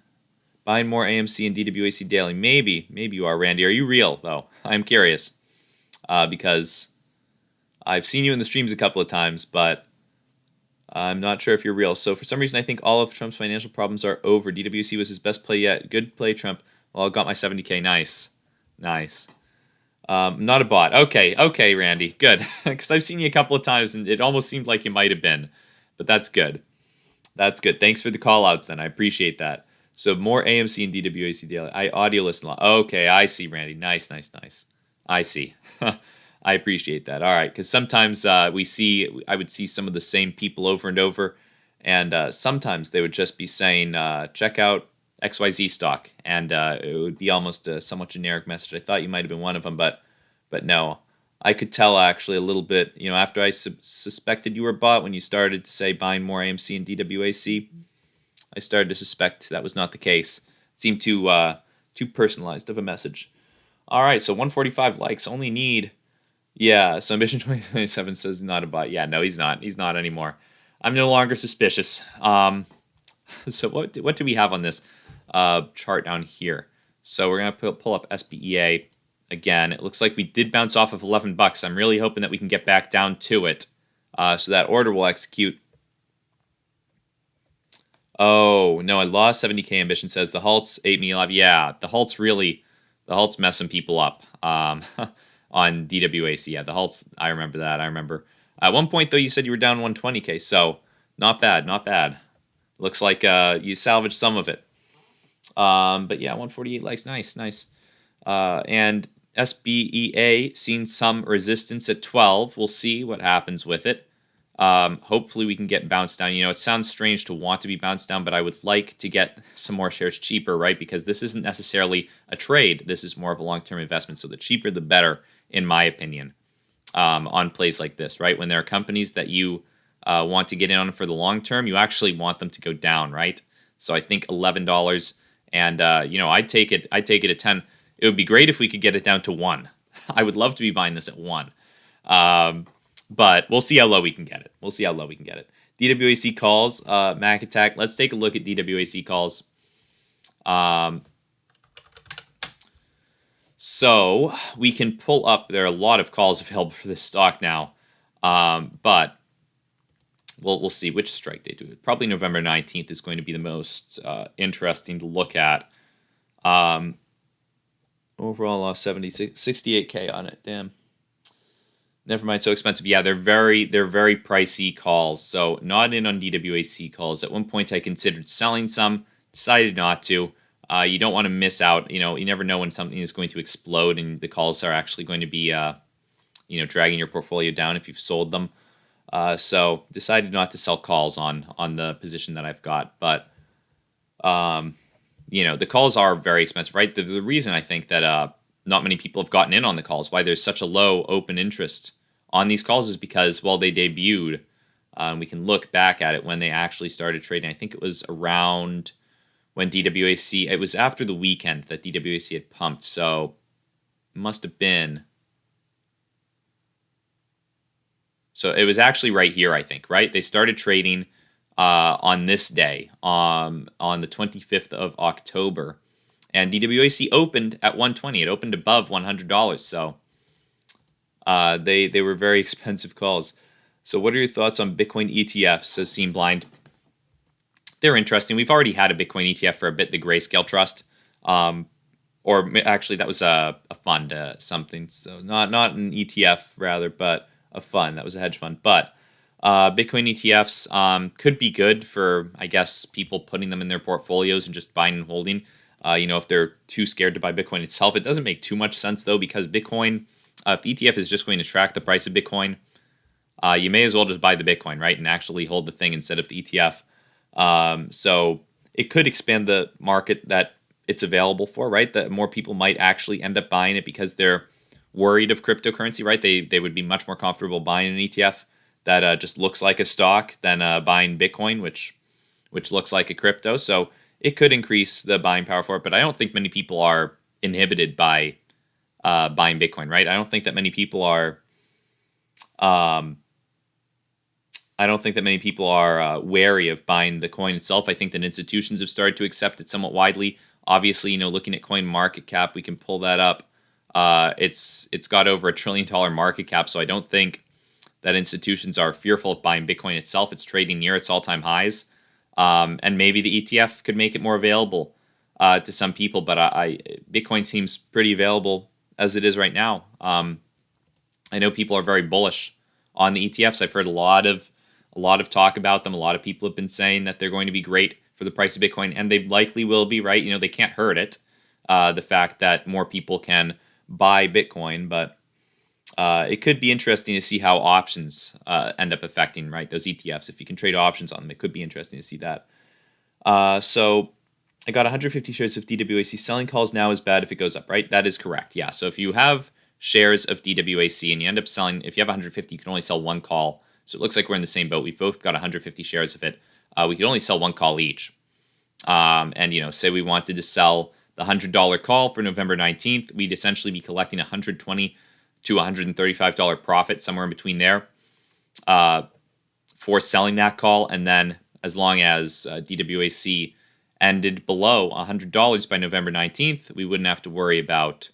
buying more AMC and DWAC daily. Maybe you are, Randy. Are you real, though? I'm curious. Because I've seen you in the streams a couple of times, but I'm not sure if you're real. So for some reason, I think all of Trump's financial problems are over. DWC was his best play yet. Good play, Trump. Well, I got my 70K. Nice. Not a bot. Okay, Randy. Good. Because I've seen you a couple of times, and it almost seemed like you might have been. But that's good. Thanks for the call-outs, then. I appreciate that. So more AMC and DWAC daily. I audio listen a lot. Okay, I see, Randy. Nice. I see. I appreciate that. All right, because sometimes I would see some of the same people over and over, and sometimes they would just be saying, check out XYZ stock, and it would be almost a somewhat generic message. I thought you might have been one of them, but no. I could tell actually a little bit, after I suspected you were a bot when you started to say buying more AMC and DWAC. I started to suspect that was not the case. It seemed too personalized of a message. All right, so 145 likes. Only need... Yeah, so Ambition 2027 says not a bot. Yeah, no, he's not. He's not anymore. I'm no longer suspicious. So what do we have on this chart down here? So we're going to pull up SBEA again. It looks like we did bounce off of $11. I'm really hoping that we can get back down to it. So that order will execute. Oh, no, I lost 70K. Ambition says the halts ate me alive. Yeah, the halts messing people up on DWAC. Yeah, the halts, I remember that. At one point, though, you said you were down 120K, so not bad. Looks like you salvaged some of it. But yeah, 148 likes, nice. And SBEA seen some resistance at 12. We'll see what happens with it. Hopefully we can get bounced down. It sounds strange to want to be bounced down, but I would like to get some more shares cheaper, right? Because this isn't necessarily a trade. This is more of a long-term investment. So the cheaper, the better, in my opinion, on plays like this, right? When there are companies that you want to get in on for the long term, you actually want them to go down, right? So I think $11, and I'd take it at 10. It would be great if we could get it down to 1. I would love to be buying this at 1. But we'll see how low we can get it. DWAC calls, Mac Attack. Let's take a look at DWAC calls. So we can pull up. There are a lot of calls available for this stock now. But we'll see which strike they do. Probably November 19th is going to be the most interesting to look at. Overall lost 68K on it. Damn. Never mind, so expensive. Yeah, they're very pricey calls. So not in on DWAC calls. At one point, I considered selling some, decided not to. You don't want to miss out. You never know when something is going to explode, and the calls are actually going to be, dragging your portfolio down if you've sold them. So decided not to sell calls on the position that I've got. But the calls are very expensive, right? The reason I think that not many people have gotten in on the calls, why there's such a low open interest on these calls, is because, well, they debuted. We can look back at it when they actually started trading. I think it was around when DWAC, it was after the weekend that DWAC had pumped. So it must have been. So it was actually right here, I think, right? They started trading on this day, on the 25th of October. And DWAC opened at 120. It opened above $100. So they were very expensive calls. So what are your thoughts on Bitcoin ETFs, says Seem Blind? They're interesting. We've already had a Bitcoin ETF for a bit, the Grayscale Trust. Or actually, that was a fund, something. So not an ETF, rather, but a fund. That was a hedge fund. But Bitcoin ETFs could be good for, I guess, people putting them in their portfolios and just buying and holding. If they're too scared to buy Bitcoin itself. It doesn't make too much sense, though, because Bitcoin, if the ETF is just going to track the price of Bitcoin, you may as well just buy the Bitcoin, right, and actually hold the thing instead of the ETF. So it could expand the market that it's available for, right? That more people might actually end up buying it because they're worried of cryptocurrency, right? They would be much more comfortable buying an ETF that just looks like a stock than buying Bitcoin, which looks like a crypto. So it could increase the buying power for it, but I don't think many people are inhibited by buying Bitcoin, right? I don't think that many people are. Wary of buying the coin itself. I think that institutions have started to accept it somewhat widely. Obviously, looking at coin market cap, we can pull that up. It's got over $1 trillion market cap, so I don't think that institutions are fearful of buying Bitcoin itself. It's trading near its all-time highs, and maybe the ETF could make it more available to some people. But Bitcoin seems pretty available as it is right now. I know people are very bullish on the ETFs. I've heard a lot of talk about them. A lot of people have been saying that they're going to be great for the price of Bitcoin, and they likely will be, right? They can't hurt it. The fact that more people can buy Bitcoin, but it could be interesting to see how options end up affecting, right, those ETFs. If you can trade options on them, it could be interesting to see that. So I got 150 shares of DWAC. Selling calls now is bad if it goes up, right? That is correct. Yeah. So if you have shares of DWAC and you end up selling, if you have 150, you can only sell one call. So it looks like we're in the same boat. We've both got 150 shares of it. We could only sell one call each. And say we wanted to sell the $100 call for November 19th, we'd essentially be collecting $120 to $135 profit, somewhere in between there, for selling that call. And then as long as DWAC ended below $100 by November 19th, we wouldn't have to worry about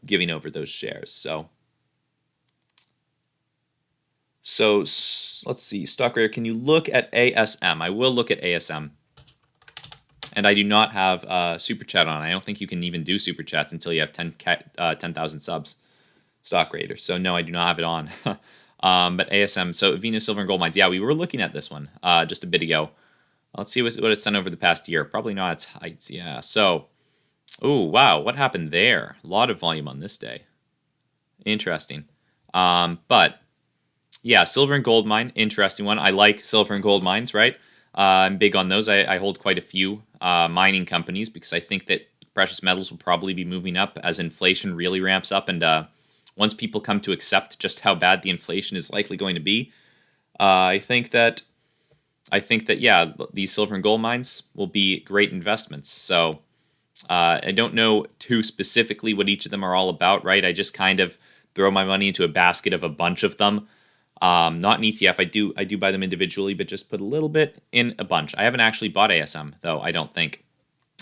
giving over those shares. So let's see, Stockrader, can you look at ASM? I will look at ASM. And I do not have Super Chat on. I don't think you can even do Super Chats until you have 10,000 subs, Stockrader. So no, I do not have it on. But ASM, so Venus Silver and Gold Mines. Yeah, we were looking at this one just a bit ago. Let's see what it's done over the past year. Probably not its heights, yeah. So, oh, wow, what happened there? A lot of volume on this day. Interesting. But yeah, silver and gold mine, interesting one. I like silver and gold mines, right? I'm big on those. I hold quite a few mining companies because I think that precious metals will probably be moving up as inflation really ramps up. And once people come to accept just how bad the inflation is likely going to be, I think that yeah, these silver and gold mines will be great investments. So I don't know too specifically what each of them are all about, right? I just kind of throw my money into a basket of a bunch of them. Not an ETF. I do buy them individually, but just put a little bit in a bunch. I haven't actually bought ASM though, I don't think.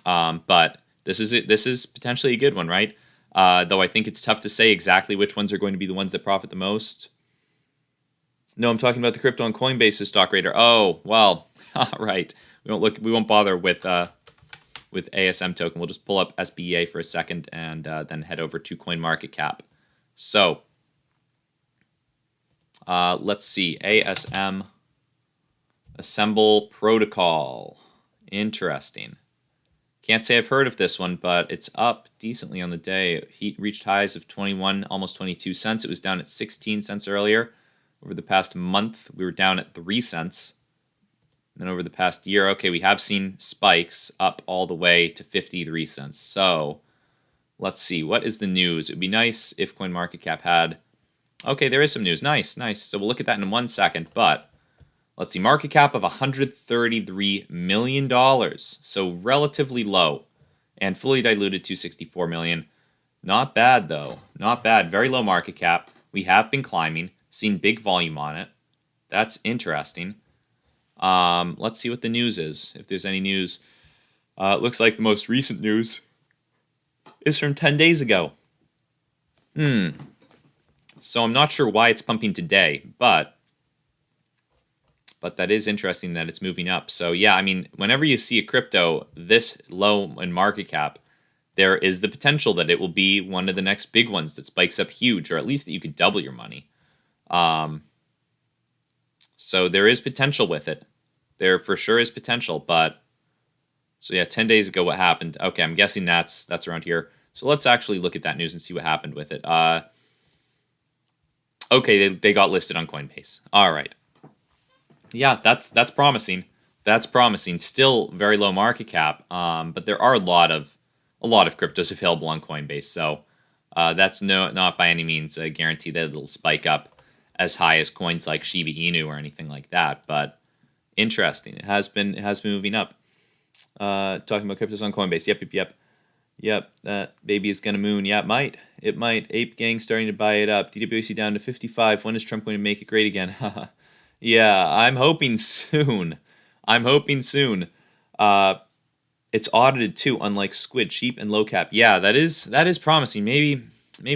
But this is it. This is potentially a good one, right? Though I think it's tough to say exactly which ones are going to be the ones that profit the most. No, I'm talking about the crypto and Coinbase's stock radar. Oh, well, right. We won't bother with ASM token. We'll just pull up SBEA for a second and then head over to CoinMarketCap. So Let's see. ASM Assemble Protocol. Interesting. Can't say I've heard of this one, but it's up decently on the day. Heat reached highs of 21, almost 22 cents. It was down at 16 cents earlier. Over the past month, we were down at 3 cents. And then over the past year, okay, we have seen spikes up all the way to 53 cents. So let's see. What is the news? It would be nice if CoinMarketCap had... Okay, there is some news. Nice, nice. So we'll look at that in 1 second. But let's see. Market cap of $133 million. So relatively low. And fully diluted $264 million. Not bad, though. Not bad. Very low market cap. We have been climbing. Seen big volume on it. That's interesting. Let's see what the news is, if there's any news. It looks like the most recent news is from 10 days ago. So I'm not sure why it's pumping today, but that is interesting that it's moving up. So yeah, I mean, whenever you see a crypto this low in market cap, there is the potential that it will be one of the next big ones that spikes up huge, or at least that you could double your money. So there is potential with it. There for sure is potential, but so yeah, 10 days ago, what happened? Okay, I'm guessing that's around here. So let's actually look at that news and see what happened with it. Okay, they got listed on Coinbase. All right. Yeah, that's promising. That's promising. Still very low market cap, but there are a lot of cryptos available on Coinbase. So that's not by any means a guarantee that it'll spike up as high as coins like Shiba Inu or anything like that. But interesting. It has been moving up. Talking about cryptos on Coinbase. Yep. That baby is gonna moon. Yeah, it might. Ape Gang starting to buy it up. DWAC down to 55. When is Trump going to make it great again? Yeah, I'm hoping soon. It's audited too, unlike Squid, cheap and low cap. Yeah, that is promising. Maybe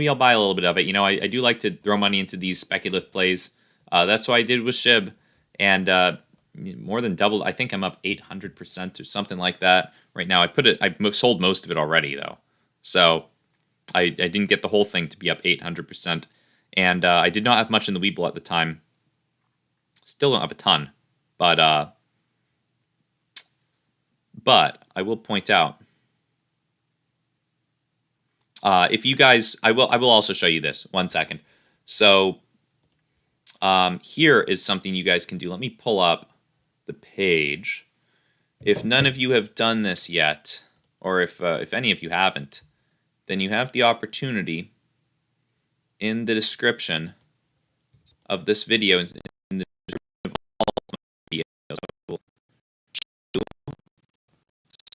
I'll buy a little bit of it. You know, I do like to throw money into these speculative plays. That's what I did with SHIB, and more than doubled. I think I'm up 800% or something like that right now. I sold most of it already though, so I didn't get the whole thing to be up 800%, and I did not have much in the Weeble at the time. Still don't have a ton, but I will point out, if you guys, I will also show you this. 1 second. So here is something you guys can do. Let me pull up the page. If none of you have done this yet, or if any of you haven't, then you have the opportunity in the description of this video, in the description of all of my videos. I will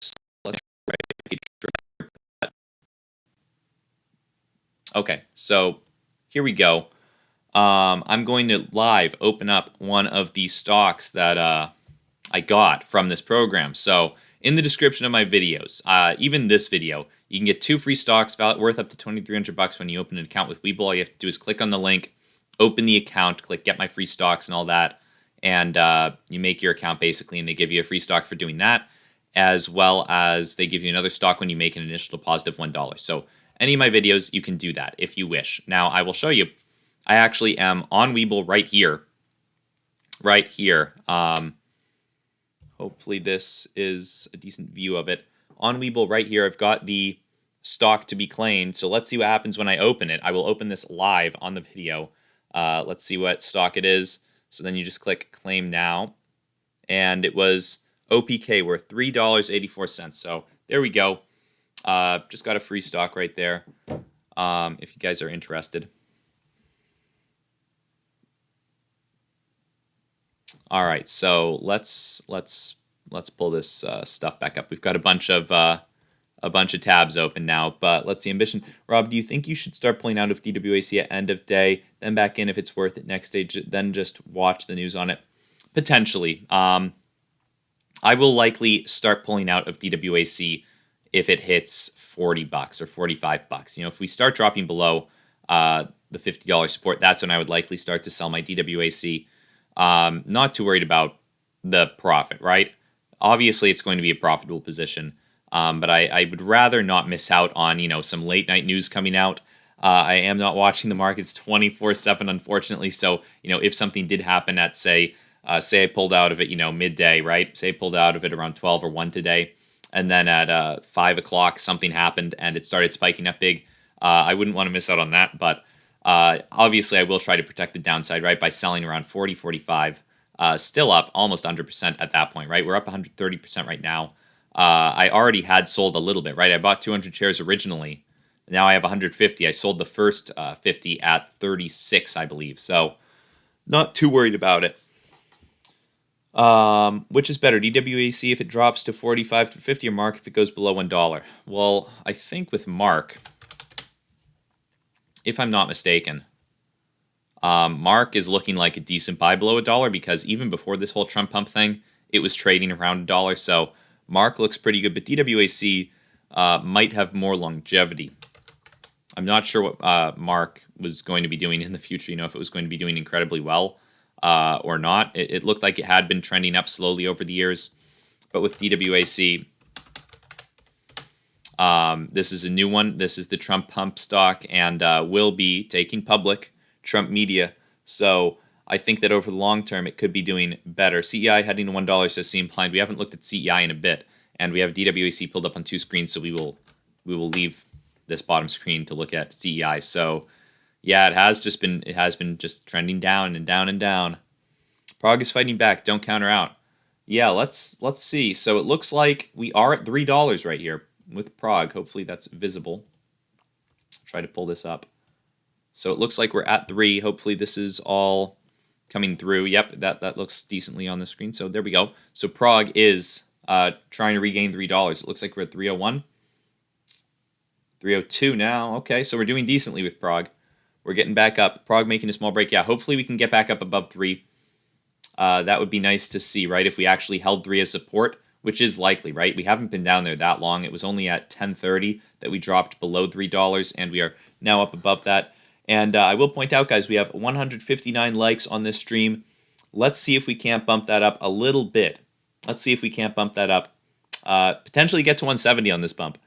select the right page. Okay, so here we go. I'm going to live open up one of these stocks that I got from this program. So in the description of my videos, even this video, you can get 2 free stocks worth up to $2,300 when you open an account with Weeble. All you have to do is click on the link, open the account, click get my free stocks and all that, and you make your account basically, and they give you a free stock for doing that, as well as they give you another stock when you make an initial deposit of $1. So any of my videos, you can do that if you wish. Now I will show you. I actually am on Weeble right here. Hopefully this is a decent view of it. On Weeble right here, I've got the stock to be claimed. So let's see what happens when I open it. I will open this live on the video. Let's see what stock it is. So then you just click claim now. And it was OPK worth $3.84. So there we go. Just got a free stock right there. If you guys are interested. All right, so let's pull this stuff back up. We've got a bunch of tabs open now, but let's see. Ambition, Rob, do you think you should start pulling out of DWAC at end of day, then back in if it's worth it next day, then just watch the news on it? Potentially. I will likely start pulling out of DWAC if it hits $40 or $45. You know, if we start dropping below the $50 support, that's when I would likely start to sell my DWAC. Not too worried about the profit, right? Obviously, it's going to be a profitable position, but I would rather not miss out on, you know, some late night news coming out. I am not watching the markets 24/7, unfortunately. So, if something did happen at, say I pulled out of it, midday, right? Say I pulled out of it around 12 or 1 today, and then at 5 o'clock, something happened and it started spiking up big. I wouldn't want to miss out on that, but obviously I will try to protect the downside, right, by selling around 40, 45. Still up almost 100% at that point, right? We're up 130% right now. I already had sold a little bit, right? I bought 200 shares originally. Now I have 150. I sold the first 50 at 36, I believe. So not too worried about it. Which is better, DWAC if it drops to 45 to 50 or Mark if it goes below $1? Well, I think with Mark, if I'm not mistaken, Mark is looking like a decent buy below $1 because even before this whole Trump pump thing, it was trading around $1. So Mark looks pretty good, but DWAC might have more longevity. I'm not sure what Mark was going to be doing in the future, if it was going to be doing incredibly well or not. It looked like it had been trending up slowly over the years. But with DWAC, this is a new one. This is the Trump pump stock and will be taking public Trump media. So I think that over the long term, it could be doing better. CEI heading to $1 says seem blind. We haven't looked at CEI in a bit. And we have DWAC pulled up on 2 screens, so we will leave this bottom screen to look at CEI. So yeah, it has been just trending down and down and down. PROG is fighting back. Don't counter out. Yeah, let's see. So it looks like we are at $3 right here with PROG. Hopefully that's visible. Try to pull this up. So it looks like we're at 3. Hopefully this is all coming through. Yep, that looks decently on the screen. So there we go. So PROG is trying to regain $3. It looks like we're at 301. 302 now. Okay, so we're doing decently with PROG. We're getting back up. PROG making a small break. Yeah, hopefully we can get back up above 3. That would be nice to see, right? If we actually held 3 as support, which is likely, right? We haven't been down there that long. It was only at 10:30 that we dropped below $3, and we are now up above that. And I will point out, guys, we have 159 likes on this stream. Let's see if we can't bump that up a little bit. Let's see if we can't bump that up. Potentially get to 170 on this bump.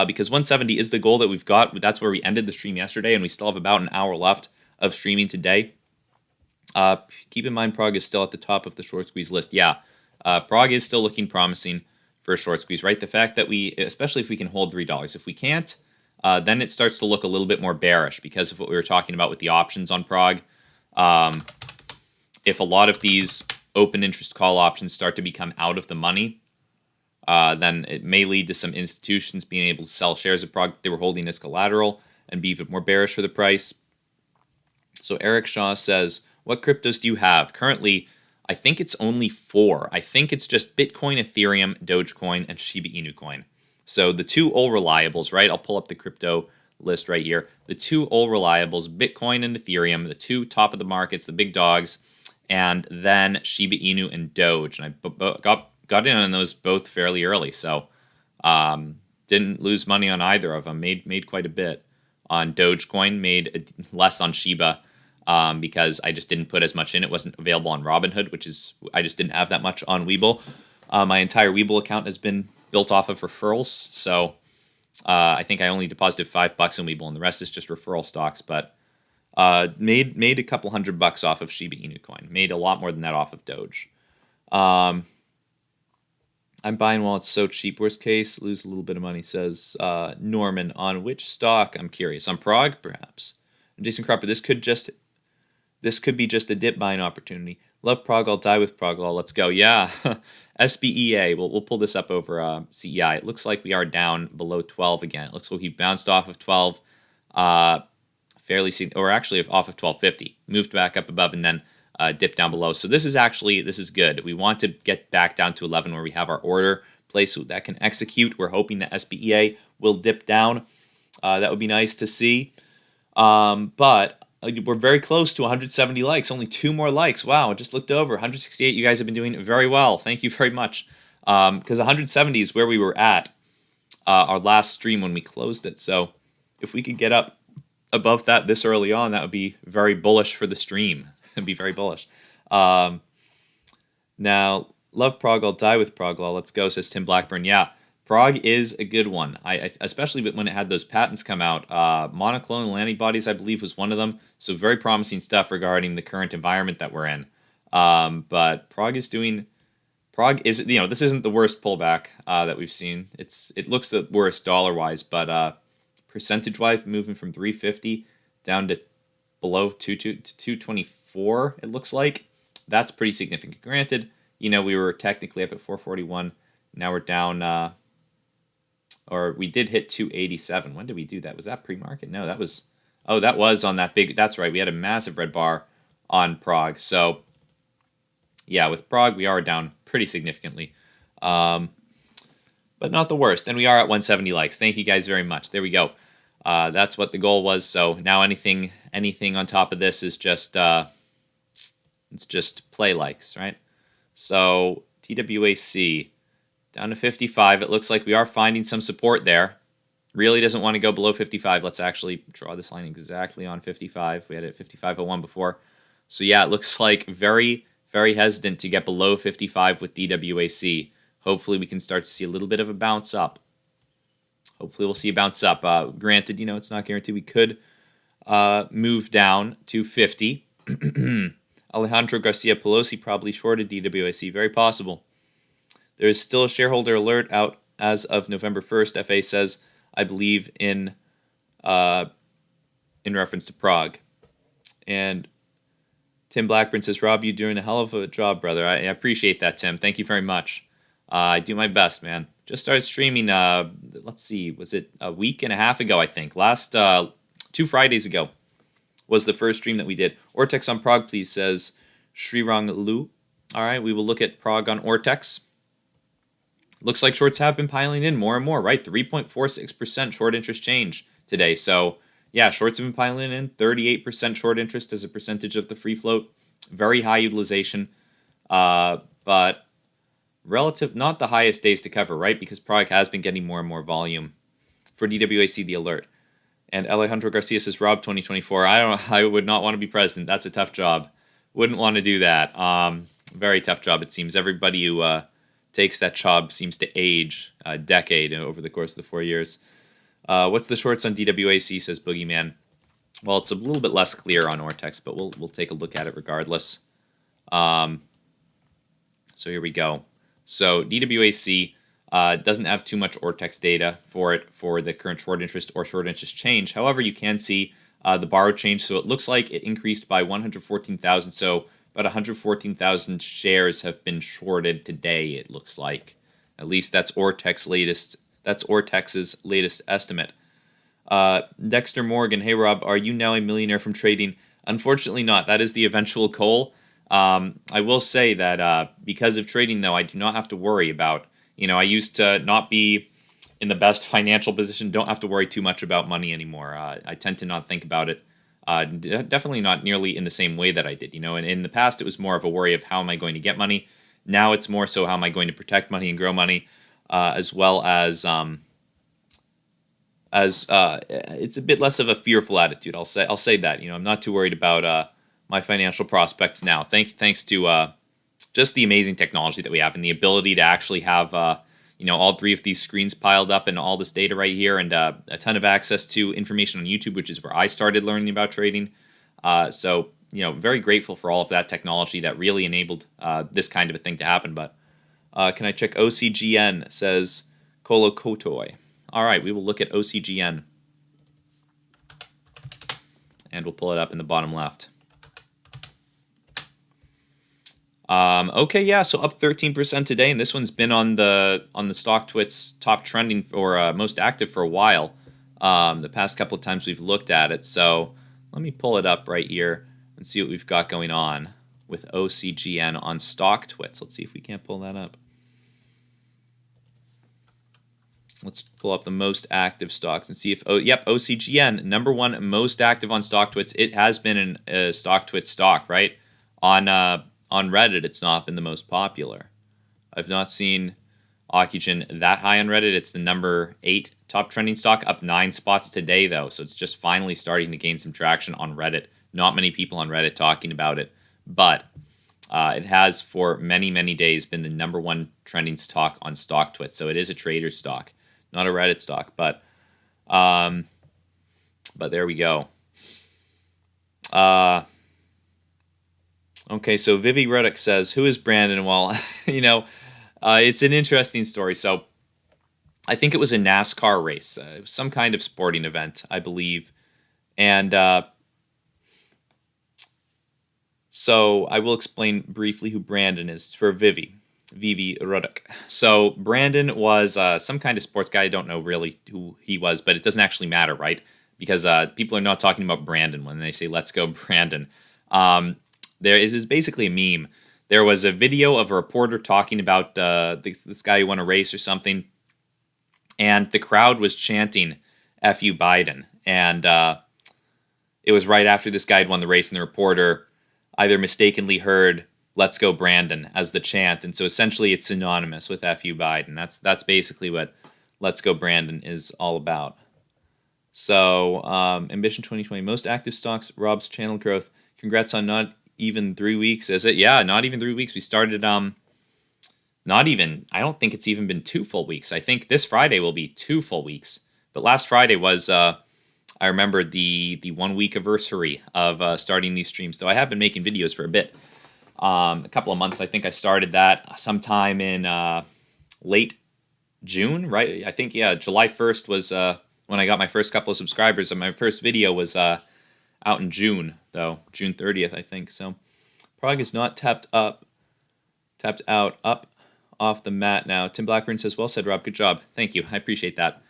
Because 170 is the goal that we've got. That's where we ended the stream yesterday, and we still have about an hour left of streaming today. Keep in mind, PROG is still at the top of the short squeeze list. Yeah, PROG is still looking promising for a short squeeze, right? The fact that especially if we can hold $3. If we can't, then it starts to look a little bit more bearish because of what we were talking about with the options on PROG. If a lot of these open interest call options start to become out of the money, then it may lead to some institutions being able to sell shares of PROG they were holding as collateral and be even more bearish for the price. So Eric Shaw says, what cryptos do you have? Currently, I think it's only 4. I think it's just Bitcoin, Ethereum, Dogecoin, and Shiba Inu coin. So the 2 all reliables, right? I'll pull up the crypto list right here. The 2 all reliables, Bitcoin and Ethereum, the 2 top of the markets, the big dogs, and then Shiba Inu and Doge. And I got in on those both fairly early, so didn't lose money on either of them. Made quite a bit on Dogecoin, made less on Shiba because I just didn't put as much in. It wasn't available on Robinhood, I just didn't have that much on Webull. My entire Webull account has been built off of referrals, so I think I only deposited $5 in Webull, and the rest is just referral stocks. But made a couple $100 off of Shiba Inu coin. Made a lot more than that off of Doge. I'm buying while it's so cheap. Worst case, lose a little bit of money, says Norman. On which stock? I'm curious. On PROG, perhaps. And Jason Cropper, this could be just a dip buying opportunity. Love PROG, I'll die with PROG. Let's go. Yeah. SBEA. We'll pull this up over CEI. It looks like we are down below 12 again. It looks like we bounced off of 12 fairly soon, or actually off of 1250. Moved back up above and then dip down below. So this is good. We want to get back down to 11 where we have our order place so that can execute. We're hoping that SBEA will dip down. That would be nice to see. But we're very close to 170 likes. Only 2 more likes. Wow, I just looked over. 168. You guys have been doing very well. Thank you very much. Because 170 is where we were at our last stream when we closed it. So if we could get up above that this early on, that would be very bullish for the stream. It'd be very bullish. Now, love PROG, I'll die with PROG. Let's go, says Tim Blackburn. Yeah, PROG is a good one. I especially when it had those patents come out. Monoclonal antibodies, I believe, was one of them. So very promising stuff regarding the current environment that we're in. But PROG is this isn't the worst pullback that we've seen. It looks the worst dollar wise, but percentage wise, moving from 350 down to below 224. It looks like that's pretty significant. Granted, we were technically up at 441. Now we're down. Or we did hit 287. When did we do that? Was that pre-market? No, that was on that big. That's right. We had a massive red bar on PROG. So yeah, with PROG, we are down pretty significantly. But not the worst. And we are at 170 likes. Thank you guys very much. There we go. That's what the goal was. So now anything on top of this is just it's just play likes, right? So DWAC down to 55. It looks like we are finding some support there. Really doesn't want to go below 55. Let's actually draw this line exactly on 55. We had it at 55.01 before. So yeah, it looks like very, very hesitant to get below 55 with DWAC. Hopefully we can start to see a little bit of a bounce up. Hopefully we'll see a bounce up. Granted, it's not guaranteed. We could move down to 50. Alejandro Garcia Pelosi probably shorted DWAC. Very possible. There is still a shareholder alert out as of November 1st. FA says, I believe, in reference to PROG. And Tim Blackburn says, Rob, you're doing a hell of a job, brother. I appreciate that, Tim. Thank you very much. I do my best, man. Just started streaming, let's see, was it a week and a half ago, I think. Last 2 Fridays ago was the first stream that we did. Ortex on PROG, please, says Srirang Lu. All right, we will look at PROG on Ortex. Looks like shorts have been piling in more and more, right? 3.46% short interest change today. So, yeah, shorts have been piling in. 38% short interest as a percentage of the free float. Very high utilization. But relative, not the highest days to cover, right? Because PROG has been getting more and more volume. For DWAC, the alert. And Alejandro Garcia says, Rob, 2024. I would not want to be president. That's a tough job. Wouldn't want to do that. Very tough job, it seems. Everybody who takes that job seems to age a decade over the course of the 4 years. What's the shorts on DWAC, says Boogeyman. Well, it's a little bit less clear on Ortex, but we'll take a look at it regardless. So here we go. So DWAC doesn't have too much Ortex data for it for the current short interest or short interest change. However, you can see the borrow change. So it looks like it increased by 114,000. So about 114,000 shares have been shorted today, it looks like. At least that's Ortex's latest estimate. Dexter Morgan, hey Rob, are you now a millionaire from trading? Unfortunately not. That is the eventual goal. I will say that because of trading, though, I do not have to worry about, I used to not be in the best financial position, don't have to worry too much about money anymore. I tend to not think about it. Definitely not nearly in the same way that I did, and in the past it was more of a worry of how am I going to get money. Now it's more so how am I going to protect money and grow money, as well as it's a bit less of a fearful attitude. I'll say that, I'm not too worried about my financial prospects now. Thanks to just the amazing technology that we have and the ability to actually have all 3 of these screens piled up and all this data right here, and a ton of access to information on YouTube, which is where I started learning about trading. So, very grateful for all of that technology that really enabled this kind of a thing to happen. But can I check OCGN, says Kolo Kotoy. All right, we will look at OCGN. And we'll pull it up in the bottom left. Okay, yeah, so up 13% today, and this one's been on the StockTwits top trending or most active for a while. The past couple of times we've looked at it, so let me pull it up right here and see what we've got going on with OCGN on StockTwits. Let's see if we can't pull that up. Let's pull up the most active stocks and see if, OCGN, number 1 most active on StockTwits. It has been a StockTwits stock, right? On Reddit, it's not been the most popular. I've not seen Oxygen that high on Reddit. It's the number 8 top trending stock, up 9 spots today, though. So it's just finally starting to gain some traction on Reddit. Not many people on Reddit talking about it. But It has for many, many days been the #1 trending stock on StockTwit. So it is a trader stock, not a Reddit stock. But there we go. Okay, so Vivi Ruddock says, who is Brandon? Well, it's an interesting story. So I think it was a NASCAR race. It was some kind of sporting event, I believe. And so I will explain briefly who Brandon is for Vivi Ruddock. So Brandon was some kind of sports guy. I don't know really who he was, but it doesn't actually matter, right? Because people are not talking about Brandon when they say, let's go Brandon. There is basically a meme. There was a video of a reporter talking about this guy who won a race or something, and the crowd was chanting, F you Biden. And it was right after this guy had won the race, and the reporter either mistakenly heard "Let's go Brandon" as the chant, and so essentially it's synonymous with "F you Biden." That's basically what "Let's go Brandon" is all about. So Ambition 2020, most active stocks, Rob's channel growth. Congrats on not even 3 weeks, is it? Yeah, not even 3 weeks. We started not even. I don't think it's even been 2 full weeks. I think this Friday will be 2 full weeks. But last Friday was I remember the 1 week anniversary of starting these streams. So I have been making videos for a bit, a couple of months. I think I started that sometime in late June, right? I think July 1st was when I got my first couple of subscribers, and my first video was out in June, though June 30th, I think. So PROG is not tapped out, up off the mat now. Tim Blackburn says, "Well said, Rob. Good job. Thank you. I appreciate that."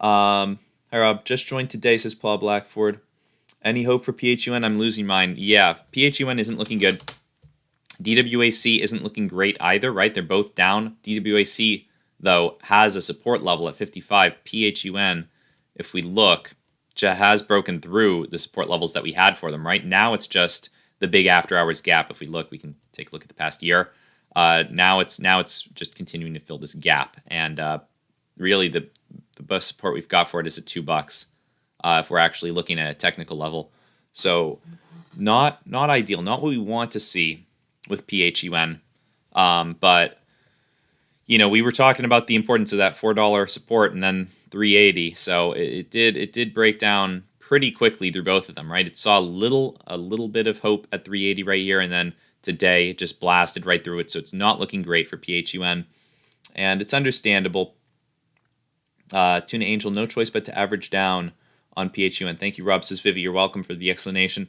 Hi, Rob. Just joined today, says Paul Blackford. Any hope for PHUN? I'm losing mine. Yeah, PHUN isn't looking good. DWAC isn't looking great either, right? They're both down. DWAC, though, has a support level at 55. PHUN, if we look, has broken through the support levels that we had for them. Right now, it's just the big after-hours gap. If we look, we can take a look at the past year. Now it's just continuing to fill this gap, and really the best support we've got for it is at $2 if we're actually looking at a technical level. So not ideal, not what we want to see with PHUN. But we were talking about the importance of that $4 support and then 380. So it did break down pretty quickly through both of them, right? It saw a little bit of hope at 380 right here, and then today it just blasted right through it. So it's not looking great for PHUN, and it's understandable. Tuna Angel, no choice but to average down on PHUN. Thank you, Rob, says Vivi. You're welcome for the explanation.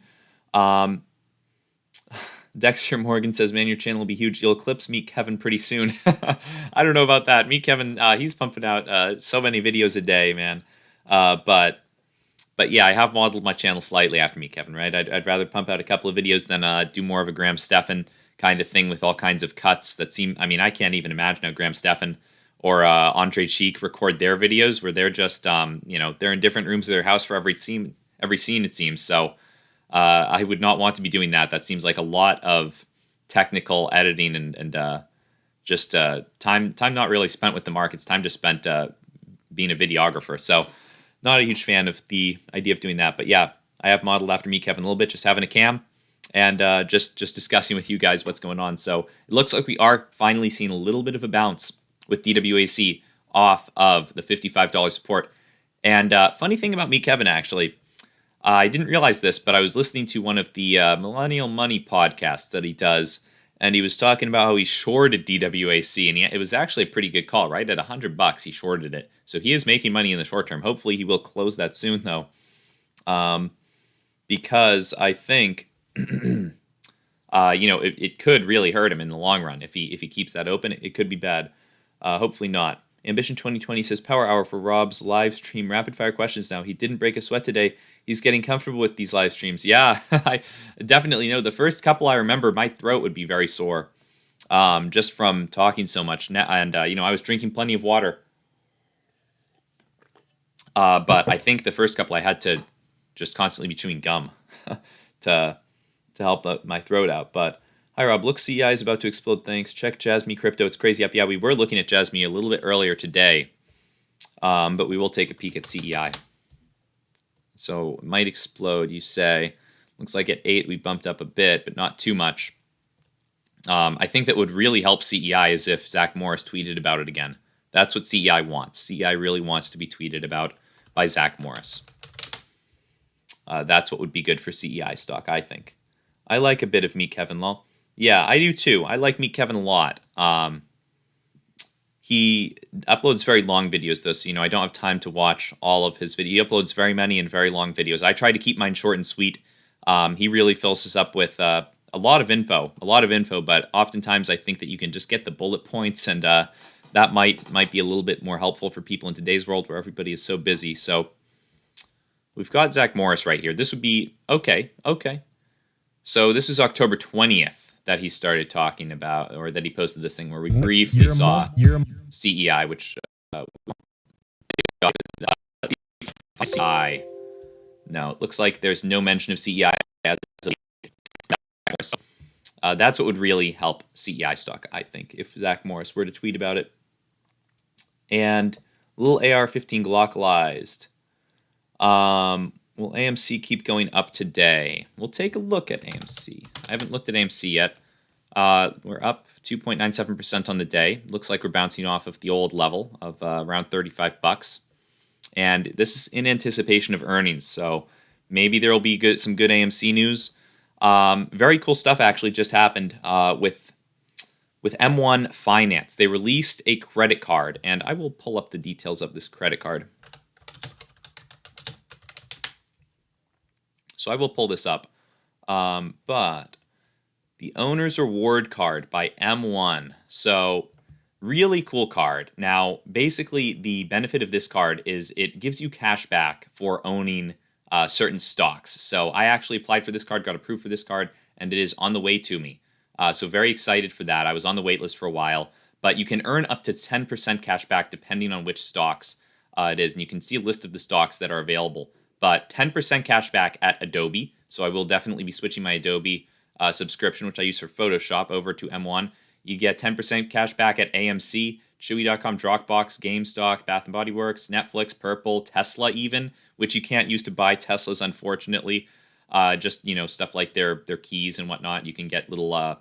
Dexter Morgan says, man, your channel will be huge. You'll eclipse Meet Kevin pretty soon. I don't know about that. Meet Kevin, he's pumping out so many videos a day, man. But yeah, I have modeled my channel slightly after Meet Kevin, right? I'd rather pump out a couple of videos than do more of a Graham Stephan kind of thing with all kinds of cuts that seem, I mean, I can't even imagine how Graham Stephan or Andre Cheek record their videos where they're just, they're in different rooms of their house for every scene, it seems. So I would not want to be doing that. That seems like a lot of technical editing and just time not really spent with the markets, time just spent being a videographer. So not a huge fan of the idea of doing that. But yeah, I have modeled after Meet Kevin a little bit, just having a cam and just discussing with you guys what's going on. So it looks like we are finally seeing a little bit of a bounce with DWAC off of the $55 support. And funny thing about Meet Kevin, actually, I didn't realize this, but I was listening to one of the Millennial Money podcasts that he does, and he was talking about how he shorted DWAC, and it was actually a pretty good call, right? At $100, he shorted it. So he is making money in the short term. Hopefully he will close that soon, though, because I think it could really hurt him in the long run if he keeps that open. It could be bad. Hopefully not. Ambition 2020 says, Power Hour for Rob's live stream. Rapid fire questions now. He didn't break a sweat today. He's getting comfortable with these live streams. Yeah, I definitely know. The first couple I remember, my throat would be very sore just from talking so much. And, I was drinking plenty of water. But I think the first couple I had to just constantly be chewing gum to help my throat out. But hi, Rob. Look, CEI is about to explode. Thanks. Check Jasmine Crypto. It's crazy up. Yeah, we were looking at Jasmine a little bit earlier today, but we will take a peek at CEI. So it might explode, you say. Looks like at 8 we bumped up a bit, but not too much. I think that would really help CEI is if Zach Morris tweeted about it again. That's what CEI wants. CEI really wants to be tweeted about by Zach Morris. That's what would be good for CEI stock, I think. I like a bit of Meet Kevin Lol. Yeah, I do too. I like Meet Kevin a lot. He uploads very long videos, though, so I don't have time to watch all of his videos. He uploads very many and very long videos. I try to keep mine short and sweet. He really fills us up with a lot of info, but oftentimes I think that you can just get the bullet points, and that might be a little bit more helpful for people in today's world where everybody is so busy. So we've got Zach Morris right here. This would be okay. So this is October 20th that he started talking about, or that he posted this thing where we briefly saw CEI, which no, it looks like there's no mention of CEI. That's what would really help CEI stock, I think, if Zach Morris were to tweet about it. And little AR-15 glockalized. Will AMC keep going up today? We'll take a look at AMC. I haven't looked at AMC yet. We're up 2.97% on the day. Looks like we're bouncing off of the old level of around $35. And this is in anticipation of earnings, so maybe there will be some good AMC news. Very cool stuff actually just happened with M1 Finance. They released a credit card, and I will pull up the details of this credit card. So I will pull this up. But the Owner's Reward card by M1. So really cool card. Now, basically, the benefit of this card is it gives you cash back for owning certain stocks. So I actually applied for this card, got approved for this card, and it is on the way to me. So very excited for that. I was on the wait list for a while, but you can earn up to 10% cash back depending on which stocks it is. And you can see a list of the stocks that are available. But 10% cash back at Adobe. So I will definitely be switching my Adobe subscription, which I use for Photoshop, over to M1. You get 10% cash back at AMC, Chewy.com, Dropbox, GameStop, Bath & Body Works, Netflix, Purple, Tesla even, which you can't use to buy Teslas, unfortunately. Just, stuff like their keys and whatnot. You can get little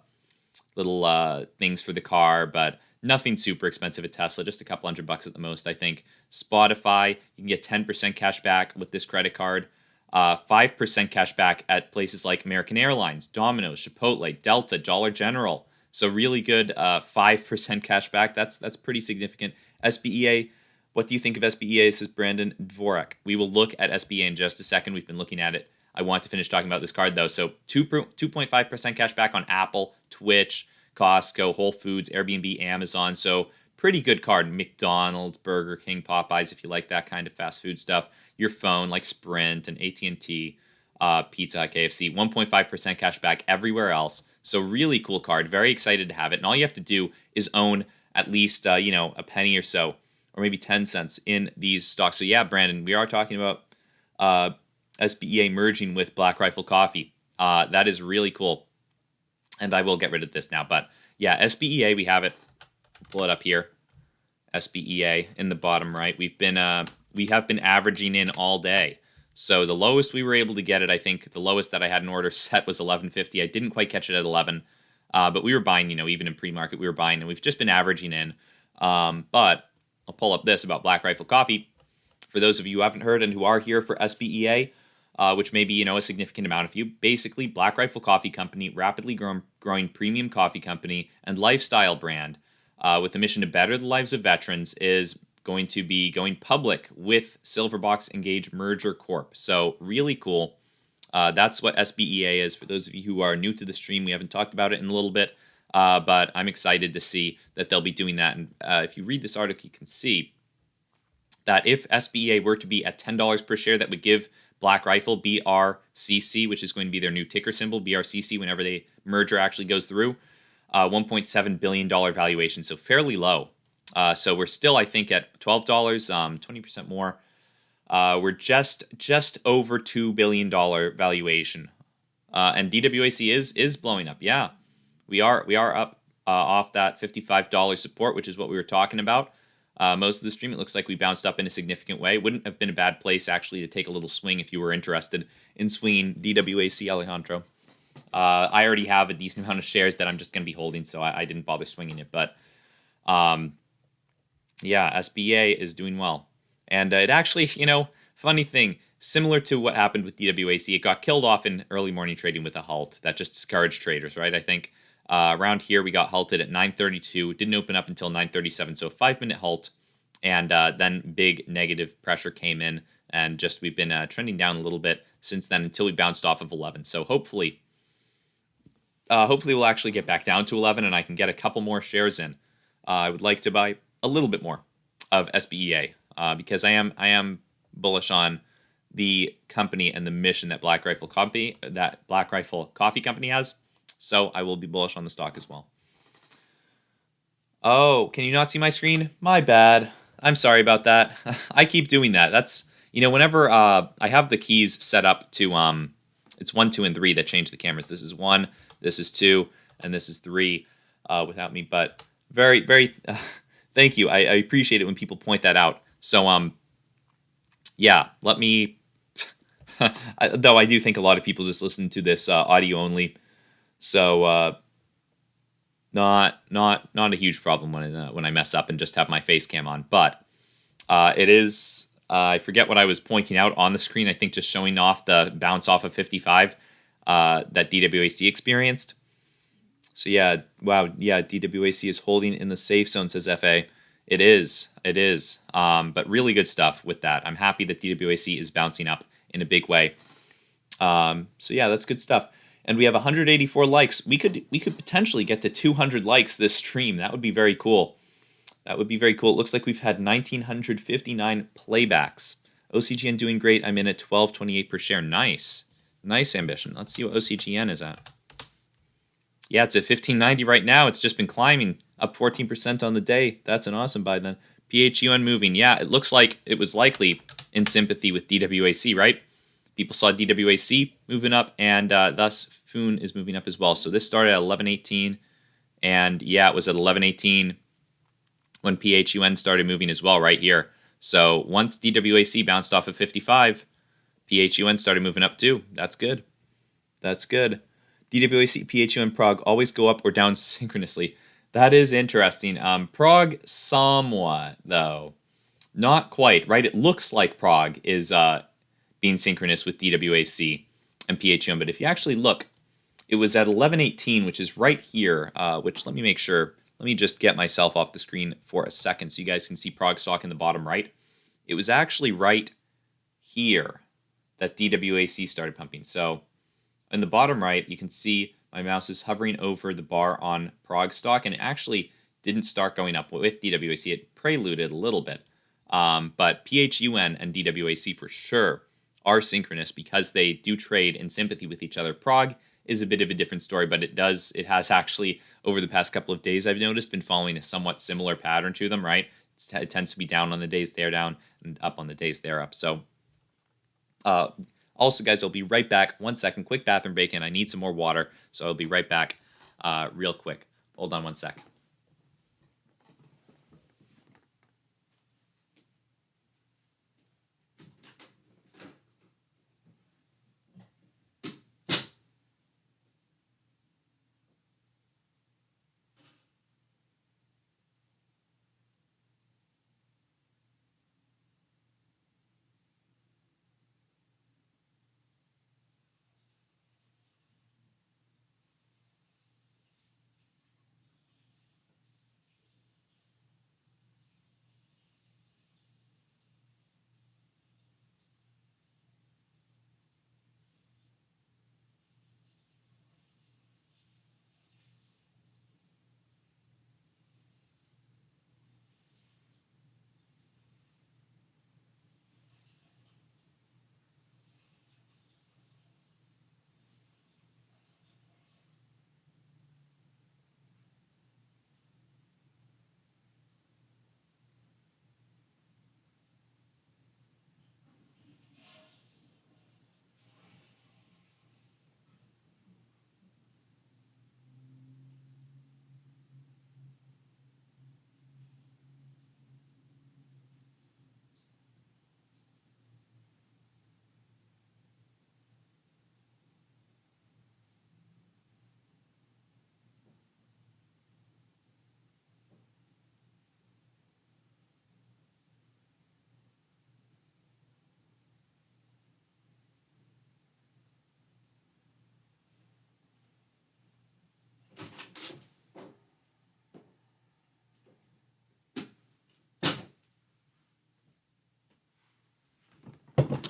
things for the car, but nothing super expensive at Tesla, just a couple $100 at the most, I think. Spotify, you can get 10% cash back with this credit card. 5% cash back at places like American Airlines, Domino's, Chipotle, Delta, Dollar General. So really good 5% cash back. That's pretty significant. SBEA, what do you think of SBEA? Says Brandon Dvorak. We will look at SBEA in just a second. We've been looking at it. I want to finish talking about this card, though. So 2.5% cash back on Apple, Twitch, Costco, Whole Foods, Airbnb, Amazon. So pretty good card. McDonald's, Burger King, Popeyes, if you like that kind of fast food stuff. Your phone, like Sprint and AT&T, Pizza Hut, KFC. 1.5% cash back everywhere else. So really cool card. Very excited to have it. And all you have to do is own at least, a penny or so, or maybe 10 cents in these stocks. So yeah, Brandon, we are talking about SBEA merging with Black Rifle Coffee. That is really cool. And I will get rid of this now. But yeah, SBEA, we have it. Pull it up here. SBEA in the bottom right. We have been averaging in all day. So the lowest we were able to get it, I think the lowest that I had an order set was 11.50. I didn't quite catch it at 11, but we were buying, even in pre-market, we were buying, and we've just been averaging in. But I'll pull up this about Black Rifle Coffee. For those of you who haven't heard and who are here for SBEA, which may be, a significant amount of you, basically Black Rifle Coffee Company, rapidly growing premium coffee company and lifestyle brand with a mission to better the lives of veterans, is going to be going public with Silverbox Engage Merger Corp. So really cool. That's what SBEA is. For those of you who are new to the stream, we haven't talked about it in a little bit, but I'm excited to see that they'll be doing that. And if you read this article, you can see that if SBEA were to be at $10 per share, that would give Black Rifle, BRCC, which is going to be their new ticker symbol, BRCC, whenever the merger actually goes through, $1.7 billion valuation. So fairly low. So we're still, I think, at $12, 20% more. We're just over $2 billion valuation. And DWAC is blowing up. Yeah, we are up off that $55 support, which is what we were talking about. Most of the stream, it looks like we bounced up in a significant way. Wouldn't have been a bad place, actually, to take a little swing if you were interested in swinging DWAC, Alejandro. I already have a decent amount of shares that I'm just going to be holding, so I didn't bother swinging it. But yeah, SBA is doing well. And it actually, funny thing, similar to what happened with DWAC, it got killed off in early morning trading with a halt that just discouraged traders, right? I think around here we got halted at 9:32. It didn't open up until 9:37, so a 5-minute halt. And then big negative pressure came in, and just we've been trending down a little bit since then until we bounced off of 11. So hopefully we'll actually get back down to 11, and I can get a couple more shares in. I would like to buy a little bit more of SBEA because I am bullish on the company and the mission that Black Rifle Coffee Company has. So I will be bullish on the stock as well. Oh, can you not see my screen? My bad. I'm sorry about that. I keep doing that. That's whenever I have the keys set up to it's 1, 2, and 3 that change the cameras. This is 1, this is 2, and this is 3 without me. But very, very thank you. I appreciate it when people point that out. So yeah, let me. Though I do think a lot of people just listen to this audio only, so not a huge problem when I mess up and just have my face cam on. But it is. I forget what I was pointing out on the screen. I think just showing off the bounce off of 55 that DWAC experienced. So yeah, wow, yeah, DWAC is holding in the safe zone, says FA. It is. But really good stuff with that. I'm happy that DWAC is bouncing up in a big way. So yeah, that's good stuff. And we have 184 likes. We could potentially get to 200 likes this stream. That would be very cool. It looks like we've had 1,959 playbacks. OCGN doing great. I'm in at 12.28 per share. Nice ambition. Let's see what OCGN is at. Yeah, it's at 15.90 right now. It's just been climbing up 14% on the day. That's an awesome buy then. PHUN moving. Yeah, it looks like it was likely in sympathy with DWAC, right? People saw DWAC moving up, and thus PHUN is moving up as well. So this started at 11.18, and yeah, it was at 11.18 when PHUN started moving as well right here. So once DWAC bounced off of 55, PHUN started moving up too. That's good. DWAC, PHUN, PROG always go up or down synchronously. That is interesting. PROG somewhat, though. Not quite, right? It looks like PROG is being synchronous with DWAC and PHUN, but if you actually look, it was at 11.18, which is right here, which let me make sure. Let me just get myself off the screen for a second so you guys can see PROG stock in the bottom right. It was actually right here that DWAC started pumping. So in the bottom right, you can see my mouse is hovering over the bar on PROG stock, and it actually didn't start going up with DWAC. It preluded a little bit. But PHUN and DWAC for sure are synchronous because they do trade in sympathy with each other. PROG is a bit of a different story, but it has actually, over the past couple of days, I've noticed, been following a somewhat similar pattern to them, right? It tends to be down on the days they're down and up on the days they're up. So also, guys, I'll be right back. 1 second, quick bathroom break, and I need some more water, so I'll be right back real quick. Hold on 1 sec.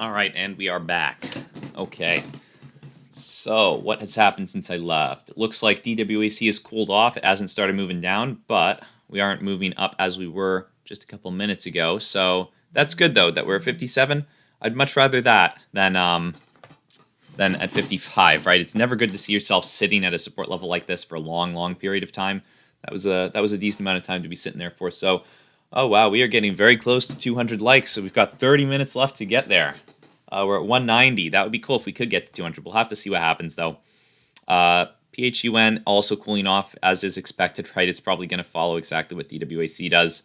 All right, and we are back. Okay. So, what has happened since I left? It looks like DWAC has cooled off. It hasn't started moving down, but we aren't moving up as we were just a couple minutes ago. So, that's good, though, that we're at 57. I'd much rather that than at 55, right? It's never good to see yourself sitting at a support level like this for a long, long period of time. That was a decent amount of time to be sitting there for. So, oh, wow, we are getting very close to 200 likes, so we've got 30 minutes left to get there. We're at 190. That would be cool if we could get to 200. We'll have to see what happens, though. PHUN also cooling off, as is expected, right? It's probably going to follow exactly what DWAC does.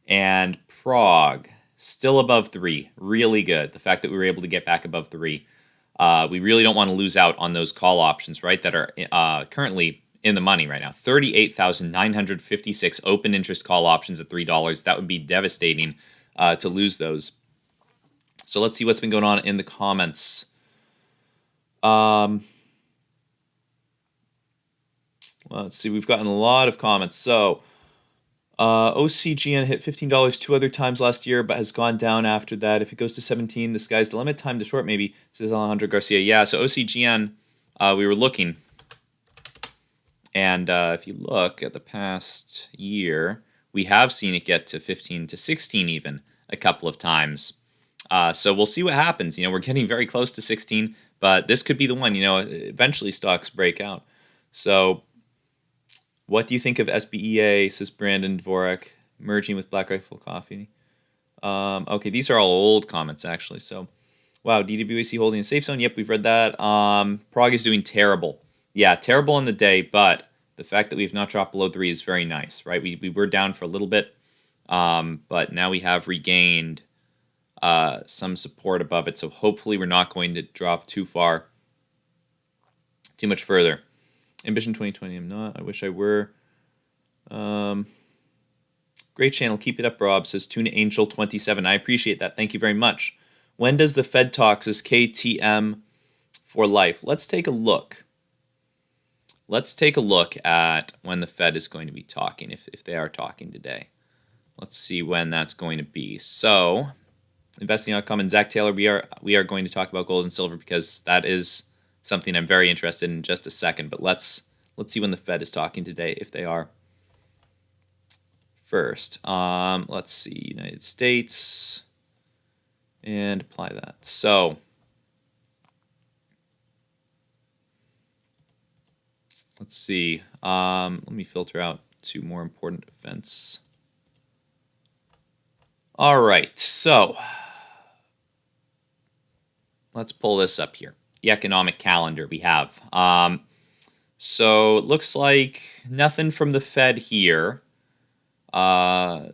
And PROG, still above 3. Really good. The fact that we were able to get back above 3. We really don't want to lose out on those call options, right, that are currently in the money right now. 38,956 open interest call options at $3. That would be devastating to lose those. So let's see what's been going on in the comments. Let's see. We've gotten a lot of comments. So OCGN hit $15 two other times last year, but has gone down after that. If it goes to 17, the sky's the limit. Time to short, maybe, says Alejandro Garcia. Yeah, so OCGN, we were looking. And if you look at the past year, we have seen it get to 15 to 16 even a couple of times. So we'll see what happens. We're getting very close to 16, but this could be the one. Eventually stocks break out. So what do you think of SBEA, says Brandon Dvorak, merging with Black Rifle Coffee? Okay, these are all old comments, actually. So, wow, DWAC holding a safe zone. Yep, we've read that. PROG is doing terrible. Yeah, terrible in the day, but the fact that we've not dropped below 3 is very nice, right? We were down for a little bit, but now we have regained some support above it, so hopefully we're not going to drop too much further. Ambition 2020, I'm not. I wish I were. Great channel, keep it up, Rob, says Tuna Angel 27. I appreciate that. Thank you very much. When does the Fed talk, says KTM for life? Let's take a look. Let's take a look at when the Fed is going to be talking, if they are talking today. Let's see when that's going to be. So, investing outcome and Zach Taylor, we are going to talk about gold and silver because that is something I'm very interested in just a second. But let's see when the Fed is talking today, if they are. First, let's see, United States, and apply that. So, let's see. Let me filter out 2 more important events. All right, so let's pull this up here. The economic calendar we have. So it looks like nothing from the Fed here. On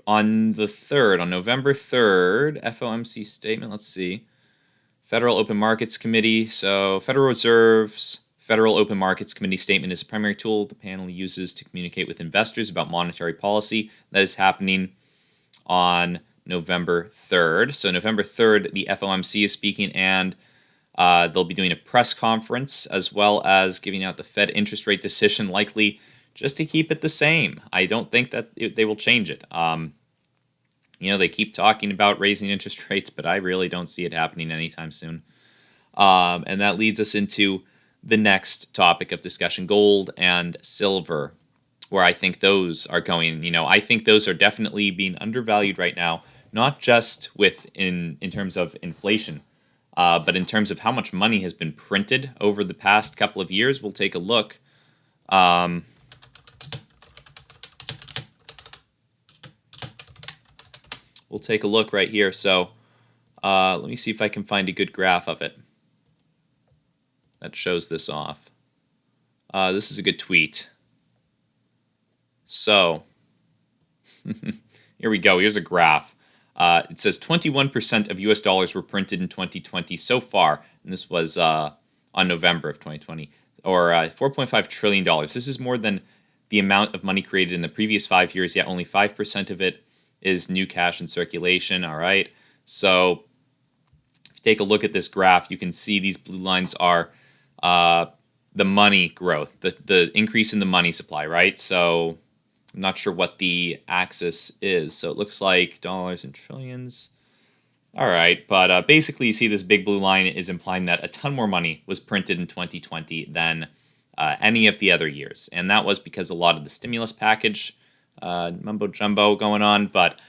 the 3rd, on November 3rd, FOMC statement, let's see. Federal Open Markets Committee. So Federal Reserve's Federal Open Markets Committee statement is a primary tool the panel uses to communicate with investors about monetary policy. That is happening on November 3rd. So November 3rd, the FOMC is speaking, and they'll be doing a press conference as well as giving out the Fed interest rate decision, likely just to keep it the same. I don't think that they will change it. They keep talking about raising interest rates, but I really don't see it happening anytime soon. And that leads us into the next topic of discussion, gold and silver, where I think those are going. I think those are definitely being undervalued right now, not just in terms of inflation, but in terms of how much money has been printed over the past couple of years. We'll take a look. We'll take a look right here. So let me see if I can find a good graph of it that shows this off. This is a good tweet. So here we go. Here's a graph. It says 21% of US dollars were printed in 2020 so far, and this was on November of 2020, or $4.5 trillion. This is more than the amount of money created in the previous 5 years, yet only 5% of it is new cash in circulation, all right? So if you take a look at this graph, you can see these blue lines are the money growth, the increase in the money supply, right? So I'm not sure what the axis is. So it looks like dollars and trillions. All right, but basically, you see this big blue line is implying that a ton more money was printed in 2020 than any of the other years, and that was because a lot of the stimulus package mumbo jumbo going on. But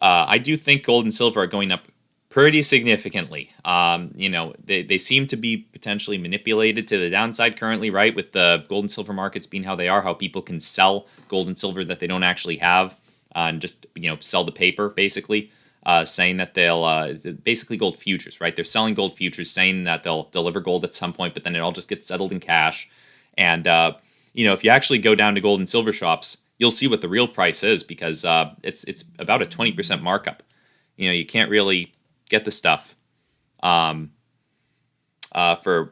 I do think gold and silver are going up pretty significantly. They seem to be potentially manipulated to the downside currently, right? With the gold and silver markets being how they are, how people can sell gold and silver that they don't actually have, and just sell the paper basically. Saying that they'll basically gold futures, right? They're selling gold futures, saying that they'll deliver gold at some point, but then it all just gets settled in cash. And if you actually go down to gold and silver shops, you'll see what the real price is, because it's about a 20% markup. You can't really get the stuff for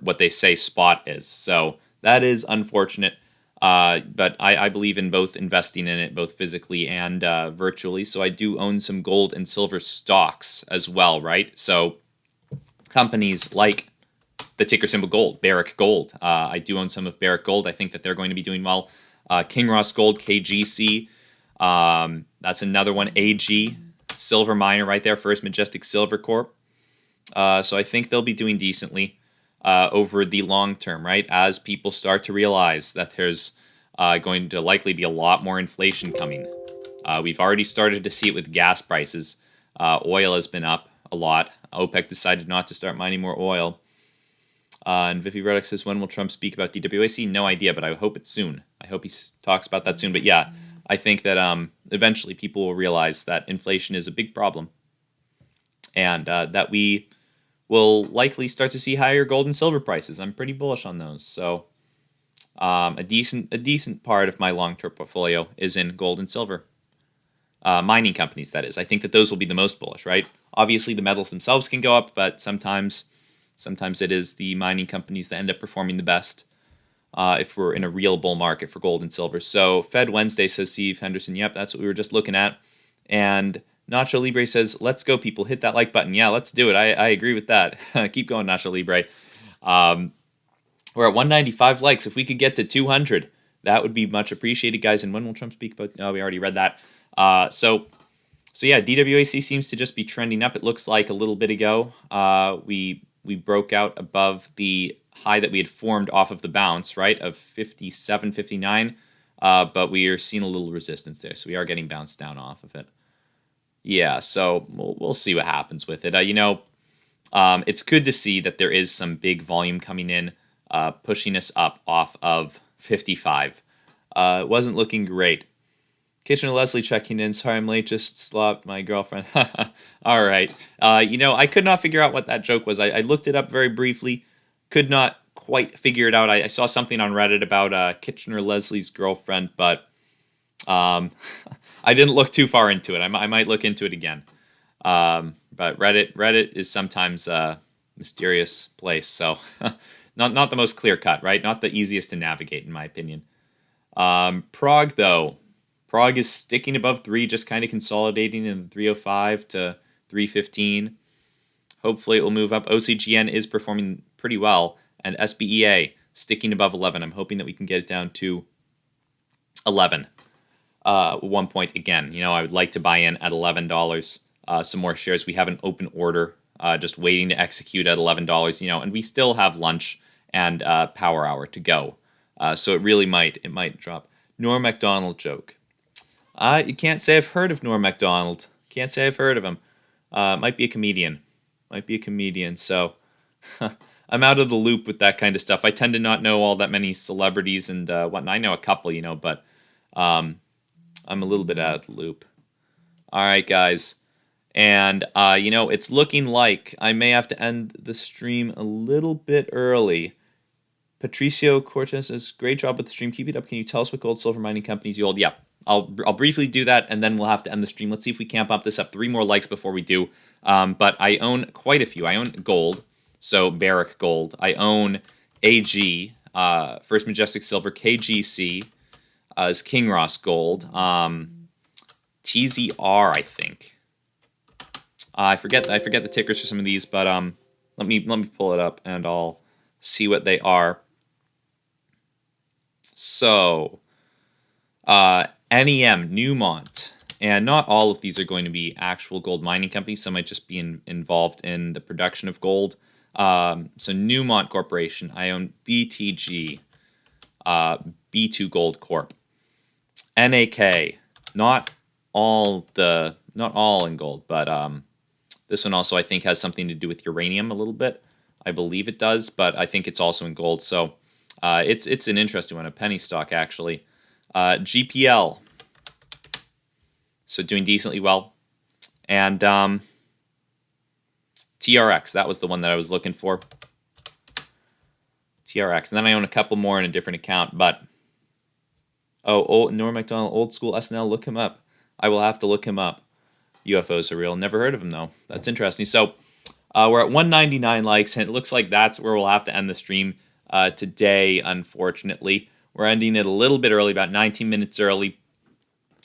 what they say spot is. So that is unfortunate. But I believe in both investing in it, both physically and virtually. So I do own some gold and silver stocks as well, right? So companies like the ticker symbol gold, Barrick Gold. I do own some of Barrick Gold. I think that they're going to be doing well. Kinross Gold, KGC. That's another one. AG, silver miner right there, First Majestic Silver Corp. So I think they'll be doing decently over the long term, right? As people start to realize that there's going to likely be a lot more inflation coming. We've already started to see it with gas prices. Oil has been up a lot. OPEC decided not to start mining more oil. And Vivi Reddick says, when will Trump speak about DWAC? No idea, but I hope it's soon. I hope he talks about that soon. But yeah, I think that eventually people will realize that inflation is a big problem, and that we will likely start to see higher gold and silver prices. I'm pretty bullish on those. So a decent part of my long-term portfolio is in gold and silver. Mining companies, that is. I think that those will be the most bullish, right? Obviously, the metals themselves can go up, but sometimes it is the mining companies that end up performing the best if we're in a real bull market for gold and silver. So Fed Wednesday, says Steve Henderson. Yep, that's what we were just looking at. And Nacho Libre says, let's go, people. Hit that like button. Yeah, let's do it. I agree with that. Keep going, Nacho Libre. We're at 195 likes. If we could get to 200, that would be much appreciated, guys. And when will Trump speak about... No, we already read that. So yeah, DWAC seems to just be trending up. It looks like a little bit ago, we broke out above the high that we had formed off of the bounce, right, of 57, 59. But we are seeing a little resistance there. So we are getting bounced down off of it. Yeah, so we'll see what happens with it. It's good to see that there is some big volume coming in, pushing us up off of 55. It wasn't looking great. Kitchener Leslie checking in. Sorry I'm late, just slapped my girlfriend. All right. I could not figure out what that joke was. I looked it up very briefly. Could not quite figure it out. I saw something on Reddit about Kitchener Leslie's girlfriend, but I didn't look too far into it. I might look into it again. But Reddit is sometimes a mysterious place, so not the most clear cut, right? Not the easiest to navigate, in my opinion. PROG, though. PROG is sticking above 3, just kind of consolidating in 305 to 315. Hopefully it will move up. OCGN is performing pretty well, and SBEA sticking above 11. I'm hoping that we can get it down to 11. One point again. I would like to buy in at $11. Some more shares. We have an open order, just waiting to execute at $11. And we still have lunch and power hour to go. So it might drop. Norm Macdonald joke. You can't say I've heard of Norm Macdonald. Can't say I've heard of him. Might be a comedian. So I'm out of the loop with that kind of stuff. I tend to not know all that many celebrities and whatnot. I know a couple, but I'm a little bit out of the loop. All right, guys. And, it's looking like I may have to end the stream a little bit early. Patricio Cortez says, great job with the stream. Keep it up. Can you tell us what gold, silver mining companies you hold? Yeah, I'll briefly do that, and then we'll have to end the stream. Let's see if we can't bump this up 3 more likes before we do. But I own quite a few. I own gold, so Barrick Gold. I own AG, First Majestic Silver, KGC, is Kinross Gold, TZR, I think. I forget the tickers for some of these, but let me pull it up and I'll see what they are. So, NEM, Newmont, And not all of these are going to be actual gold mining companies. Some might just be involved in the production of gold. So Newmont Corporation, I own BTG, B2 Gold Corp. NAK, not all in gold, but this one also I think has something to do with uranium a little bit. I believe it does, but I think it's also in gold. So it's an interesting one, a penny stock actually. GPL, so doing decently well. And TRX, that was the one that I was looking for. TRX. And then I own a couple more in a different account, but Norm MacDonald, old school SNL, look him up. I will have to look him up. UFOs are real. Never heard of him, though. That's interesting. So we're at 199 likes, and it looks like that's where we'll have to end the stream today, unfortunately. We're ending it a little bit early, about 19 minutes early,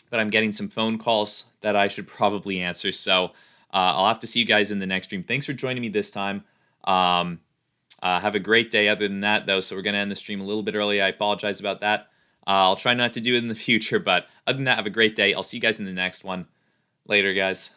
but I'm getting some phone calls that I should probably answer, so I'll have to see you guys in the next stream. Thanks for joining me this time. Have a great day other than that, though, so we're going to end the stream a little bit early. I apologize about that. I'll try not to do it in the future, but other than that, have a great day. I'll see you guys in the next one. Later, guys.